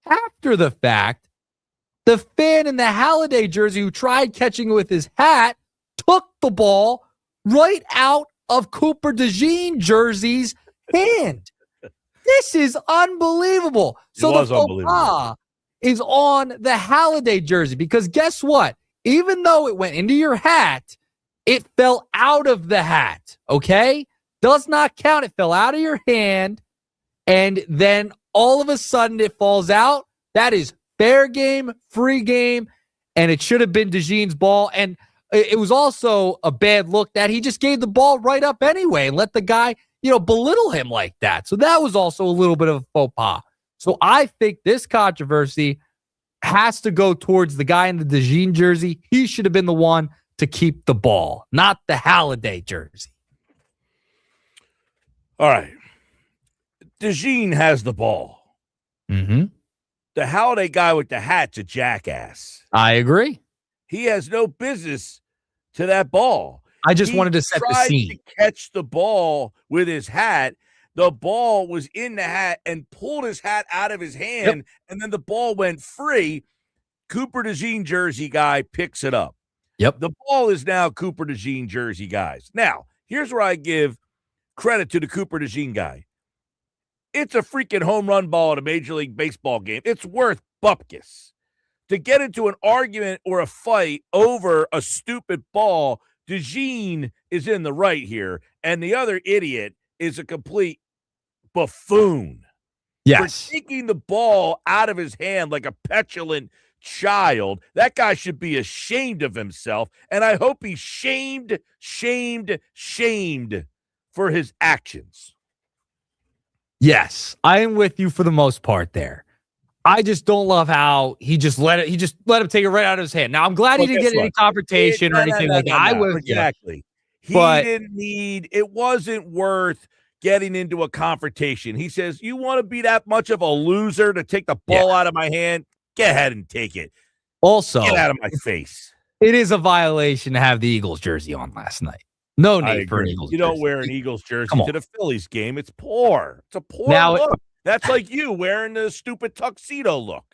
After the fact, the fan in the Halladay jersey who tried catching it with his hat took the ball right out of Cooper DeJean jersey's hand. This is unbelievable. So the faux pas is on the Halladay jersey, because guess what? Even though it went into your hat, it fell out of the hat, okay? Does not count. It fell out of your hand, and then all of a sudden it falls out. That is fair game, free game, and it should have been DeJean's ball. And it was also a bad look that he just gave the ball right up anyway and let the guy, belittle him like that. So that was also a little bit of a faux pas. So I think this controversy has to go towards the guy in the DeJean jersey. He should have been the one to keep the ball, not the Halladay jersey. All right. DeJean has the ball. Mm-hmm. The Halladay guy with the hat's a jackass. I agree. He has no business to that ball. I just wanted to set the scene. He tried to catch the ball with his hat. The ball was in the hat and pulled his hat out of his hand, and then the ball went free. Cooper DeJean jersey guy picks it up. Yep. The ball is now Cooper DeJean jersey guys. Now, here's where I give credit to the Cooper DeJean guy. It's a freaking home run ball at a Major League Baseball game. It's worth bupkis. To get into an argument or a fight over a stupid ball, DeJean is in the right here, and the other idiot is a complete buffoon. Yes. For taking the ball out of his hand like a petulant child. That guy should be ashamed of himself, and I hope he's shamed for his actions. Yes, I am with you for the most part there. I just don't love how he just let him take it right out of his hand. Now, I'm glad he didn't get any confrontation or anything like that. I was exactly. He didn't need, it wasn't worth getting into a confrontation. He says, you want to be that much of a loser to take the ball out of my hand? Get ahead and take it. Also, get out of my face. It is a violation to have the Eagles jersey on last night. No I need for an agree. Eagles You don't jersey. wear an Eagles jersey Come to on. the Phillies game. It's poor. It's a poor Now look. That's like you wearing the stupid tuxedo look.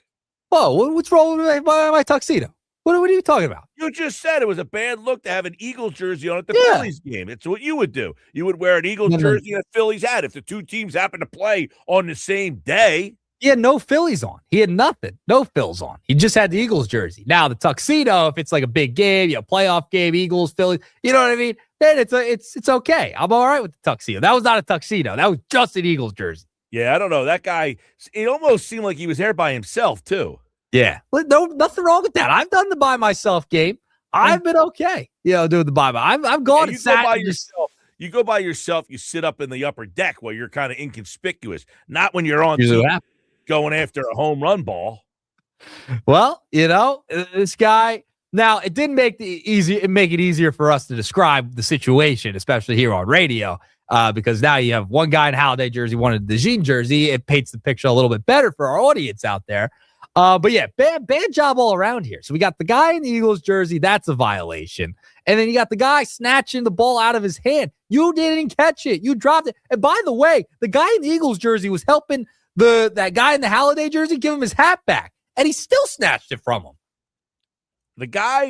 Whoa, what's wrong with my tuxedo? What are you talking about? You just said it was a bad look to have an Eagles jersey on at the Yeah. Phillies game. It's what you would do. You would wear an Eagles No, no. jersey and a Phillies hat if the two teams happen to play on the same day. He had no Phillies on. He had nothing. No Phils on. He just had the Eagles jersey. Now the tuxedo, if it's like a big game, playoff game, Eagles, Phillies, you know what I mean? Then it's okay. I'm all right with the tuxedo. That was not a tuxedo. That was just an Eagles jersey. Yeah, I don't know. That guy, it almost seemed like he was there by himself, too. Yeah. No, nothing wrong with that. I've done the by myself game. I've been okay. Doing the by myself. I've gone and sat go by and just, yourself. You go by yourself, you sit up in the upper deck where you're kind of inconspicuous. Not when you're on usually TV what happens. going after a home run ball. Well, this guy. Now it didn't make it easier for us to describe the situation, especially here on radio, because now you have one guy in a Holiday jersey, one in the Decison jersey. It paints the picture a little bit better for our audience out there. But yeah, bad job all around here. So we got the guy in the Eagles jersey. That's a violation. And then you got the guy snatching the ball out of his hand. You didn't catch it. You dropped it. And by the way, the guy in the Eagles jersey was helping that guy in the Holiday jersey give him his hat back. And he still snatched it from him. The guy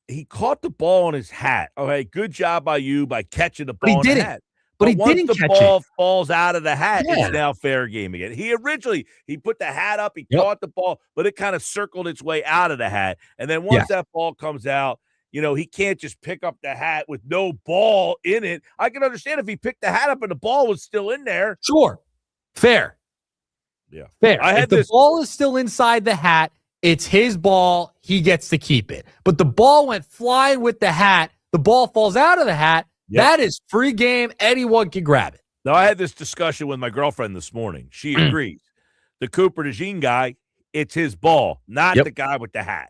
he caught the ball on his hat. Okay, good job by you by catching the ball on the hat. But he once didn't the catch ball it. falls out of the hat, Yeah. it's now fair game again. He put the hat up, he caught the ball, but it kind of circled its way out of the hat. And then once that ball comes out, he can't just pick up the hat with no ball in it. I can understand if he picked the hat up and the ball was still in there. Sure. Fair. Yeah. Fair. If the ball is still inside the hat, it's his ball. He gets to keep it. But the ball went flying with the hat. The ball falls out of the hat. Yep. That is free game. Anyone can grab it. Now, I had this discussion with my girlfriend this morning. She agrees. The Cooper DeJean guy, it's his ball, not the guy with the hat.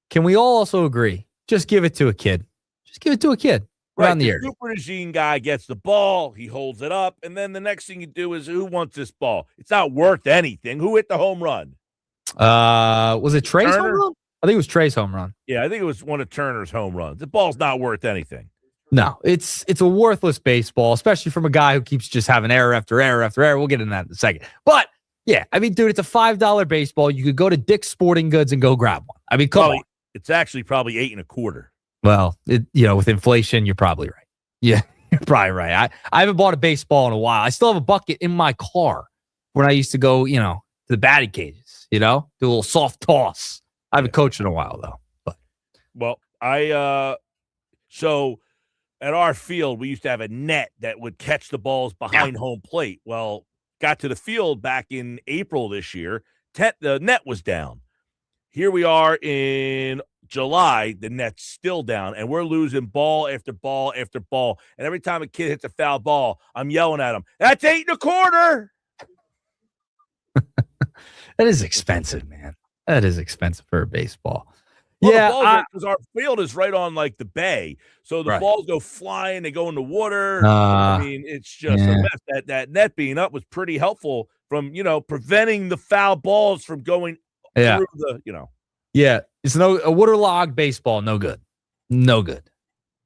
Can we all also agree? Just give it to a kid. Just give it to a kid around the area. The Cooper DeJean guy gets the ball. He holds it up. And then the next thing you do is, who wants this ball? It's not worth anything. Who hit the home run? Was it Trea's Turner? home run? I think it was Trea's home run. Yeah, I think it was one of Turner's home runs. The ball's not worth anything. No, it's a worthless baseball, especially from a guy who keeps just having error after error after error. We'll get into that in a second. But yeah, I mean, dude, it's a $5 baseball. You could go to Dick's Sporting Goods and go grab one. I mean, come on. It's actually probably 8.25. Well, with inflation, you're probably right. Yeah, you're probably right. I haven't bought a baseball in a while. I still have a bucket in my car when I used to go, to the batting cages, do a little soft toss. I haven't coached in a while though. But so at our field, we used to have a net that would catch the balls behind home plate. Well, got to the field back in April this year. The net was down. Here we are in July. The net's still down, and we're losing ball after ball after ball. And every time a kid hits a foul ball, I'm yelling at him, "That's 8.25." That is expensive, man. That is expensive for a baseball. Well, because our field is right on like the bay, so the balls go flying, they go in the water. I mean, it's just a mess. That net being up was pretty helpful from preventing the foul balls from going through the Yeah, it's a waterlogged baseball, no good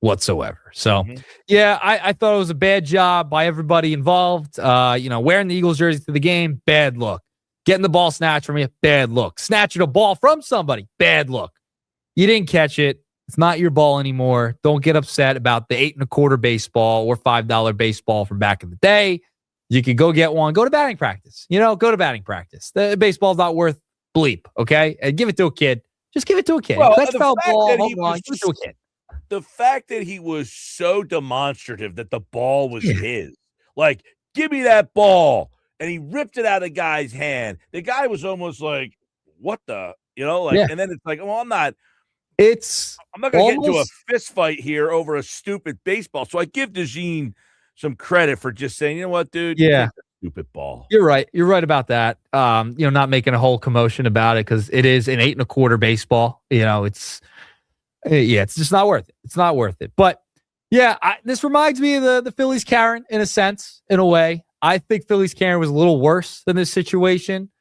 whatsoever. So I thought it was a bad job by everybody involved. Wearing the Eagles jersey to the game, bad look. Getting the ball snatched from you, bad look. Snatching a ball from somebody, bad look. You didn't catch it. It's not your ball anymore. Don't get upset about the 8.25 baseball or $5 baseball from back in the day. You could go get one. Go to batting practice. Go to batting practice. The baseball's not worth bleep, okay? And give it to a kid. Just give it to a kid. Well, That's foul ball. give it to a kid. The fact that he was so demonstrative that the ball was his. Like, give me that ball. And he ripped it out of the guy's hand. The guy was almost like, what the? And then it's like, well, I'm not going to get into a fist fight here over a stupid baseball. So I give DeJean some credit for just saying, you know what, dude? Yeah. Stupid ball. You're right. You're right about that. Not making a whole commotion about it because it is an 8.25 baseball. It's just not worth it. It's not worth it. But this reminds me of the Phillies Karen in a sense, in a way. I think Phillies Karen was a little worse than this situation.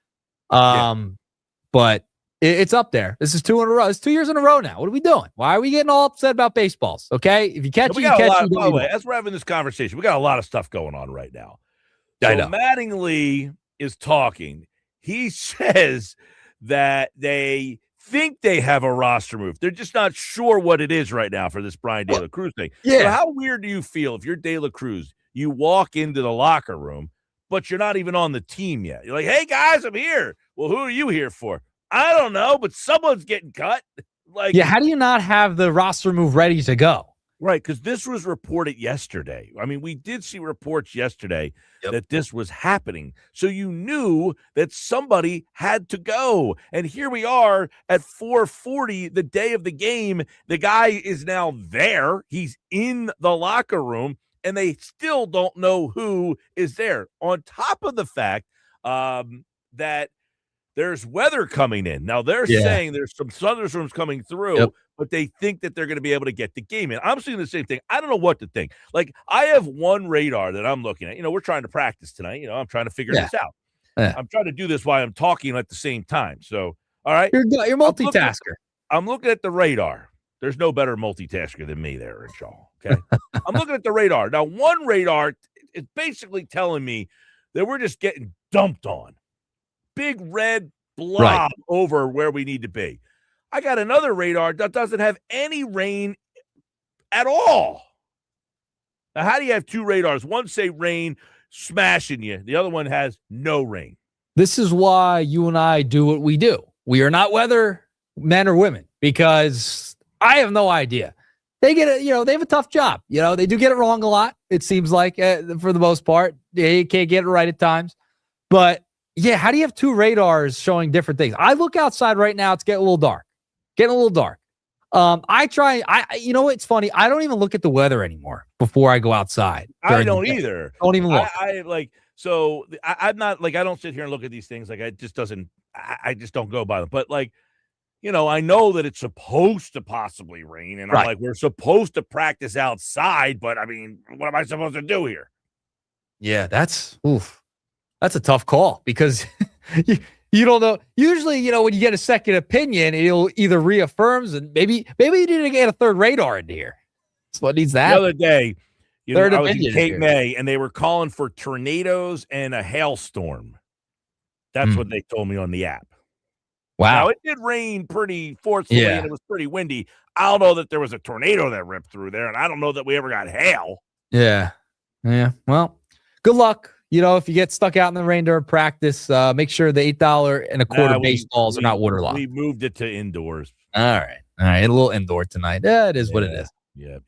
But It's up there. This is 2 in a row. It's 2 years in a row now. What are we doing? Why are we getting all upset about baseballs? Okay, if you catch it, you catch it. By the way, as we're having this conversation, we got a lot of stuff going on right now. So I know. Mattingly is talking. He says that they think they have a roster move. They're just not sure what it is right now for this Brian De La Cruz thing. Yeah. So how weird do you feel if you're De La Cruz, you walk into the locker room, but you're not even on the team yet? You're like, hey, guys, I'm here. Well, who are you here for? I don't know, but someone's getting cut. Like, yeah, how do you not have the roster move ready to go? Right, because this was reported yesterday. I mean, we did see reports yesterday that this was happening. So you knew that somebody had to go. And here we are at 4:40, the day of the game. The guy is now there. He's in the locker room, and they still don't know who is there. On top of the fact that there's weather coming in. Now, they're saying there's some thunderstorms coming through, but they think that they're going to be able to get the game in. I'm seeing the same thing. I don't know what to think. Like, I have one radar that I'm looking at. We're trying to practice tonight. I'm trying to figure this out. I'm trying to do this while I'm talking at the same time. So, all right. You're multitasker. I'm looking at the radar. There's no better multitasker than me there, Earnshaw. Okay. I'm looking at the radar. Now, one radar is basically telling me that we're just getting dumped on. Big red blob over where we need to be. I got another radar that doesn't have any rain at all. Now, how do you have two radars? One say rain smashing you. The other one has no rain. This is why you and I do what we do. We are not weather men or women because I have no idea. They get it, they have a tough job. They do get it wrong a lot. It seems like for the most part, you can't get it right at times. But yeah, how do you have two radars showing different things? I look outside right now. It's getting a little dark. It's funny. I don't even look at the weather anymore before I go outside. I don't either. Don't even look. I'm not like, I don't sit here and look at these things. Like, I just don't go by them. But I know that it's supposed to possibly rain. And I'm like, we're supposed to practice outside. But I mean, what am I supposed to do here? Yeah, that's a tough call because you don't know. Usually, when you get a second opinion, it'll either reaffirms and maybe you need to get a third radar into here. That's what needs to happen. The other day, I was in Cape May, and they were calling for tornadoes and a hailstorm. That's what they told me on the app. Wow. Now, it did rain pretty forcefully, and it was pretty windy. I don't know that there was a tornado that ripped through there, and I don't know that we ever got hail. Yeah. Well, good luck. If you get stuck out in the rain during practice, make sure the $8.25 baseballs are not waterlogged. We moved it to indoors. All right. A little indoor tonight. Yeah, it is what it is. Yep.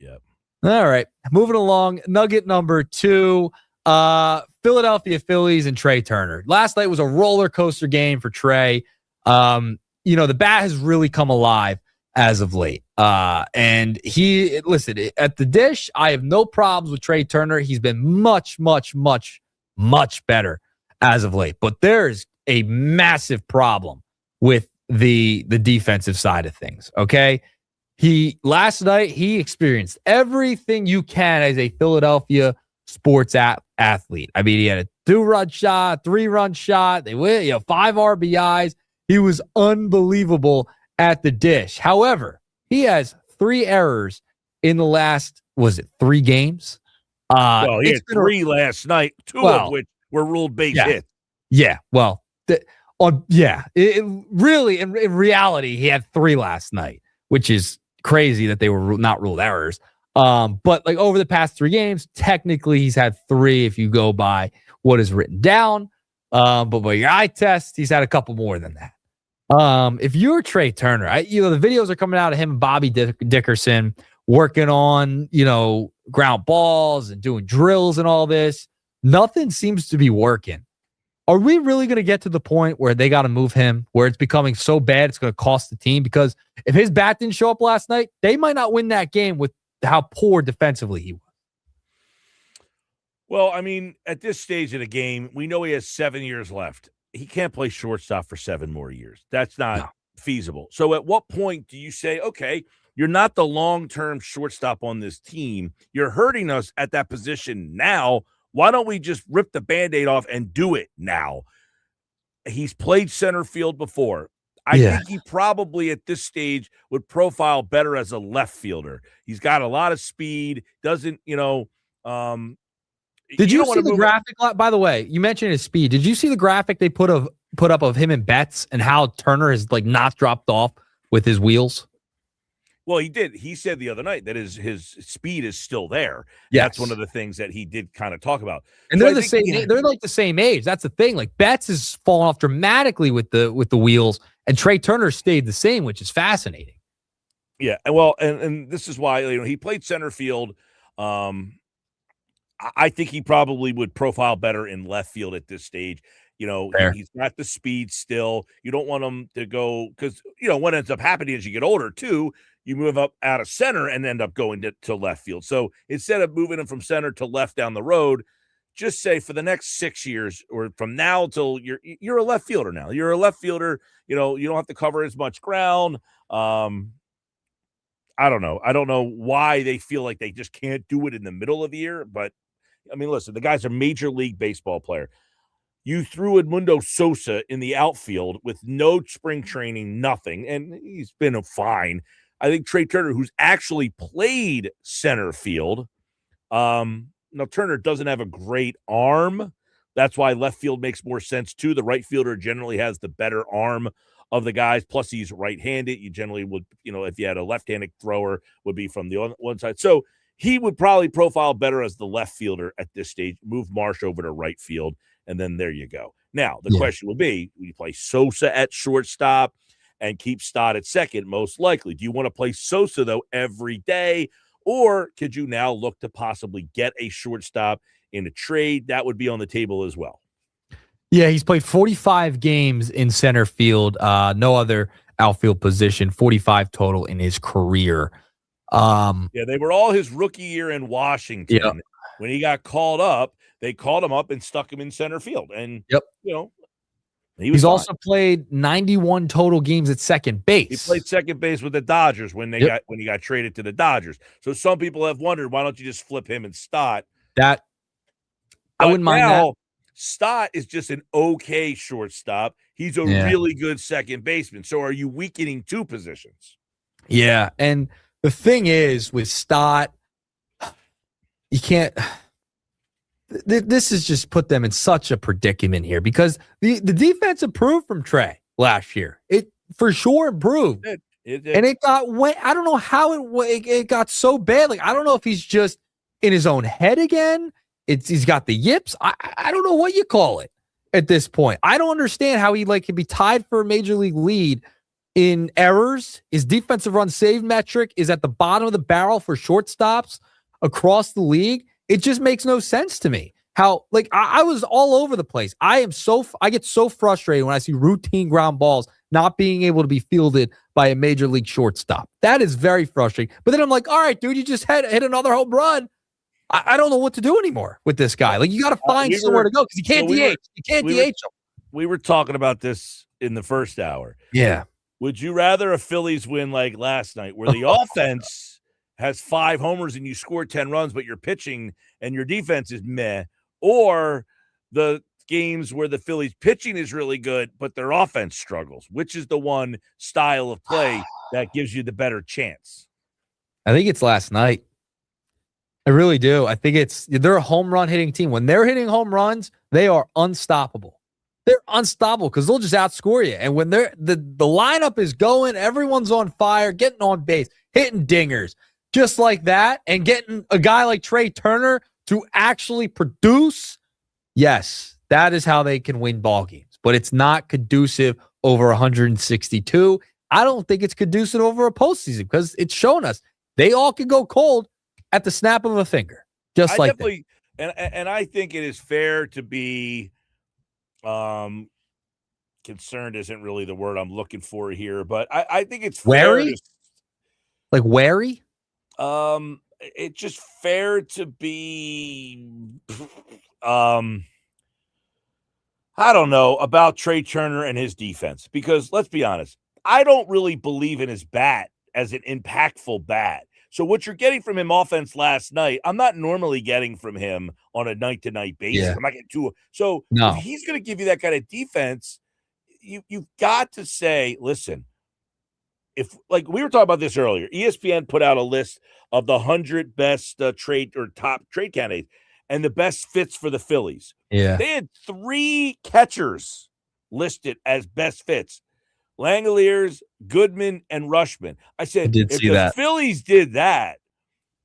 All right. Moving along. Nugget number 2. Philadelphia Phillies and Trea Turner. Last night was a roller coaster game for Trea. The bat has really come alive as of late. And listen, at the dish, I have no problems with Trea Turner. He's been much, much, much, much better as of late. But there's a massive problem with the defensive side of things. Okay. Last night, he experienced everything you can as a Philadelphia sports athlete. I mean, he had a 2-run shot, 3-run shot. They win, 5 RBIs. He was unbelievable at the dish. However, he has 3 errors in the last, 3 games? He had 3 last night, 2 of which were ruled base hits. Yeah, well, really, in reality, he had 3 last night, which is crazy that they were not ruled errors. But over the past 3 games, technically he's had 3 if you go by what is written down. But by your eye test, he's had a couple more than that. If you're Trea Turner, the videos are coming out of him and Bobby Dickerson working on, ground balls and doing drills and all this. Nothing seems to be working. Are we really going to get to the point where they got to move him, where it's becoming so bad it's going to cost the team? Because if his bat didn't show up last night, they might not win that game with how poor defensively he was. Well, I mean, at this stage of the game, we know he has 7 years left. He can't play shortstop for 7 more years. That's not feasible. So at what point do you say, okay, you're not the long-term shortstop on this team. You're hurting us at that position now. Why don't we just rip the Band-Aid off and do it now? He's played center field before. I think he probably at this stage would profile better as a left fielder. He's got a lot of speed, doesn't, Did you see the graphic? By the way, you mentioned his speed. Did you see the graphic they put up of him and Betts and how Turner has like not dropped off with his wheels? Well, he did. He said the other night that his speed is still there. Yes. That's one of the things that he did kind of talk about. And they're the same. They're like the same age. That's the thing. Like Betts is falling off dramatically with the wheels, and Trea Turner stayed the same, which is fascinating. Yeah. Well, and this is why he played center field. I think he probably would profile better in left field at this stage. He's got the speed still. You don't want him to go because, what ends up happening as you get older, too, you move up out of center and end up going to left field. So instead of moving him from center to left down the road, just say for the next 6 years or from now till you're a left fielder now. You're a left fielder. You don't have to cover as much ground. I don't know. I don't know why they feel like they just can't do it in the middle of the year. But, I mean, listen, the guy's a Major League Baseball player. You threw Edmundo Sosa in the outfield with no spring training, nothing, and he's been fine. I think Trea Turner, who's actually played center field, now Turner doesn't have a great arm. That's why left field makes more sense, too. The right fielder generally has the better arm of the guys, plus he's right-handed. You generally would, if you had a left-handed thrower, would be from the one side. So he would probably profile better as the left fielder at this stage, move Marsh over to right field, and then there you go. Now, the question will be, will you play Sosa at shortstop and keep Stott at second, most likely? Do you want to play Sosa, though, every day? Or could you now look to possibly get a shortstop in a trade? That would be on the table as well. Yeah, he's played 45 games in center field, no other outfield position, 45 total in his career. They were all his rookie year in Washington. Yeah. When he got called up, they called him up and stuck him in center field. And, he's also played 91 total games at second base. He played second base with the Dodgers when he got traded to the Dodgers. So some people have wondered, why don't you just flip him and Stott? I wouldn't mind that. Stott is just an okay shortstop. He's a really good second baseman. So are you weakening two positions? Yeah, and the thing is with Stott, you can't. This has just put them in such a predicament here because the defense improved from Trea last year. It for sure improved. It and it got wet. I don't know how it got so bad. Like I don't know if he's just in his own head again. He's got the yips. I don't know what you call it at this point. I don't understand how he can be tied for a major league lead in errors. His defensive run save metric is at the bottom of the barrel for shortstops across the league. It just makes no sense to me. How I was all over the place. I get so frustrated when I see routine ground balls not being able to be fielded by a major league shortstop. That is very frustrating. But then I'm like, all right, dude, you just hit another home run. I don't know what to do anymore with this guy. You got to find somewhere to go because you can't DH. You can't DH him. We were talking about this in the first hour. Yeah. Would you rather a Phillies win like last night where the offense has 5 homers and you score 10 runs, but your pitching and your defense is meh, or the games where the Phillies pitching is really good, but their offense struggles? Which is the one style of play that gives you the better chance? I think it's last night. I really do. I think they're a home run hitting team. When they're hitting home runs, they are unstoppable. They're unstoppable because they'll just outscore you. And when the lineup is going, everyone's on fire, getting on base, hitting dingers, just like that, and getting a guy like Trea Turner to actually produce. Yes, that is how they can win ball games. But it's not conducive over 162. I don't think it's conducive over a postseason because it's shown us they all can go cold at the snap of a finger, just like that. And I think it is fair to be concerned isn't really the word I'm looking for here, but I think it's wary. Wary? It's just fair to be I don't know about Trea Turner and his defense, because let's be honest, I don't really believe in his bat as an impactful bat. So what you're getting from him offense last night, I'm not normally getting from him on a night-to-night basis. Yeah. I'm not getting to. So no. If he's going to give you that kind of defense, you've got to say, listen, if like we were talking about this earlier, ESPN put out a list of the 100 best trade or top trade candidates and the best fits for the Phillies. Yeah. They had 3 catchers listed as best fits. Langoliers, Goodman, and Rushman. I said, did if see the that. Phillies did that,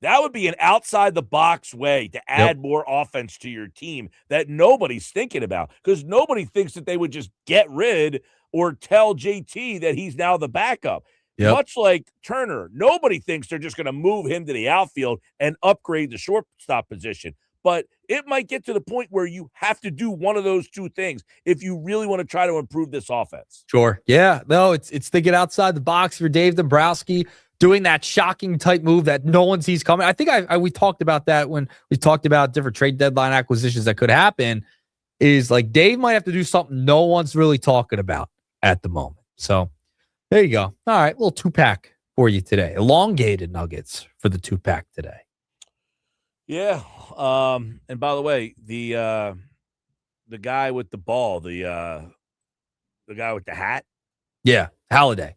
that would be an outside-the-box way to add more offense to your team that nobody's thinking about because nobody thinks that they would just get rid or tell JT that he's now the backup. Yep. Much like Turner, nobody thinks they're just going to move him to the outfield and upgrade the shortstop position. But it might get to the point where you have to do one of those 2 things if you really want to try to improve this offense. Sure. Yeah. No, it's thinking outside the box for Dave Dombrowski, doing that shocking type move that no one sees coming. I think we talked about that when we talked about different trade deadline acquisitions that could happen. Is like Dave might have to do something no one's really talking about at the moment. So there you go. All right, little 2-pack for you today. Elongated nuggets for the 2-pack today. Yeah. And by the way, the guy with the ball, the guy with the hat. Yeah, Halladay.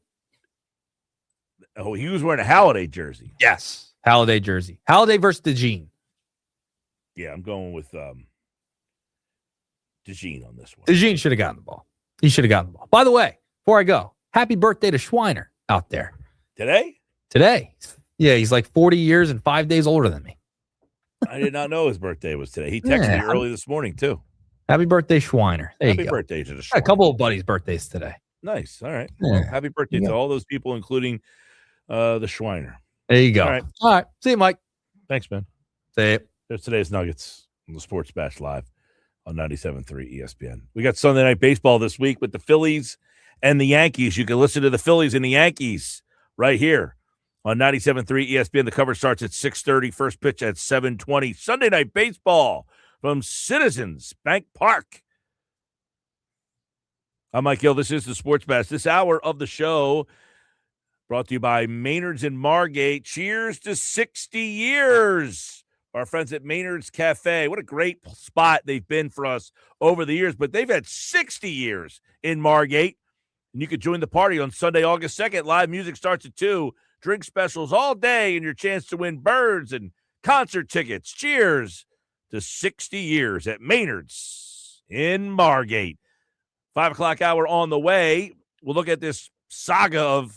Oh, he was wearing a Halladay jersey. Yes, Halladay jersey. Halladay versus DeJean. Yeah, I'm going with DeJean on this one. DeJean should have gotten the ball. He should have gotten the ball. By the way, before I go, happy birthday to Schweiner out there. Today. Yeah, he's like 40 years and 5 days older than me. I did not know his birthday was today. He texted me early this morning, too. Happy birthday, Schweiner. Happy birthday to the Schweiner. A couple of buddies' birthdays today. Nice. All right. Well, happy birthday to all those people, including the Schweiner. There you go. All right. See you, Mike. Thanks, man. See you. There's today's Nuggets on the Sports Bash Live on 97.3 ESPN. We got Sunday Night Baseball this week with the Phillies and the Yankees. You can listen to the Phillies and the Yankees right here on 97.3 ESPN. The cover starts at 6:30. First pitch at 7:20. Sunday Night Baseball from Citizens Bank Park. I'm Mike Gill. This is the Sports Bash. This hour of the show brought to you by Maynard's in Margate. Cheers to 60 years. Our friends at Maynard's Cafe. What a great spot they've been for us over the years, but they've had 60 years in Margate. And you can join the party on Sunday, August 2nd. Live music starts at 2. Drink specials all day and your chance to win birds and concert tickets. Cheers to 60 years at Maynard's in Margate. 5 o'clock hour on the way. We'll look at this saga of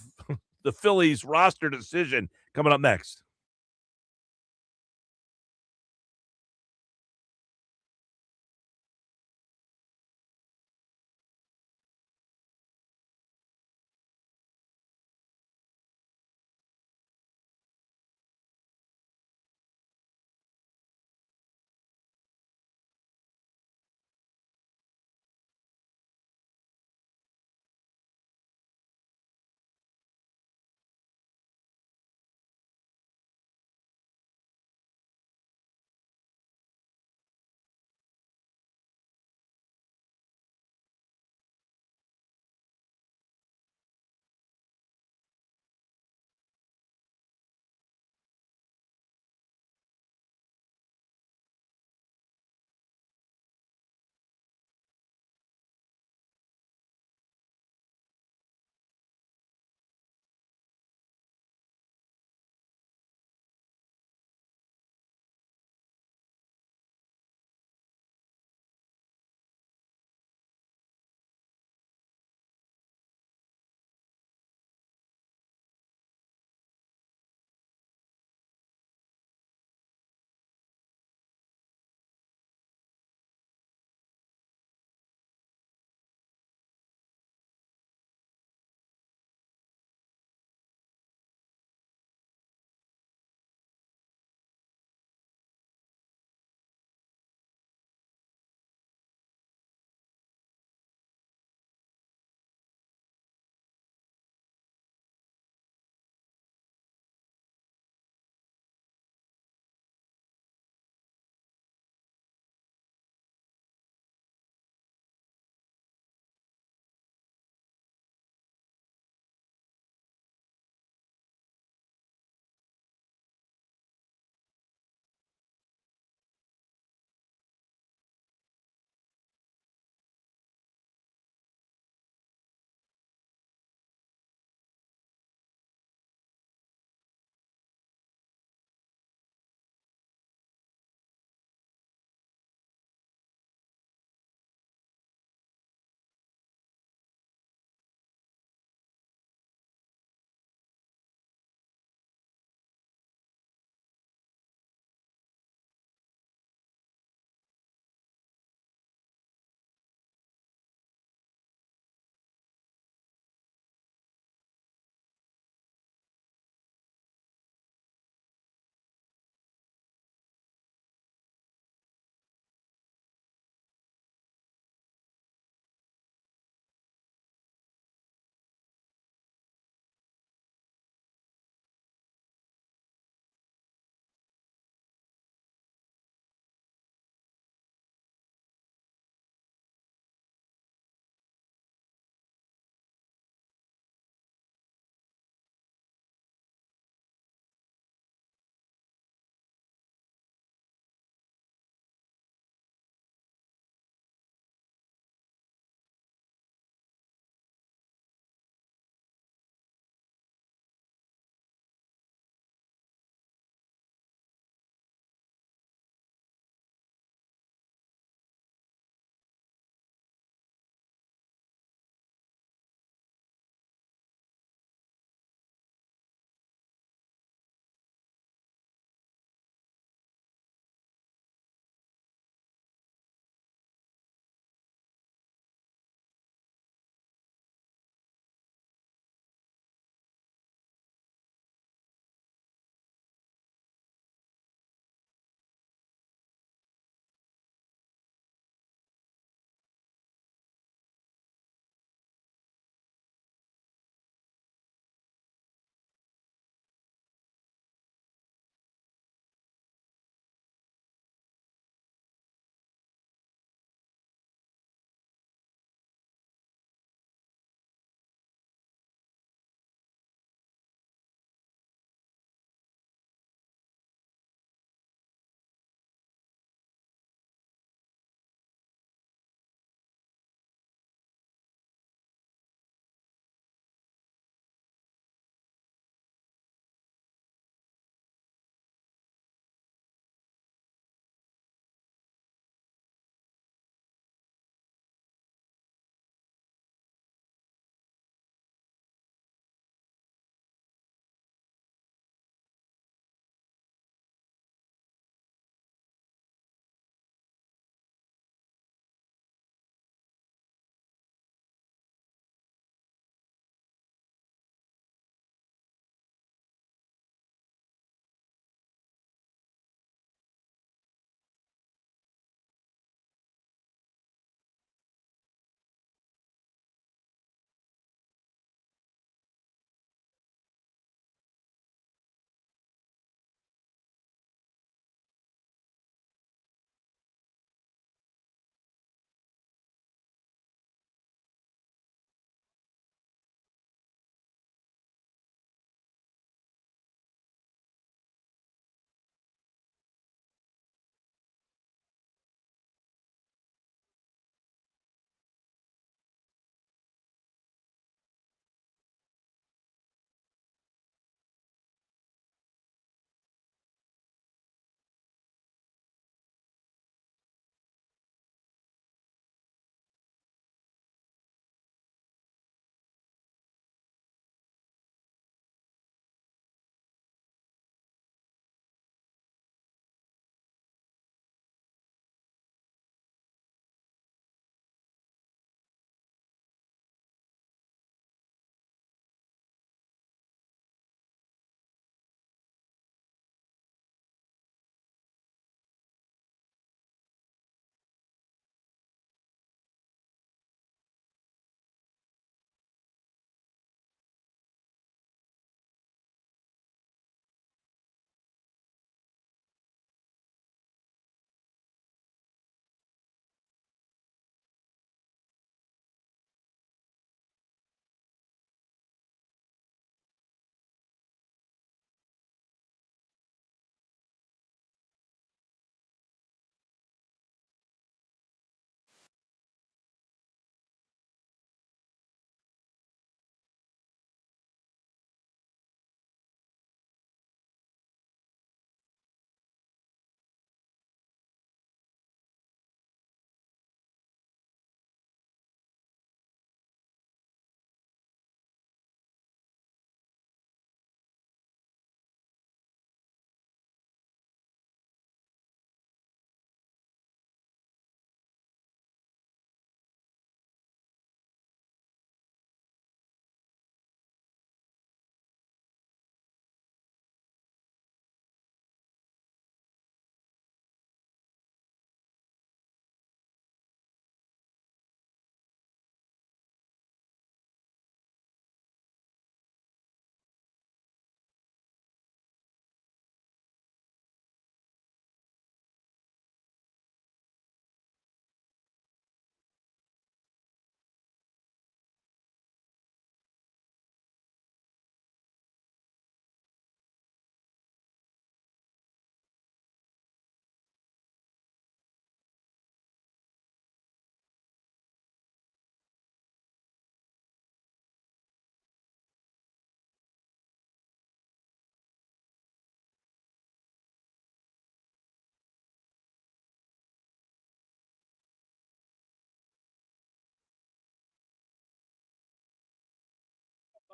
the Phillies roster decision coming up next.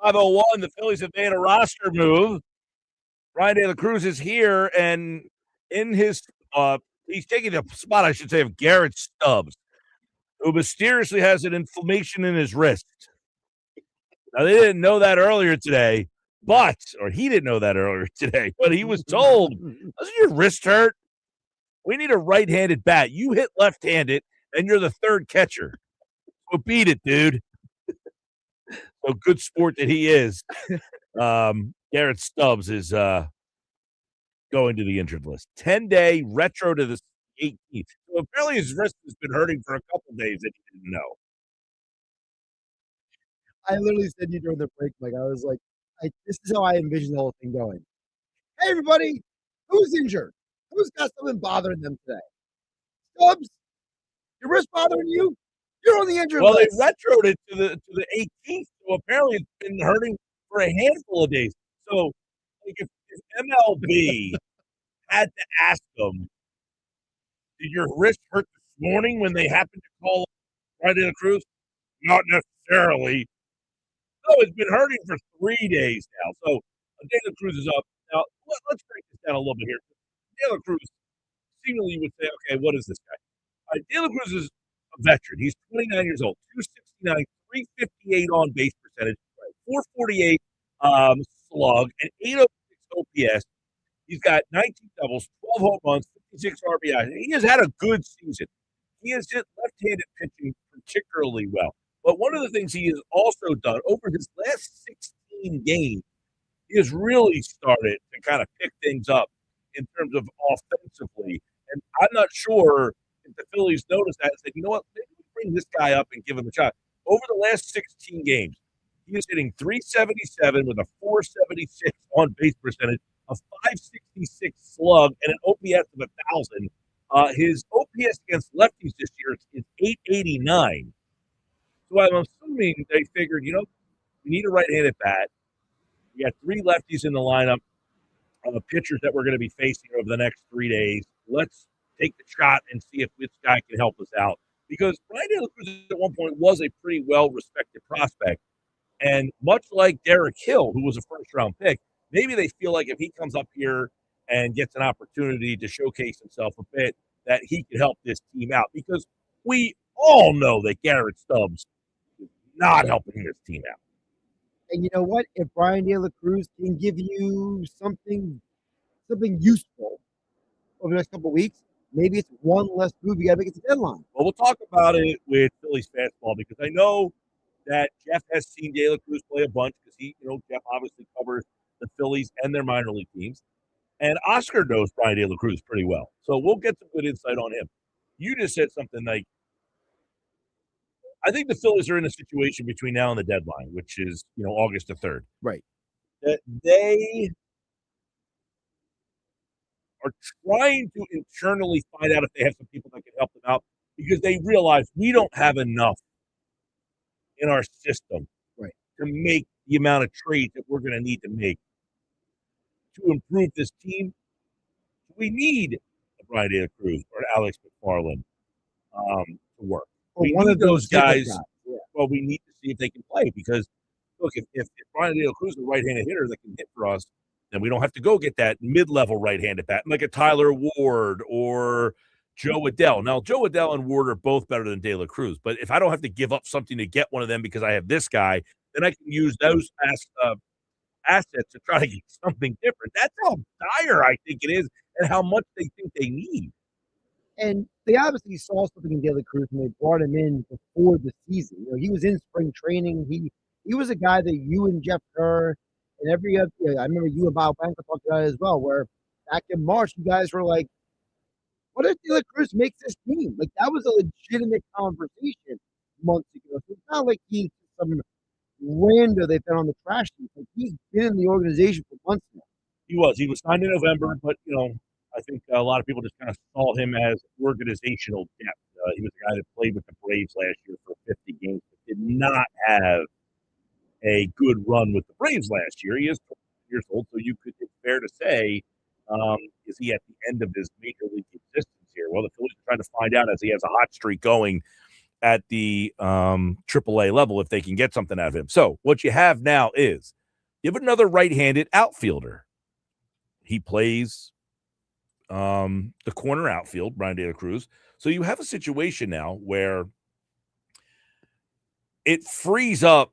5:01, the Phillies have made a roster move. Brian De La Cruz is here, and in his he's taking the spot, I should say, of Garrett Stubbs, who mysteriously has an inflammation in his wrist. Now, they didn't know that earlier today, or he didn't know that earlier today, but he was told, doesn't your wrist hurt? We need a right-handed bat. You hit left-handed, and you're the third catcher. So beat it, dude. So good sport that he is. Garrett Stubbs is going to the injured list. 10-day retro to the 18th. So apparently his wrist has been hurting for a couple days that he didn't know. I literally said to you during the break, Mike, I was like, this is how I envision the whole thing going. Hey, everybody, who's injured? Who's got something bothering them today? Stubbs, your wrist bothering you? You're on the injured list. Well, they retroed it to the 18th, so apparently it's been hurting for a handful of days. So like if MLB had to ask them, did your wrist hurt this morning when they happened to call right in the Cruz? Not necessarily. No, it's been hurting for 3 days now. So De La Cruz is up. Now, let's break this down a little bit here. De La Cruz seemingly would say, okay, what is this guy? De La Cruz is a veteran. He's 29 years old, 269, 358 on base percentage, 448 slug, and 806 OPS. He's got 19 doubles, 12 home runs, 56 RBI. He has had a good season. He has hit left-handed pitching particularly well. But one of the things he has also done over his last 16 games, he has really started to kind of pick things up in terms of offensively. And I'm not sure if the Phillies noticed that and said, you know what, maybe we bring this guy up and give him a shot. Over the last 16 games, he is hitting 377 with a 476 on base percentage, a 566 slug, and an OPS of 1,000. His OPS against lefties this year is 889. So I'm assuming they figured, we need a right-handed bat. We got 3 lefties in the lineup, pitchers that we're going to be facing over the next 3 days. Let's take the shot and see if this guy can help us out. Because Brian De La Cruz at one point was a pretty well-respected prospect. And much like Derek Hill, who was a first-round pick, maybe they feel like if he comes up here and gets an opportunity to showcase himself a bit, that he could help this team out. Because we all know that Garrett Stubbs is not helping this team out. And you know what? If Brian De La Cruz can give you something useful over the next couple of weeks, maybe it's one less move you got to make at the deadline. Well, we'll talk about it with Phillies Fastball because I know that Jeff has seen De La Cruz play a bunch because Jeff obviously covers the Phillies and their minor league teams. And Oscar knows Brian De La Cruz pretty well. So we'll get some good insight on him. You just said something like, I think the Phillies are in a situation between now and the deadline, which is, August the 3rd. Right. That they are trying to internally find out if they have some people that can help them out because they realize we don't have enough in our system to make the amount of trades that we're going to need to make to improve this team. We need a Brian De La Cruz or Alex McFarland to work. We need those guys. Yeah. Well, we need to see if they can play because, look, if Brian De La Cruz is a right-handed hitter that can hit for us, then we don't have to go get that mid-level right-handed bat like a Tyler Ward or Joe Adell. Now, Joe Adell and Ward are both better than De La Cruz, but if I don't have to give up something to get one of them because I have this guy, then I can use those assets to try to get something different. That's how dire I think it is and how much they think they need. And they obviously saw something in De La Cruz when they brought him in before the season. He was in spring training. He was a guy that you and Jeff Kerr and every other, I remember you and Bob Blanco talked about it as well, where back in March, you guys were like, what if De La Cruz makes this team? Like, that was a legitimate conversation months ago. So it's not like he's some rando they've been on the trash heap. Like, he's been in the organization for months now. He was signed in November, but, I think a lot of people just kind of saw him as organizational depth. He was a guy that played with the Braves last year for 50 games, but did not have a good run with the Braves last year. He is 20 years old, so it's fair to say, is he at the end of his major league existence here? Well, the Phillies are trying to find out as he has a hot streak going at the AAA level if they can get something out of him. So what you have now is you have another right-handed outfielder. He plays the corner outfield, Brian De La Cruz. So you have a situation now where it frees up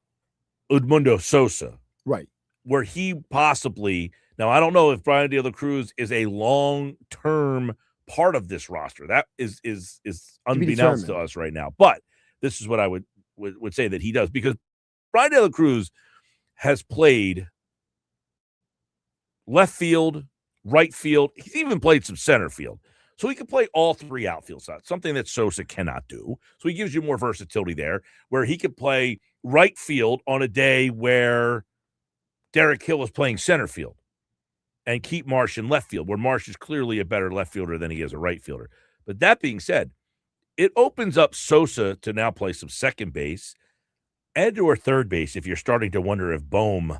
Edmundo Sosa. Right. Where he possibly – now, I don't know if Brian De La Cruz is a long-term part of this roster. That is unbeknownst to us right now. But this is what I would say that he does, because Brian De La Cruz has played left field, right field. He's even played some center field. So he can play all three outfield spots, something that Sosa cannot do. So he gives you more versatility there, where he could play right field on a day where Derek Hill is playing center field, and keep Marsh in left field, where Marsh is clearly a better left fielder than he is a right fielder. But that being said, it opens up Sosa to now play some second base and or third base if you're starting to wonder if Bohm's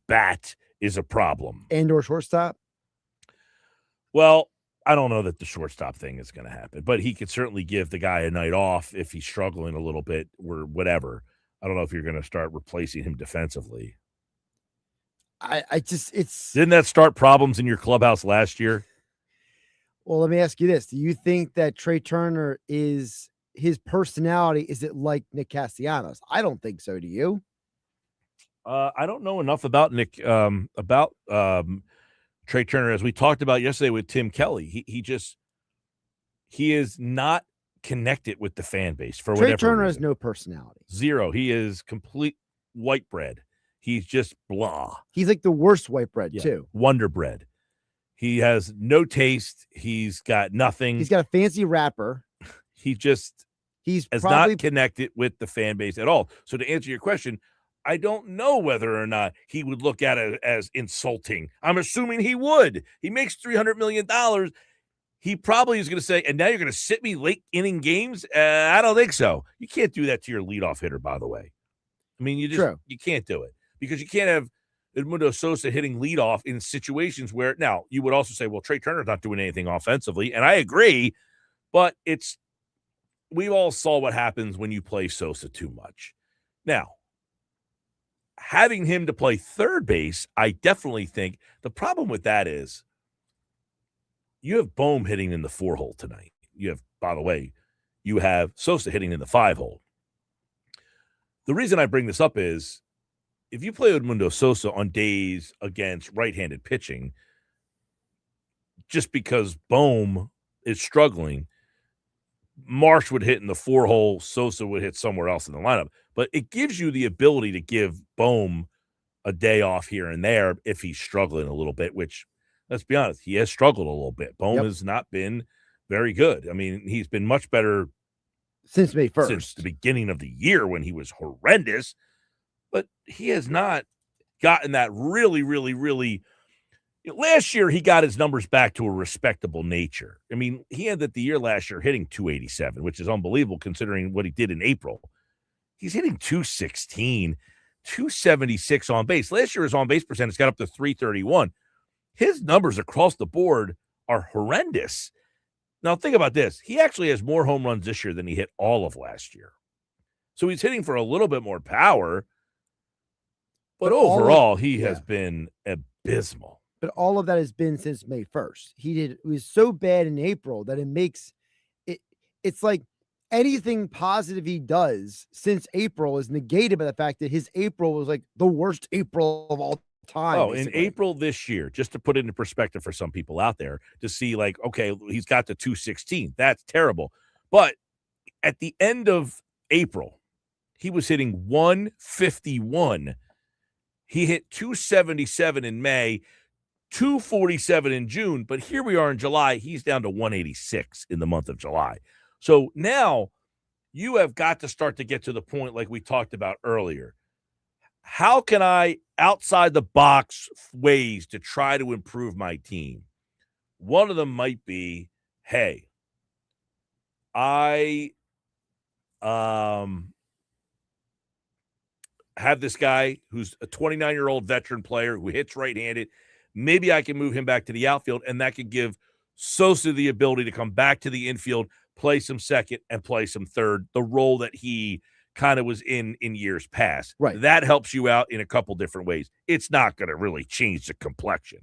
bat is a problem. And or shortstop? Well, I don't know that the shortstop thing is going to happen, but he could certainly give the guy a night off if he's struggling a little bit or whatever. I don't know if you're going to start replacing him defensively. Didn't that start problems in your clubhouse last year? Well, let me ask you this. Do you think that Trea Turner is his personality? Is it like Nick Castellanos? I don't think so. Do you? I don't know enough about Nick, Trea Turner, as we talked about yesterday with Tim Kelly. He is not connected with the fan base for whatever Trea Turner reason. has no personality. Zero. He is complete white bread. He's just blah. He's like the worst white bread, too. Wonder bread. He has no taste. He's got nothing. He's got a fancy wrapper. He's probably not connected with the fan base at all. So to answer your question, I don't know whether or not he would look at it as insulting. I'm assuming he would. He makes $300 million. He probably is going to say, and now you're going to sit me late inning games? I don't think so. You can't do that to your leadoff hitter, by the way. I mean, you can't do it, because you can't have Edmundo Sosa hitting leadoff in situations where, now you would also say, well, Trea Turner's not doing anything offensively. And I agree, but we all saw what happens when you play Sosa too much. Now, having him to play third base, I definitely think the problem with that is you have Bohm hitting in the 4-hole tonight. By the way, you have Sosa hitting in the 5-hole. The reason I bring this up is if you play Edmundo Sosa on days against right-handed pitching, just because Bohm is struggling, Marsh would hit in the 4-hole, Sosa would hit somewhere else in the lineup. But it gives you the ability to give Bohm a day off here and there if he's struggling a little bit, which, let's be honest, he has struggled a little bit. Bohm has not been very good. I mean, he's been much better since May 1st. Since the beginning of the year when he was horrendous. But he has not gotten that really, really, really. Last year, he got his numbers back to a respectable nature. I mean, he ended the year last year hitting 287, which is unbelievable considering what he did in April. He's hitting 216, 276 on base. Last year, his on base percentage got up to 331. His numbers across the board are horrendous. Now, think about this. He actually has more home runs this year than he hit all of last year. So he's hitting for a little bit more power. But overall, he has been abysmal. But all of that has been since May 1st. It was so bad in April that it makes it. It's like anything positive he does since April is negated by the fact that his April was like the worst April of all time. Oh, basically. In April this year, just to put it into perspective for some people out there to see, like, okay, he's got the 216. That's terrible. But at the end of April, he was hitting 151. He hit 277 in May, 247 in June, but here we are in July. He's down to 186 in the month of July. So now you have got to start to get to the point like we talked about earlier. How can I, outside the box ways to try to improve my team? One of them might be, hey, I have this guy who's a 29-year-old veteran player who hits right-handed. Maybe I can move him back to the outfield, and that could give Sosa the ability to come back to the infield, play some second, and play some third, the role that he kind of was in years past. Right. That helps you out in a couple different ways. It's not going to really change the complexion.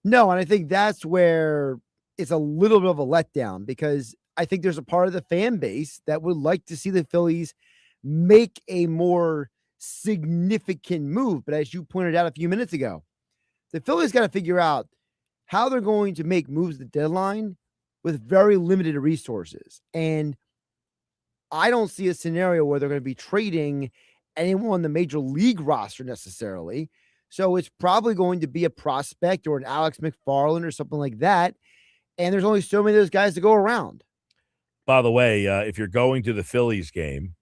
No, and I think that's where it's a little bit of a letdown, because I think there's a part of the fan base that would like to see the Phillies make a more significant move. But as you pointed out a few minutes ago, the Phillies got to figure out how they're going to make moves at the deadline with very limited resources. And I don't see a scenario where they're going to be trading anyone on the major league roster necessarily. So it's probably going to be a prospect or an Alex McFarland or something like that. And there's only so many of those guys to go around. By the way, if you're going to the Phillies game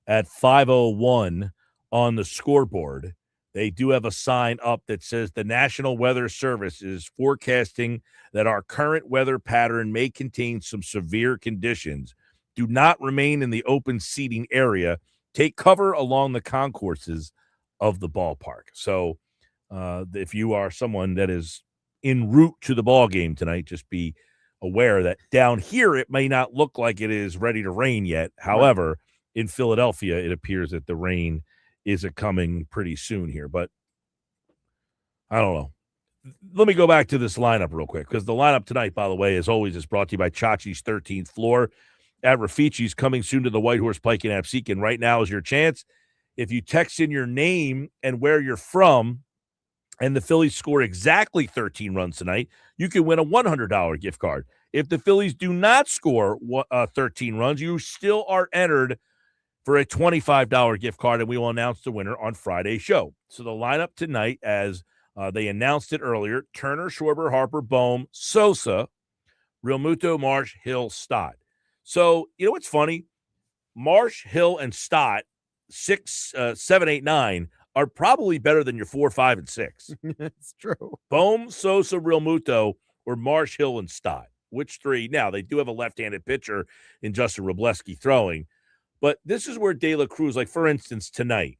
at 5:01 on the scoreboard, they do have a sign up that says the National Weather Service is forecasting that our current weather pattern may contain some severe conditions. Do not remain in the open seating area. Take cover along the concourses of the ballpark. So if you are someone that is en route to the ball game tonight, just be aware that down here it may not look like it is ready to rain yet. However, in Philadelphia, it appears that the rain is coming pretty soon here. But I don't know. Let me go back to this lineup real quick, because the lineup tonight, by the way, as always, is brought to you by Chachi's 13th Floor at Rafici's, coming soon to the White Horse Pike in Absecon. Right now is your chance. If you text in your name and where you're from, and the Phillies score exactly 13 runs tonight, you can win a $100 gift card. If the Phillies do not score 13 runs, you still are entered for a $25 gift card, and we will announce the winner on Friday's show. So the lineup tonight, as they announced it earlier: Turner, Schwarber, Harper, Bohm, Sosa, Realmuto, Marsh, Hill, Stott. So, you know what's funny? Marsh, Hill, and Stott, 6, 7, 8, 9, are probably better than your 4, 5, and 6. That's true. Bohm, Sosa, Realmuto, or Marsh, Hill, and Stott. Which three? Now, they do have a left-handed pitcher in Justin Wroblewski throwing, but this is where De La Cruz, like, for instance, tonight,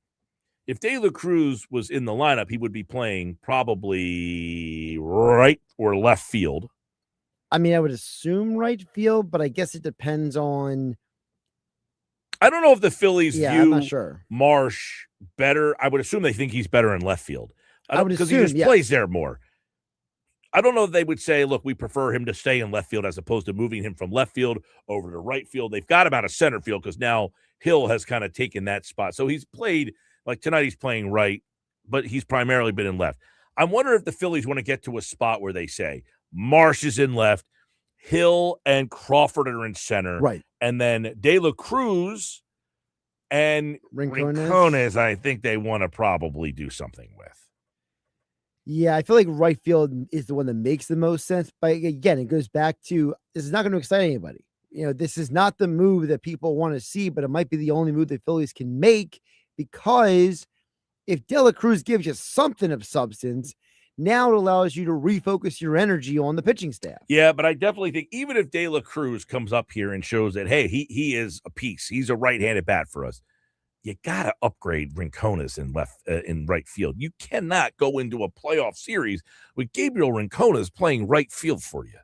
if De La Cruz was in the lineup, he would be playing probably right or left field. I mean, I would assume right field, but I guess it depends on. I don't know if the Phillies I'm view not sure. Marsh better. I would assume they think he's better in left field. I would because he assume, just plays there more. I don't know if they would say, look, we prefer him to stay in left field as opposed to moving him from left field over to right field. They've got him out of center field because now Hill has kind of taken that spot. So he's played, like tonight he's playing right, but he's primarily been in left. I wonder if the Phillies want to get to a spot where they say Marsh is in left, Hill and Crawford are in center. Right. And then De La Cruz and Rincones, I think they want to probably do something with. Yeah, I feel like right field is the one that makes the most sense. But again, it goes back to, this is not going to excite anybody. You know, this is not the move that people want to see, but it might be the only move the Phillies can make, because if De La Cruz gives you something of substance, now it allows you to refocus your energy on the pitching staff. Yeah, but I definitely think even if De La Cruz comes up here and shows that, hey, he is a piece, he's a right-handed bat for us, you got to upgrade Rincones in right field. You cannot go into a playoff series with Gabriel Rincones playing right field for you.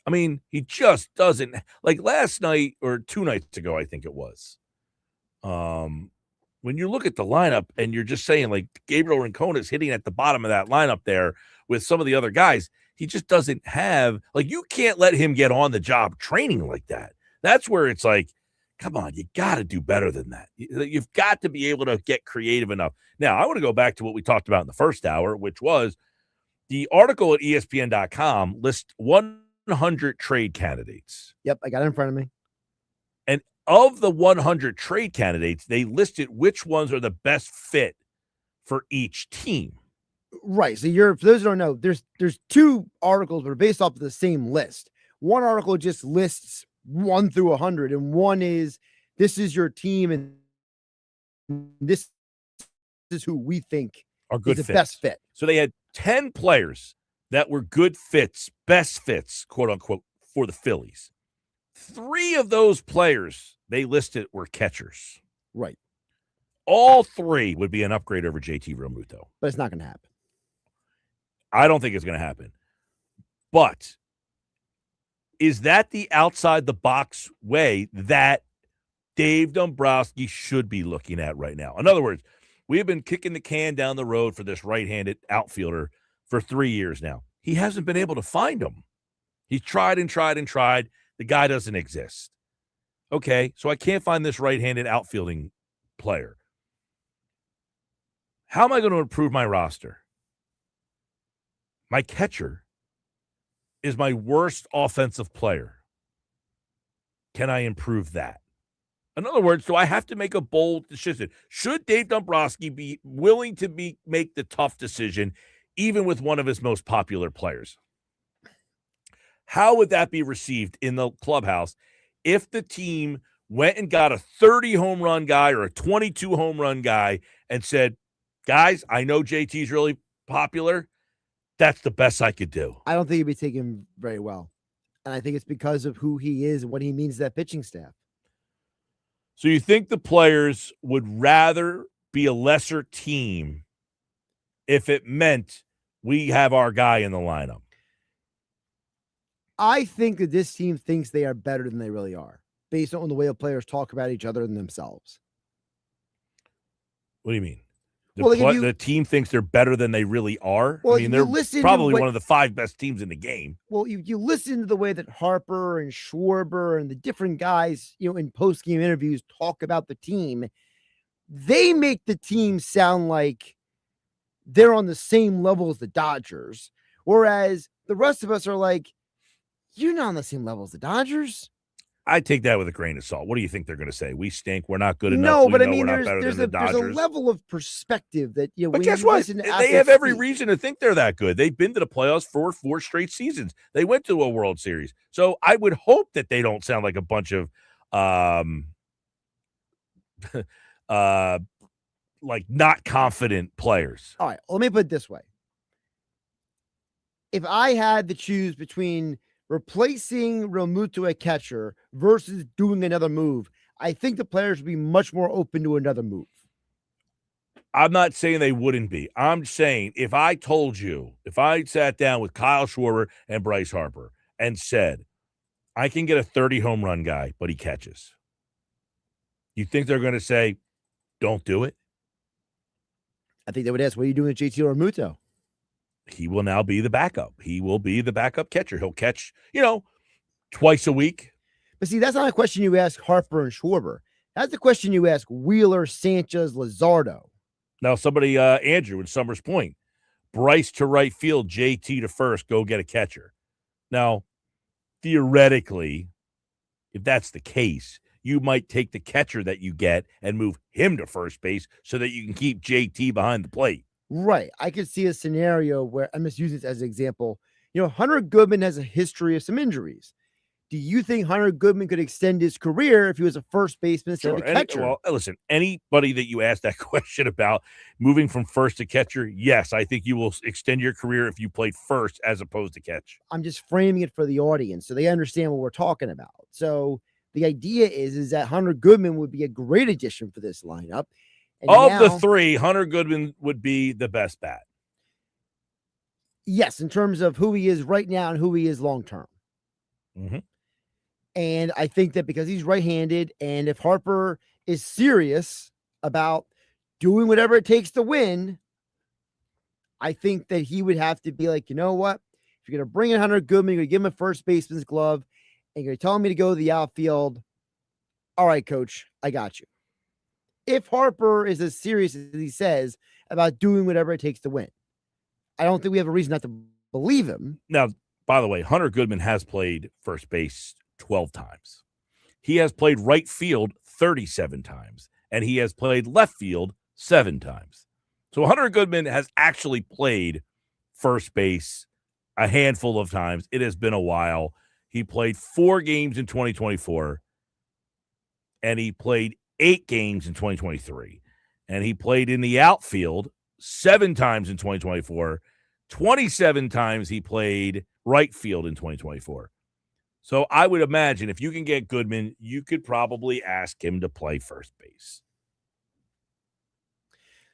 I mean, he just doesn't, like last night or 2 nights ago, I think it was. When you look at the lineup and you're just saying, like, Gabriel Rincones hitting at the bottom of that lineup there with some of the other guys, he just doesn't have, like, you can't let him get on the job training like that. That's where it's like, come on, you got to do better than that. You've got to be able to get creative enough. Now, I want to go back to what we talked about in the first hour, which was the article at ESPN.com lists 100 trade candidates. Yep, I got it in front of me. And of the 100 trade candidates, they listed which ones are the best fit for each team. Right. So for those who don't know, there's 2 articles that are based off of the same list. One article just lists 1 through 100, and one is, this is your team, and this is who we think are good is the fits. best fit. So they had 10 players that were good fits, best fits, quote unquote, for the Phillies. 3 of those players they listed were catchers. Right. All 3 would be an upgrade over JT Realmuto. But it's not going to happen. I don't think it's going to happen. But is that the outside the box way that Dave Dombrowski should be looking at right now? In other words, we have been kicking the can down the road for this right-handed outfielder for 3 years now. He hasn't been able to find him. He's tried and tried and tried. The guy doesn't exist. Okay, so I can't find this right-handed outfielding player. How am I going to improve my roster? My catcher is my worst offensive player. Can I improve that? In other words, do I have to make a bold decision? Should Dave Dombrowski be willing to make the tough decision, even with one of his most popular players? How would that be received in the clubhouse if the team went and got a 30 home run guy or a 22 home run guy and said, guys, I know JT's really popular. That's the best I could do. I don't think he'd be taken very well. And I think it's because of who he is and what he means to that pitching staff. So you think the players would rather be a lesser team if it meant we have our guy in the lineup? I think that this team thinks they are better than they really are, based on the way the players talk about each other and themselves. What do you mean? The team thinks they're better than they really are? Well, I mean, they're probably one of the 5 best teams in the game. Well, you listen to the way that Harper and Schwarber and the different guys, in post-game interviews talk about the team. They make the team sound like they're on the same level as the Dodgers, whereas the rest of us are like, you're not on the same level as the Dodgers. I take that with a grain of salt. What do you think they're going to say? We stink. We're not good enough. No, but I we're mean, not better than the Dodgers. There's a level of perspective that But guess what? They have every reason to think they're that good. They've been to the playoffs for 4 straight seasons. They went to a World Series. So I would hope that they don't sound like a bunch of like not confident players. All right, let me put it this way. If I had to choose between replacing Realmuto at catcher versus doing another move, I think the players would be much more open to another move. I'm not saying they wouldn't be. I'm saying if I sat down with Kyle Schwarber and Bryce Harper and said, I can get a 30 home run guy, but he catches. You think they're going to say, don't do it? I think they would ask, what are you doing with JT Realmuto? He will now be the backup. He will be the backup catcher. He'll catch, twice a week. But see, that's not a question you ask Harper and Schwarber. That's the question you ask Wheeler, Sanchez, Luzardo. Now, somebody, Andrew in Summers Point, Bryce to right field, JT to first, go get a catcher. Now, theoretically, if that's the case, you might take the catcher that you get and move him to first base so that you can keep JT behind the plate. Right. I could see a scenario where I'm just using this as an example. Hunter Goodman has a history of some injuries. Do you think Hunter Goodman could extend his career if he was a first baseman instead of a catcher? Listen, anybody that you ask that question about moving from first to catcher, yes, I think you will extend your career if you played first as opposed to catch. I'm just framing it for the audience so they understand what we're talking about. So the idea is that Hunter Goodman would be a great addition for this lineup. And the 3, Hunter Goodman would be the best bat. Yes, in terms of who he is right now and who he is long-term. Mm-hmm. And I think that because he's right-handed, and if Harper is serious about doing whatever it takes to win, I think that he would have to be like, you know what? If you're going to bring in Hunter Goodman, you're going to give him a first baseman's glove, and you're telling me to go to the outfield, all right, coach, I got you. If Harper is as serious as he says about doing whatever it takes to win, I don't think we have a reason not to believe him. Now, by the way, Hunter Goodman has played first base 12 times. He has played right field 37 times, and he has played left field 7 times. So Hunter Goodman has actually played first base a handful of times. It has been a while. He played 4 games in 2024, and he played 8 games in 2023, and he played in the outfield 7 times in 2024, 27 times he played right field in 2024. So I would imagine if you can get Goodman, you could probably ask him to play first base.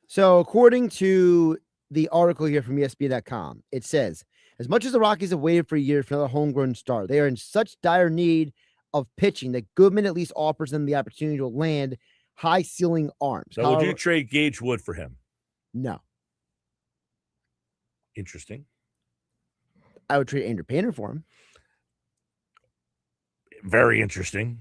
So according to the article here from ESPN.com, it says As much as the Rockies have waited for years for another homegrown star, they are in such dire need of pitching that Goodman at least offers them the opportunity to land high ceiling arms. So would you trade Gage Wood for him? No. Interesting. I would trade Andrew Painter for him. Very interesting.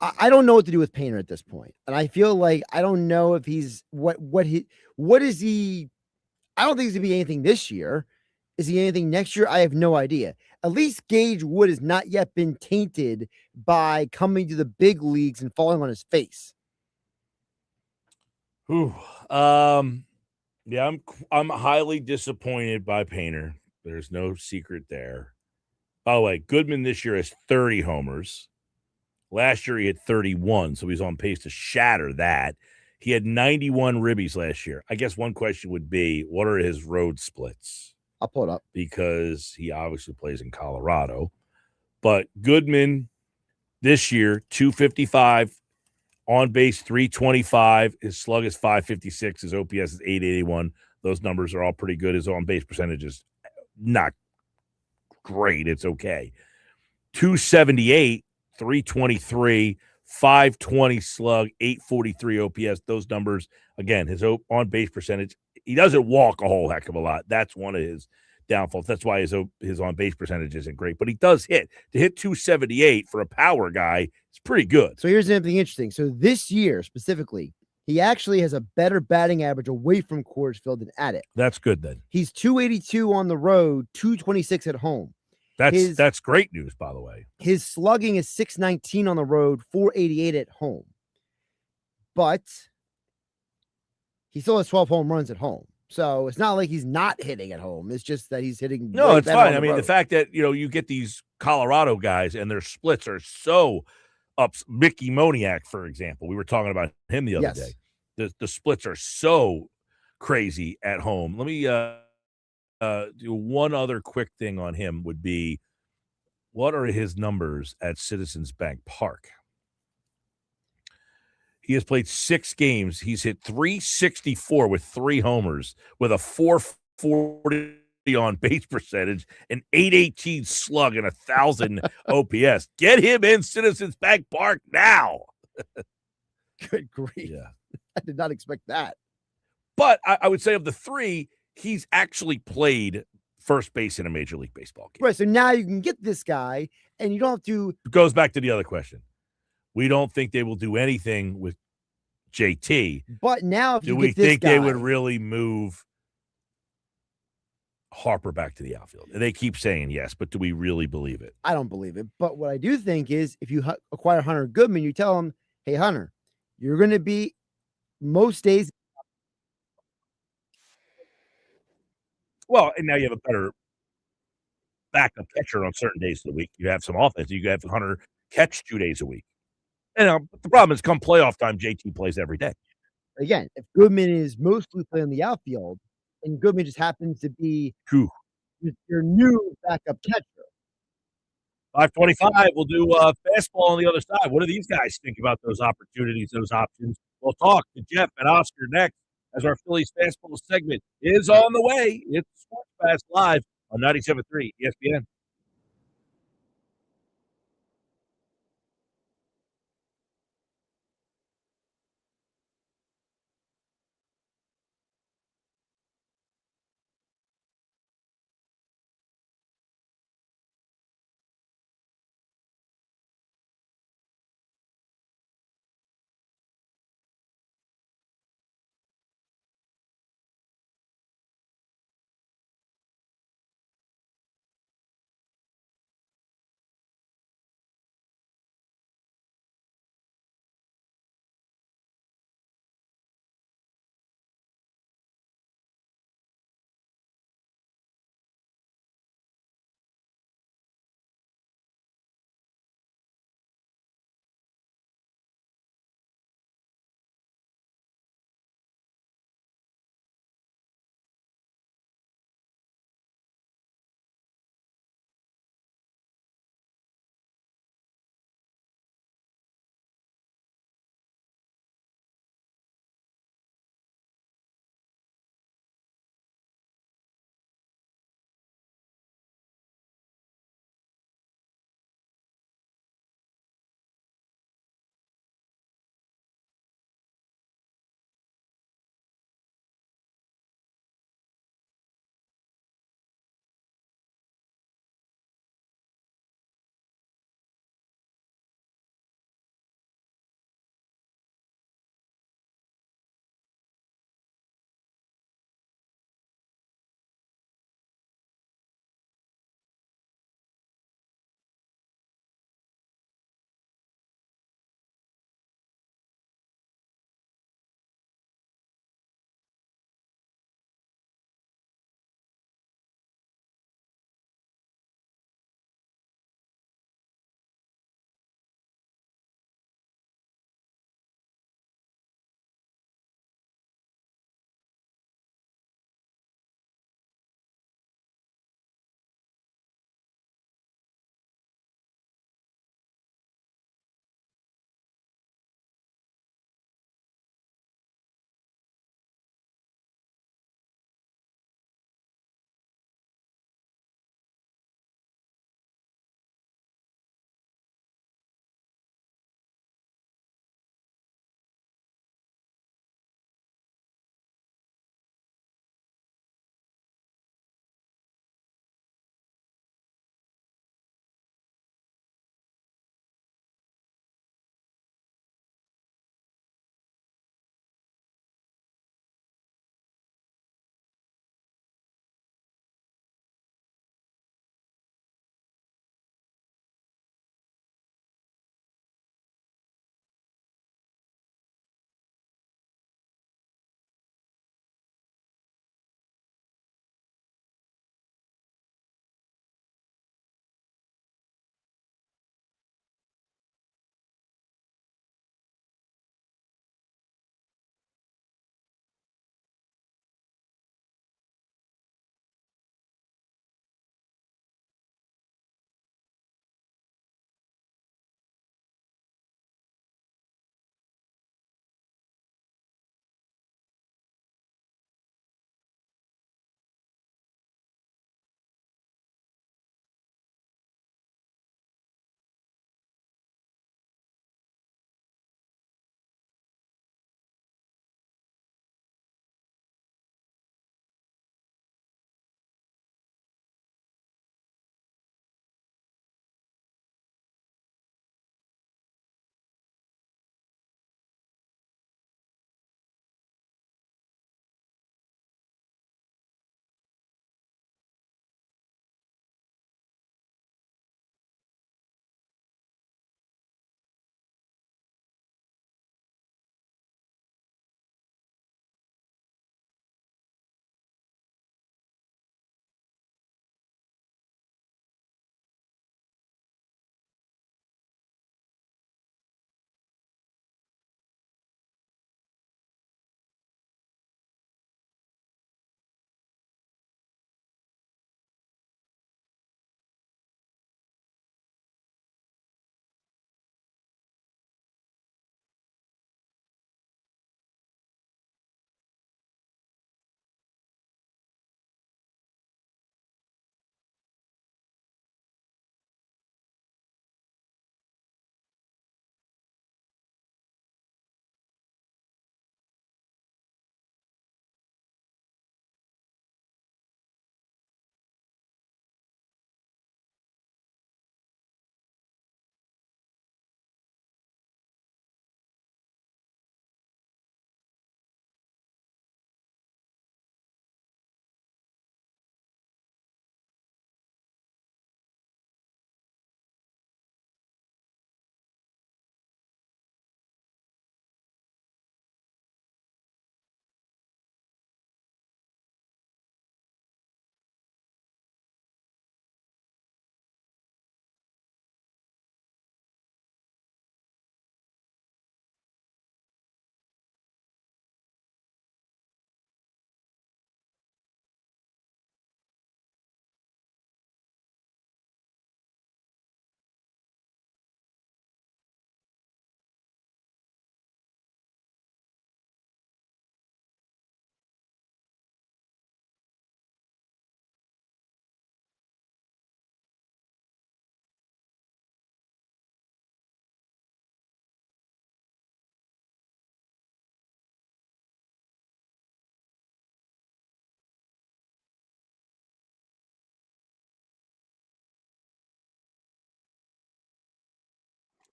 I don't know what to do with Painter at this point. And I feel like I don't know if he's what is he? I don't think he's gonna be anything this year. Is he anything next year? I have no idea. At least Gage Wood has not yet been tainted by coming to the big leagues and falling on his face. Ooh. Yeah, I'm highly disappointed by Painter. There's no secret there. By the way, Goodman this year has 30 homers. Last year he had 31, so he's on pace to shatter that. He had 91 ribbies last year. I guess one question would be, what are his road splits? I'll pull it up. Because he obviously plays in Colorado. But Goodman this year, 255, on base 325. His slug is 556. His OPS is 881. Those numbers are all pretty good. His on base percentage is not great. It's okay. 278, 323, 520 slug, 843 OPS. Those numbers, again, his on base percentage, he doesn't walk a whole heck of a lot. That's one of his downfalls. That's why his on base percentage isn't great, but he does hit. To hit 278 for a power guy, it's pretty good. So here's something interesting. So this year specifically, he actually has a better batting average away from Coors Field than at it. That's good then. He's 282 on the road, 226 at home. That's great news, by the way. His slugging is 619 on the road, 488 at home. But he still has 12 home runs at home. So it's not like he's not hitting at home. It's just that he's hitting. No, it's fine. I mean, the fact that, you get these Colorado guys and their splits are so up. Mickey Moniak, for example, we were talking about him the other day. The splits are so crazy at home. Let me do one other quick thing on him would be, what are his numbers at Citizens Bank Park? He has played 6 games. He's hit 364 with 3 homers, with a 440 on base percentage, an 818 slug, and 1,000 OPS. Get him in Citizens Bank Park now. Good grief. Yeah. I did not expect that. But I would say of the 3, he's actually played first base in a Major League Baseball game. Right. So now you can get this guy, and you don't have to. It goes back to the other question. We don't think they will do anything with JT. But now, if do we think they would really move Harper back to the outfield? And they keep saying yes, but do we really believe it? I don't believe it. But what I do think is, if you acquire Hunter Goodman, you tell him, hey, Hunter, you're going to be most days. Well, and now you have a better backup catcher on certain days of the week. You have some offense. You have Hunter catch 2 days a week. And the problem is, come playoff time, JT plays every day. Again, if Goodman is mostly playing the outfield, and Goodman just happens to be your new backup catcher. 525, we'll do fastball on the other side. What do these guys think about those opportunities, those options? We'll talk to Jeff and Oscar next as our Phillies fastball segment is on the way. It's Sports Fast Live on 97.3 ESPN.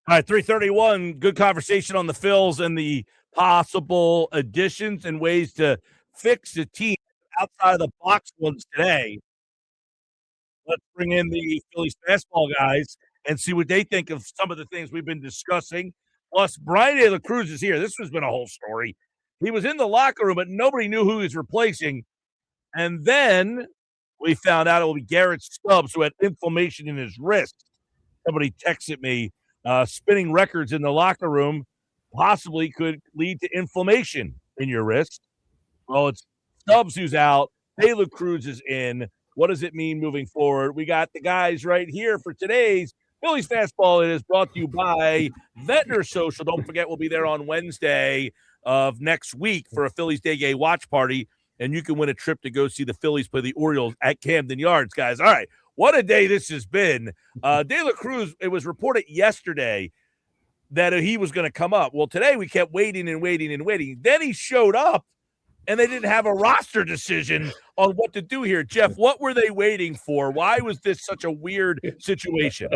All right, 331. Good conversation on the Phils and the possible additions and ways to fix the team outside of the box ones today. Let's bring in the Phillies fastball guys and see what they think of some of the things we've been discussing. Plus, Brian De La Cruz is here. This has been a whole story. He was in the locker room, but nobody knew who he was replacing. And then we found out it will be Garrett Stubbs, who had inflammation in his wrist. Somebody texted me, spinning records in the locker room possibly could lead to inflammation in your wrist. Well, it's Stubbs who's out. De La Cruz is in. What does it mean moving forward? We got the guys right here for today's Phillies Fastball. It is brought to you by Ventnor Social. Don't forget, we'll be there on Wednesday of next week for a Phillies Day Gay watch party, and you can win a trip to go see the Phillies play the Orioles at Camden Yards, guys. All right, what a day this has been. De La Cruz, it was reported yesterday that he was going to come up. Well, today we kept waiting and waiting and waiting. Then he showed up, and they didn't have a roster decision on what to do here. Jeff, what were they waiting for? Why was this such a weird situation?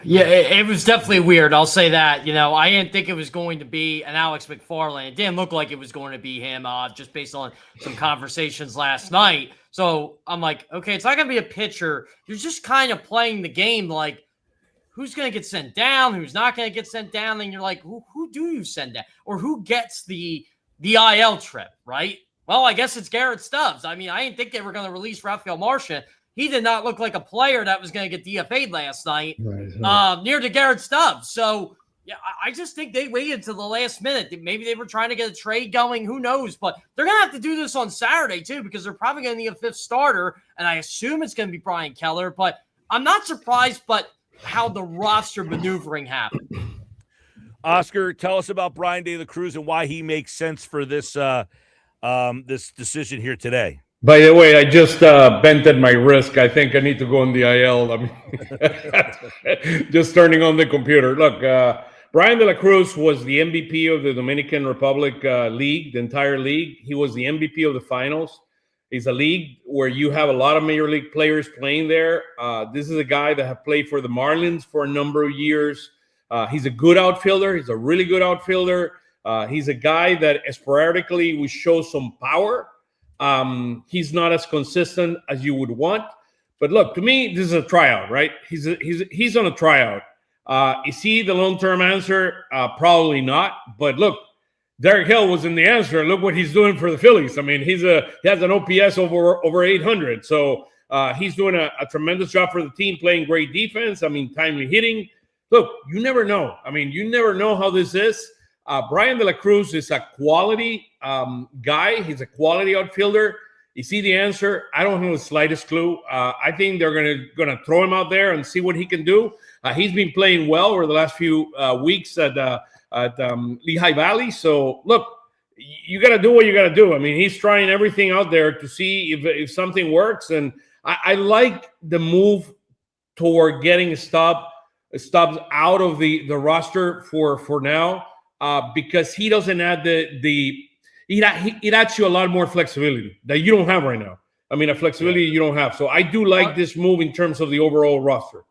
Yeah, it was definitely weird. I'll say that. I didn't think it was going to be an Alex McFarland. It didn't look like it was going to be him, just based on some conversations last night. So I'm like, okay, it's not going to be a pitcher. You're just kind of playing the game like, who's going to get sent down, who's not going to get sent down. And you're like, who do you send down? Or who gets the IL trip, right? Well, I guess it's Garrett Stubbs. I mean, I didn't think they were going to release Rafael Martian. He did not look like a player that was going to get DFA'd last night, near to Garrett Stubbs. So, yeah, I just think they waited to the last minute. Maybe they were trying to get a trade going. Who knows? But they're going to have to do this on Saturday, too, because they're probably going to need a fifth starter, and I assume it's going to be Brian Keller. But I'm not surprised but how the roster maneuvering happened. Oscar, tell us about Brian De La Cruz and why he makes sense for this this decision here today. By the way, I just bented my wrist. I think I need to go on the IL. I mean, just turning on the computer. Look, Brian De La Cruz was the MVP of the Dominican Republic league, the entire league. He was the MVP of the finals. It's a league where you have a lot of major league players playing there. This is a guy that have played for the Marlins for a number of years. He's a good outfielder. He's a really good outfielder. He's a guy that sporadically will show some power. He's not as consistent as you would want. But look, to me, this is a tryout, right? He's on a tryout. Is he the long-term answer? Probably not. But look, Derek Hill was in the answer. Look what he's doing for the Phillies. I mean, he has an OPS over 800. So he's doing a tremendous job for the team, playing great defense. I mean, timely hitting. Look, you never know. I mean, you never know how this is. Brian De La Cruz is a quality guy. He's a quality outfielder. Is he the answer? I don't have the slightest clue. I think they're gonna throw him out there and see what he can do. He's been playing well over the last few weeks at Lehigh Valley. So look, you got to do what you got to do. I mean, he's trying everything out there to see if something works. And I like the move toward getting Stubbs out of the roster for now, because he doesn't add it adds you a lot more flexibility that you don't have right now. I mean, a flexibility you don't have. So I do like this move in terms of the overall roster.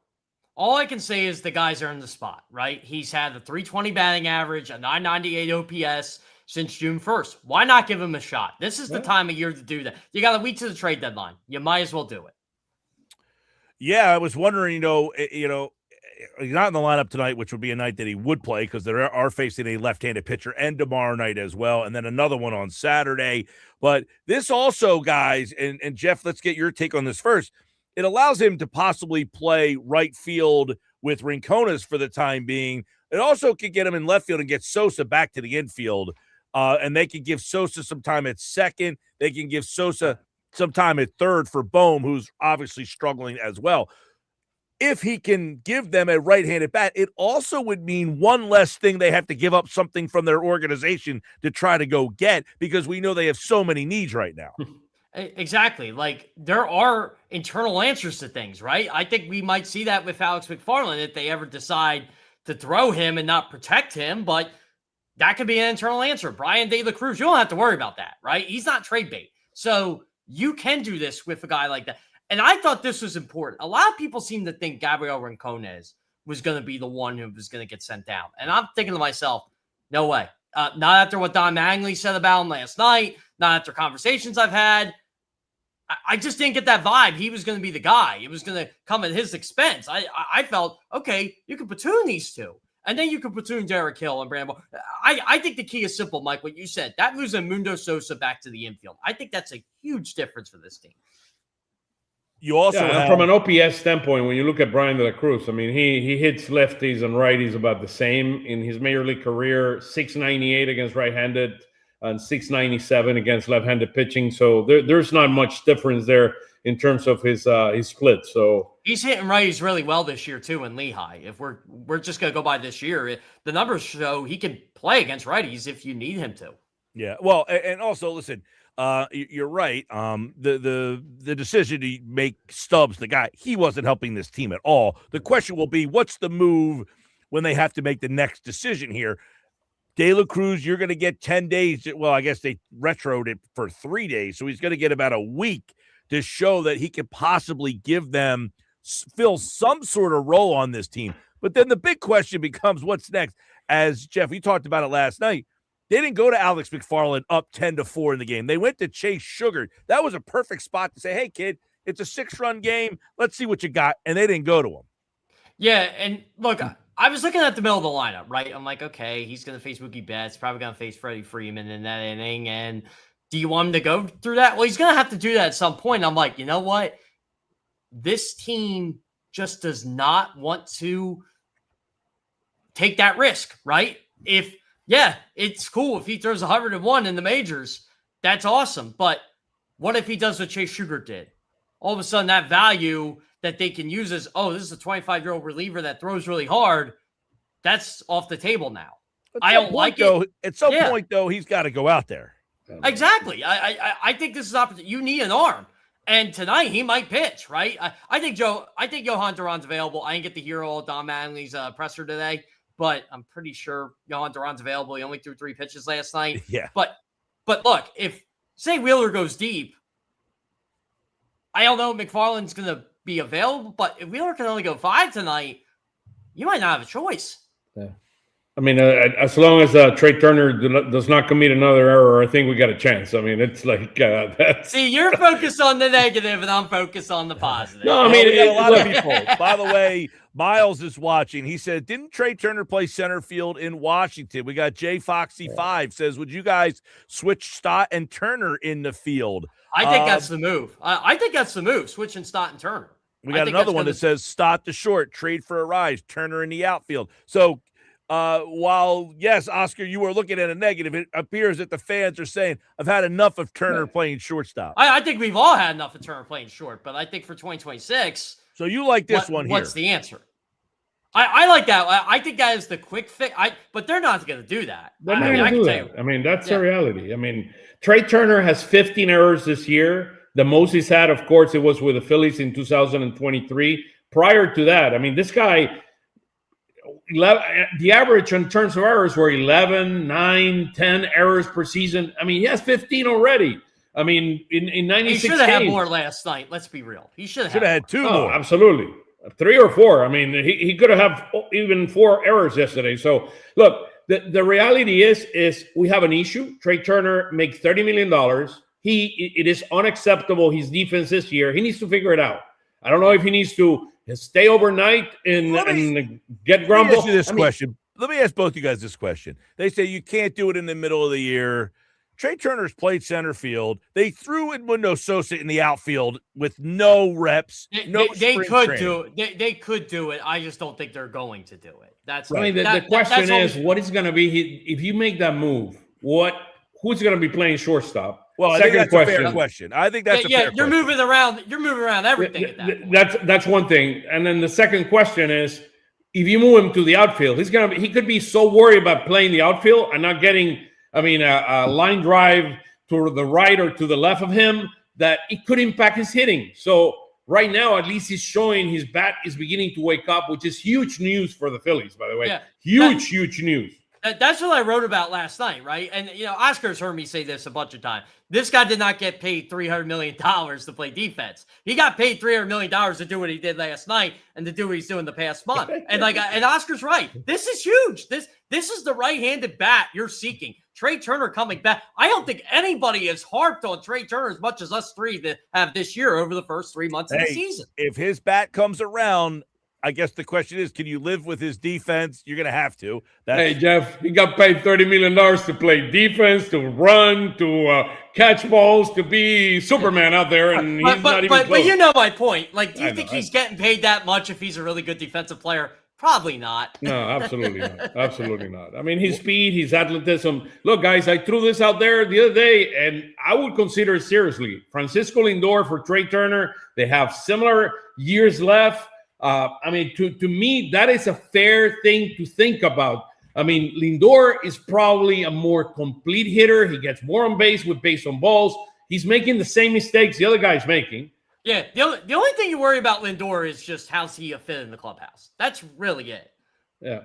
All I can say is the guys are in the spot, right? He's had a 320 batting average, a 998 OPS since June 1st. Why not give him a shot? This is the time of year to do that. You got a week to the trade deadline. You might as well do it. Yeah, I was wondering, he's not in the lineup tonight, which would be a night that he would play because they are facing a left-handed pitcher, and tomorrow night as well, and then another one on Saturday. But this also, guys, and Jeff, let's get your take on this first. It allows him to possibly play right field with Rincones for the time being. It also could get him in left field and get Sosa back to the infield, and they can give Sosa some time at second. They can give Sosa some time at third for Bohm, who's obviously struggling as well. If he can give them a right-handed bat, it also would mean one less thing they have to give up something from their organization to try to go get, because we know they have so many needs right now. Exactly. Like, there are internal answers to things, right? I think we might see that with Alex McFarland if they ever decide to throw him and not protect him, but that could be an internal answer. Brian De La Cruz, you don't have to worry about that, right? He's not trade bait. So you can do this with a guy like that. And I thought this was important. A lot of people seem to think Gabriel Rincones was going to be the one who was going to get sent down. And I'm thinking to myself, no way. Not after what Don Mattingly said about him last night, not after conversations I've had. I just didn't get that vibe. He was going to be the guy. It was going to come at his expense. I felt, okay, you can platoon these two. And then you can platoon Derek Hill and Brandon. I think the key is simple, Mike, what you said. That moves Mundo Sosa back to the infield. I think that's a huge difference for this team. You also have, from an OPS standpoint, when you look at Brian De La Cruz, I mean, he hits lefties and righties about the same in his major league career, 698 against right-handed and 697 against left-handed pitching. So there's not much difference there in terms of his split. So he's hitting righties really well this year too in Lehigh. If we're just gonna go by this year, the numbers show he can play against righties if you need him to. Yeah. Well, and also listen, you're right. The decision to make Stubbs the guy, he wasn't helping this team at all. The question will be, what's the move when they have to make the next decision here? De La Cruz, you're going to get 10 days. Well, I guess they retroed it for 3 days, so he's going to get about a week to show that he could possibly give them, fill some sort of role on this team. But then the big question becomes, what's next? As Jeff, we talked about it last night. They didn't go to Alex McFarland up 10-4 in the game. They went to Chase Sugar. That was a perfect spot to say, hey, kid, it's a 6-run game. Let's see what you got. And they didn't go to him. Yeah, and look, I was looking at the middle of the lineup, right? I'm like, okay, he's going to face Mookie Betts, probably going to face Freddie Freeman in that inning. And do you want him to go through that? Well, he's going to have to do that at some point. I'm like, you know what? This team just does not want to take that risk, right? It's cool if he throws 101 in the majors. That's awesome. But what if he does what Chase Sugar did? All of a sudden, that value that they can use as, this is a 25-year-old reliever that throws really hard, that's off the table now. I don't like it. At some point, though, he's got to go out there. Exactly. I think this is opportunity. You need an arm. And tonight, he might pitch, right? I think Johan Duran's available. I didn't get to hear all Don Mattingly's presser today, but I'm pretty sure Johan Duran's available. He only threw 3 pitches last night. Yeah. But look, if, say, Wheeler goes deep, I don't know if McFarland's going to be available, but if Wheeler can only go 5 tonight, you might not have a choice. Yeah. I mean, as long as Trea Turner does not commit another error, I think we got a chance. I mean, it's like that's... See, you're focused on the negative, and I'm focused on the positive. No, I mean, we got a lot of people. By the way, Miles is watching. He said, "Didn't Trea Turner play center field in Washington?" We got J Foxy 5 says, "Would you guys switch Stott and Turner in the field?" I think that's the move. I think that's the move. Switching Stott and Turner. We got another one that says Stott to short, trade for a rise, Turner in the outfield. So while, yes, Oscar, you were looking at a negative, it appears that the fans are saying, I've had enough of Turner playing shortstop. I think we've all had enough of Turner playing short, but I think for 2026. So you like this one here. What's the answer? I like that. I think that is the quick fix. But they're not going to do that. They're not going to do that. I mean, that's the reality. I mean, Trea Turner has 15 errors this year. The most he's had, of course, it was with the Phillies in 2023. Prior to that, I mean, this guy, the average in terms of errors were 11, 9, 10 errors per season. I mean, he has 15 already. I mean, in 96 he should have had more last night. Let's be real. He should have had 2 more. Absolutely. 3 or 4. I mean, he could have even 4 errors yesterday. So, look, the reality is we have an issue. Trea Turner makes $30 million. It is unacceptable, his defense this year. He needs to figure it out. I don't know if he needs to stay overnight and get grumble. Let me ask you this question. Let me ask both you guys this question. They say you can't do it in the middle of the year. Trea Turner's played center field. They threw Mundo Sosa in the outfield with no reps. They could do it. They could do it. I just don't think they're going to do it. That's right. I mean, the question is, what is going to be if you make that move? Who's going to be playing shortstop? Well, I think that's a fair question. I think that's a fair question. You're moving around everything at that point. That's one thing. And then the second question is, if you move him to the outfield, he could be so worried about playing the outfield and not getting, a line drive to the right or to the left of him that it could impact his hitting. So right now, at least he's showing his bat is beginning to wake up, which is huge news for the Phillies, by the way. Yeah. Huge news. That's what I wrote about last night, right? And, Oscar's heard me say this a bunch of times. This guy did not get paid $300 million to play defense. He got paid $300 million to do what he did last night and to do what he's doing the past month. And and Oscar's right. This is huge. This is the right-handed bat you're seeking. Trea Turner coming back. I don't think anybody has harped on Trea Turner as much as us three that have this year over the first 3 months of the season. If his bat comes around, I guess the question is, can you live with his defense? You're going to have to. Hey, Jeff, he got paid $30 million to play defense, to run, to catch balls, to be Superman out there, and he's not even close. But you know my point. Like, do you think he's getting paid that much if he's a really good defensive player? Probably not. No, absolutely not. Absolutely not. I mean, his speed, his athleticism. Look, guys, I threw this out there the other day, and I would consider it seriously. Francisco Lindor for Trea Turner. They have similar years left. I mean, to me, that is a fair thing to think about. I mean, Lindor is probably a more complete hitter. He gets more on base with base on balls. He's making the same mistakes the other guy's making. Yeah, the only thing you worry about Lindor is just how's he a fit in the clubhouse. That's really it. Yeah.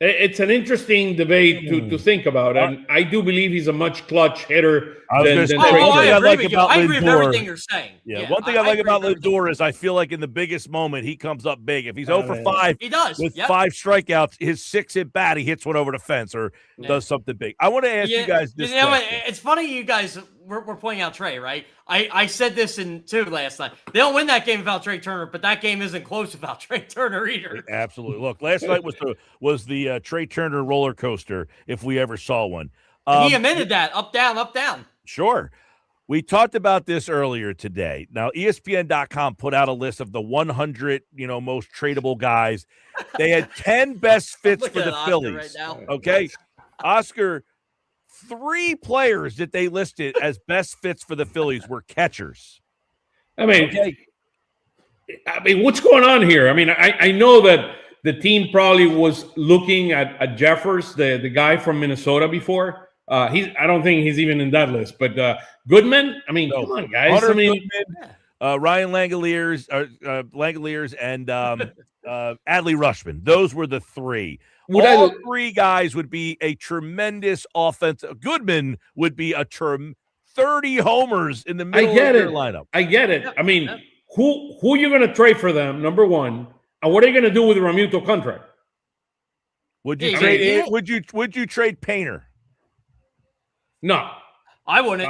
It's an interesting debate to think about, and I do believe he's a much clutch hitter than Trea Turner. I agree with everything you're saying. Yeah, one thing I like about Lindor is I feel like in the biggest moment, he comes up big. If he's 0 for 5 he does. with 5 strikeouts, his 6th at bat, he hits one over the fence or does something big. I want to ask you guys this question. It's funny you guys we're pointing out Trea, right? I said this too last night. They don't win that game without Trea Turner, but that game isn't close without Trea Turner either. Absolutely. Look, last night was the Trea Turner roller coaster, if we ever saw one. He admitted that. Up, down, up, down. Sure. We talked about this earlier today. Now, ESPN.com put out a list of the 100, most tradable guys. They had 10 best fits for the Phillies. Right now. Okay. Oscar, 3 players that they listed as best fits for the Phillies were catchers. I mean, what's going on here? I mean, I know that the team probably was looking at Jeffers, the guy from Minnesota before. I don't think he's even in that list. But Goodman, I mean, come on, guys. Hunter Goodman, Ryan Langoliers, and Adley Rutschman. Those were the 3. All 3 guys would be a tremendous offensive. Goodman would be 30 homers in the middle of their lineup. I get it. I mean, who are you going to trade for them, number one? And what are you going to do with the Realmuto contract? Would you trade? Would you trade Painter? No, I wouldn't.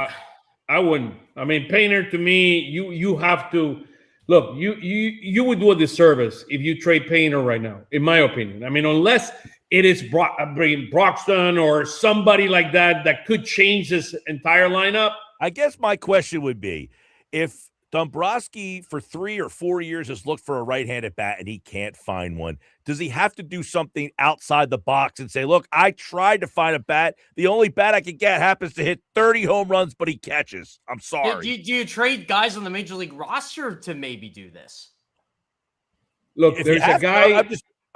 I wouldn't. I mean, Painter, to me, you have to look. You would do a disservice if you trade Painter right now, in my opinion. I mean, unless it is Broxton or somebody like that could change this entire lineup. I guess my question would be, if Dombrowski for 3 or 4 years has looked for a right-handed bat and he can't find one, does he have to do something outside the box and say, look, I tried to find a bat. The only bat I could get happens to hit 30 home runs, but he catches. I'm sorry. Do you trade guys on the major league roster to maybe do this? Look, there's a guy.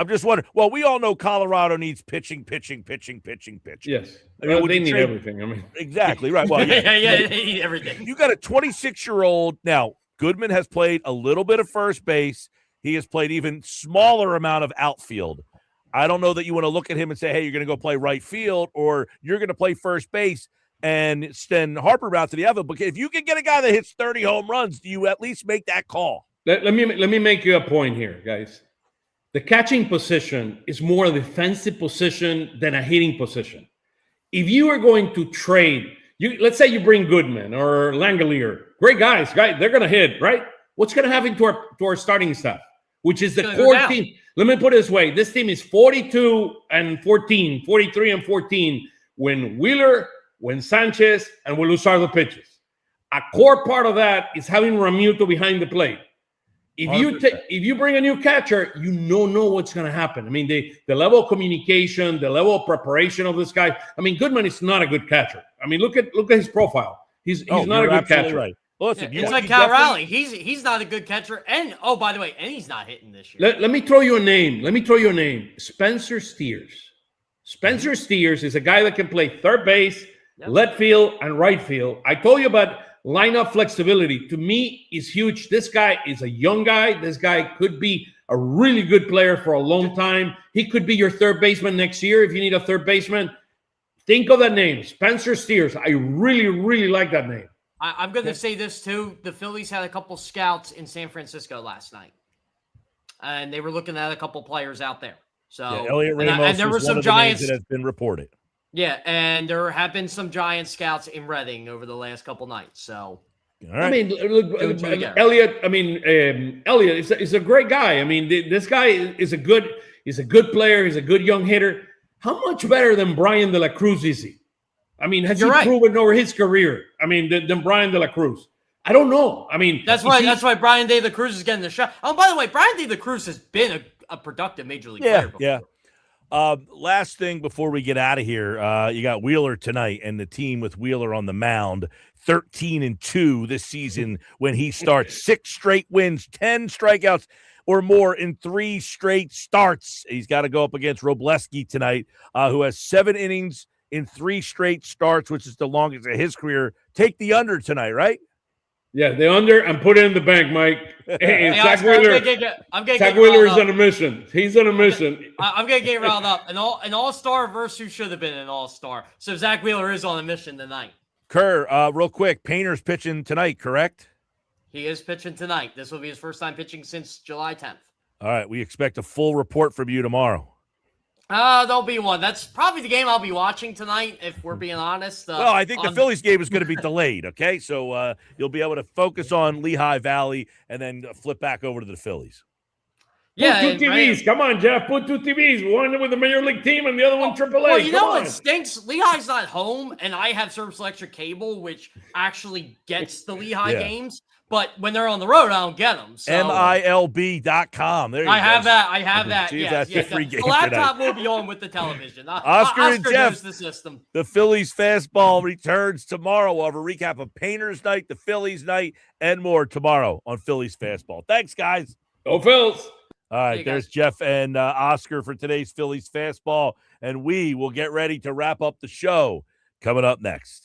I'm just wondering. Well, we all know Colorado needs pitching. Yes. I mean, they need everything. I mean, exactly right. Well, yeah, they need everything. You got a 26-year-old. Now, Goodman has played a little bit of first base. He has played even smaller amount of outfield. I don't know that you want to look at him and say, hey, you're going to go play right field or you're going to play first base and send Harper out to the other. But if you can get a guy that hits 30 home runs, do you at least make that call? Let me make you a point here, guys. The catching position is more a defensive position than a hitting position. If you are going to trade, let's say you bring Goodman or Langolier, great guys, they're going to hit, right? What's going to happen to our starting staff, which is the core team? Let me put it this way. This team is 42-14, 43-14 when Wheeler, when Sanchez, and when Luzardo pitches. A core part of that is having Realmuto behind the plate. If you bring a new catcher, you don't know what's going to happen. I mean, the level of communication, the level of preparation of this guy. I mean, Goodman is not a good catcher. I mean, look at his profile. He's not a good catcher. Right. Listen, it's like Cal Raleigh. He's not a good catcher. And by the way, he's not hitting this year. Let me throw you a name. Spencer Steers. Spencer Steers is a guy that can play third base, left field, and right field. I told you about lineup flexibility. To me, is huge. This guy is a young guy. This guy could be a really good player for a long time. He could be your third baseman next year if you need a third baseman. Think of that name, Spencer Steers. I really, really like that name. I'm going to say this too. The Phillies had a couple scouts in San Francisco last night, and they were looking at a couple players out there. So Elliot Ramos and there were some one of Giants the names that has been reported. Yeah, and there have been some Giant scouts in Reading over the last couple nights. So, all right. I mean, look, Elliot. I mean, Elliot is a great guy. I mean, this guy is a good player. He's a good young hitter. How much better than Brian De La Cruz is he? I mean, has he proven over his career? I mean, than Brian De La Cruz. I don't know. I mean, that's why Brian De La Cruz is getting the shot. Oh, by the way, Brian De La Cruz has been a productive major league player before. Yeah. Last thing before we get out of here, you got Wheeler tonight and the team with Wheeler on the mound, 13-2 this season when he starts. 6 straight wins, 10 strikeouts or more in 3 straight starts. He's got to go up against Robleski tonight, who has 7 innings in 3 straight starts, which is the longest of his career. Take the under tonight, right? Yeah, the under and put it in the bank, Mike. Hey, Zach Wheeler. Zach Wheeler is on a mission. He's on a mission. I'm gonna get riled up. An all-star versus who should have been an all-star. So Zach Wheeler is on a mission tonight. Kerr, real quick, Painter's pitching tonight, correct? He is pitching tonight. This will be his first time pitching since July 10th. All right, we expect a full report from you tomorrow. There'll be one. That's probably the game I'll be watching tonight, if we're being honest. Well, I think the Phillies game is going to be delayed, okay? So you'll be able to focus on Lehigh Valley and then flip back over to the Phillies. Yeah, put 2 TVs. Come on, Jeff. Put 2 TVs. One with the Major League team and the other one AAA. Well, you know what stinks? Lehigh's not home, and I have Service Electric Cable, which actually gets the Lehigh games. But when they're on the road, I don't get them. So. MILB.com. There you go. I have that. Jeez, yes, that's a free game the laptop tonight. will be on with the television. Oscar and Jeff, knows the system. The Phillies Fastball returns tomorrow. We'll have a recap of Painters Night, the Phillies Night, and more tomorrow on Phillies Fastball. Thanks, guys. Go Phils. All right, there's Jeff and Oscar for today's Phillies Fastball, and we will get ready to wrap up the show coming up next.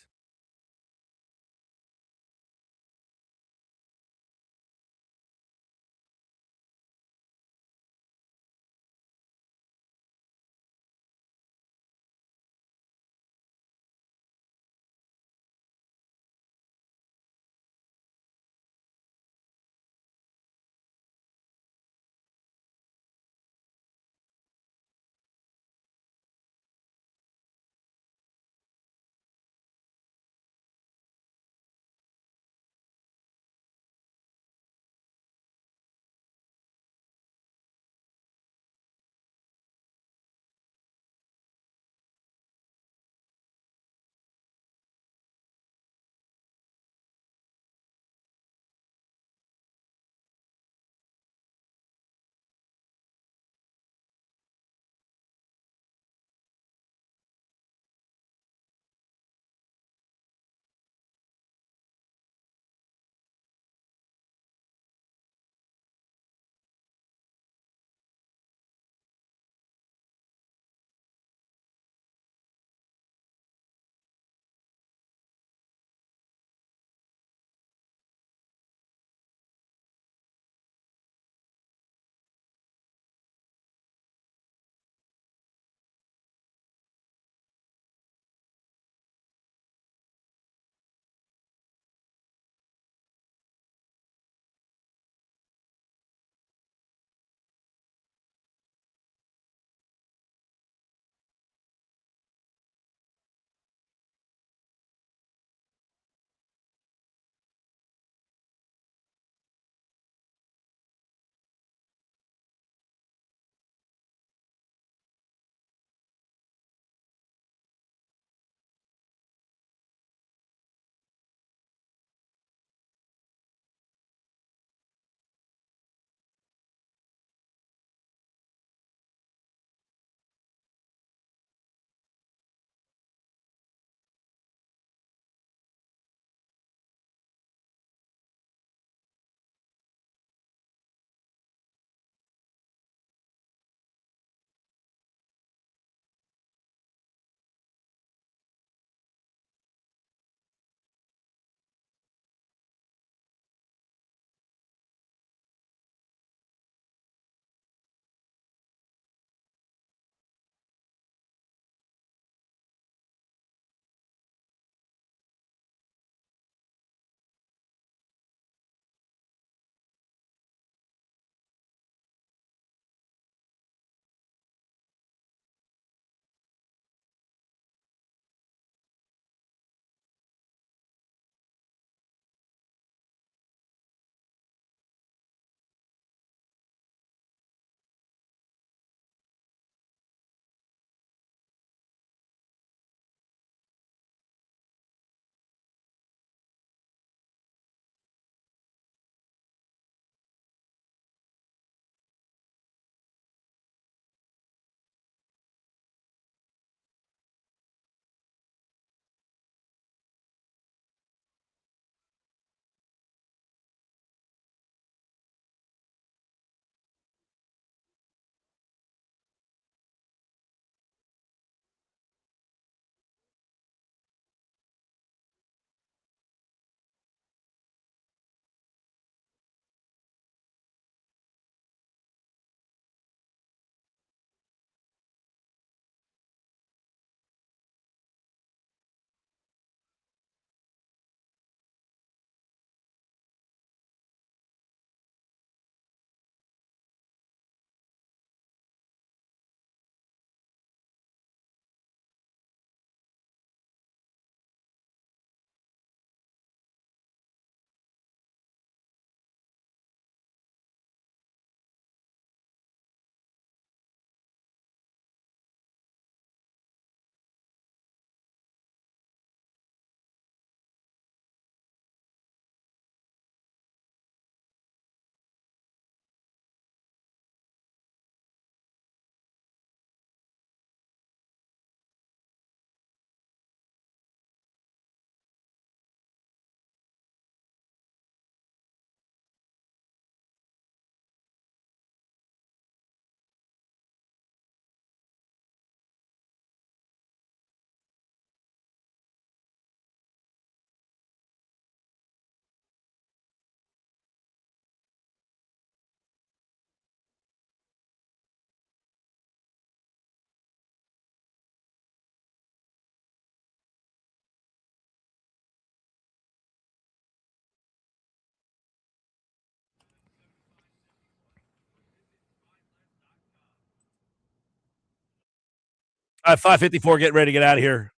All right, 5:54. Getting ready to get out of here.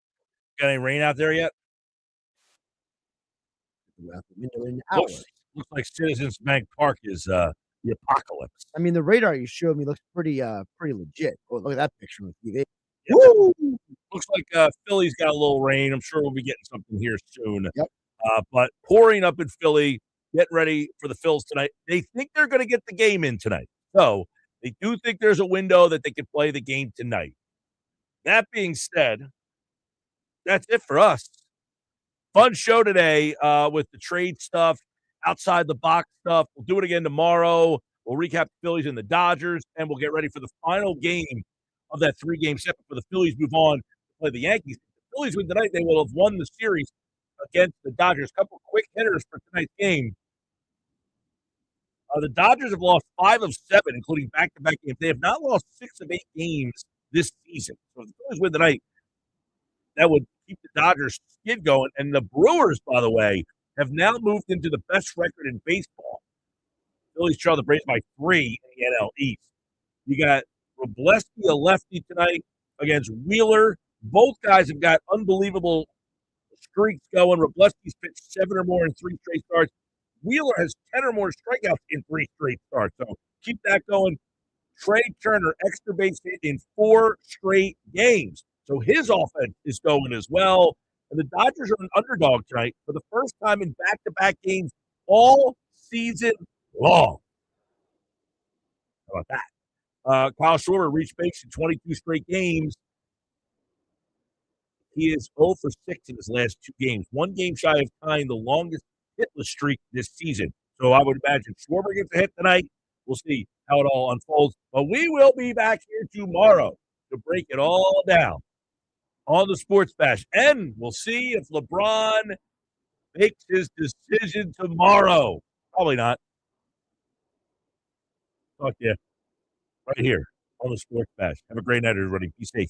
Got any rain out there yet? Looks like Citizens Bank Park is the apocalypse. I mean, the radar you showed me looks pretty legit. Oh, look at that picture on TV. Yeah. Woo! Looks like Philly's got a little rain. I'm sure we'll be getting something here soon. Yep. But pouring up in Philly, getting ready for the Phils tonight. They think they're going to get the game in tonight. So they do think there's a window that they can play the game tonight. That being said, that's it for us. Fun show today with the trade stuff, outside the box stuff. We'll do it again tomorrow. We'll recap the Phillies and the Dodgers, and we'll get ready for the final game of that 3-game set before the Phillies move on to play the Yankees. If the Phillies win tonight, they will have won the series against the Dodgers. A couple quick hitters for tonight's game. The Dodgers have lost 5 of 7, including back-to-back games. They have not lost 6 of 8 games this season. So if the Phillies win tonight, that would keep the Dodgers skid going. And the Brewers, by the way, have now moved into the best record in baseball. Phillies trail the Braves by 3 in the NL East. You got Robleski, a lefty tonight, against Wheeler. Both guys have got unbelievable streaks going. Robleski's pitched 7 or more in 3 straight starts. Wheeler has 10 or more strikeouts in 3 straight starts. So keep that going. Trea Turner, extra base hit in 4 straight games. So his offense is going as well. And the Dodgers are an underdog tonight for the first time in back-to-back games all season long. How about that? Kyle Schwarber reached base in 22 straight games. He is 0 for 6 in his last 2 games. 1 game shy of tying the longest hitless streak this season. So I would imagine Schwarber gets a hit tonight. We'll see how it all unfolds. But we will be back here tomorrow to break it all down on the Sports Bash. And we'll see if LeBron makes his decision tomorrow. Probably not. Talk to you right here on the Sports Bash. Have a great night, everybody. Be safe.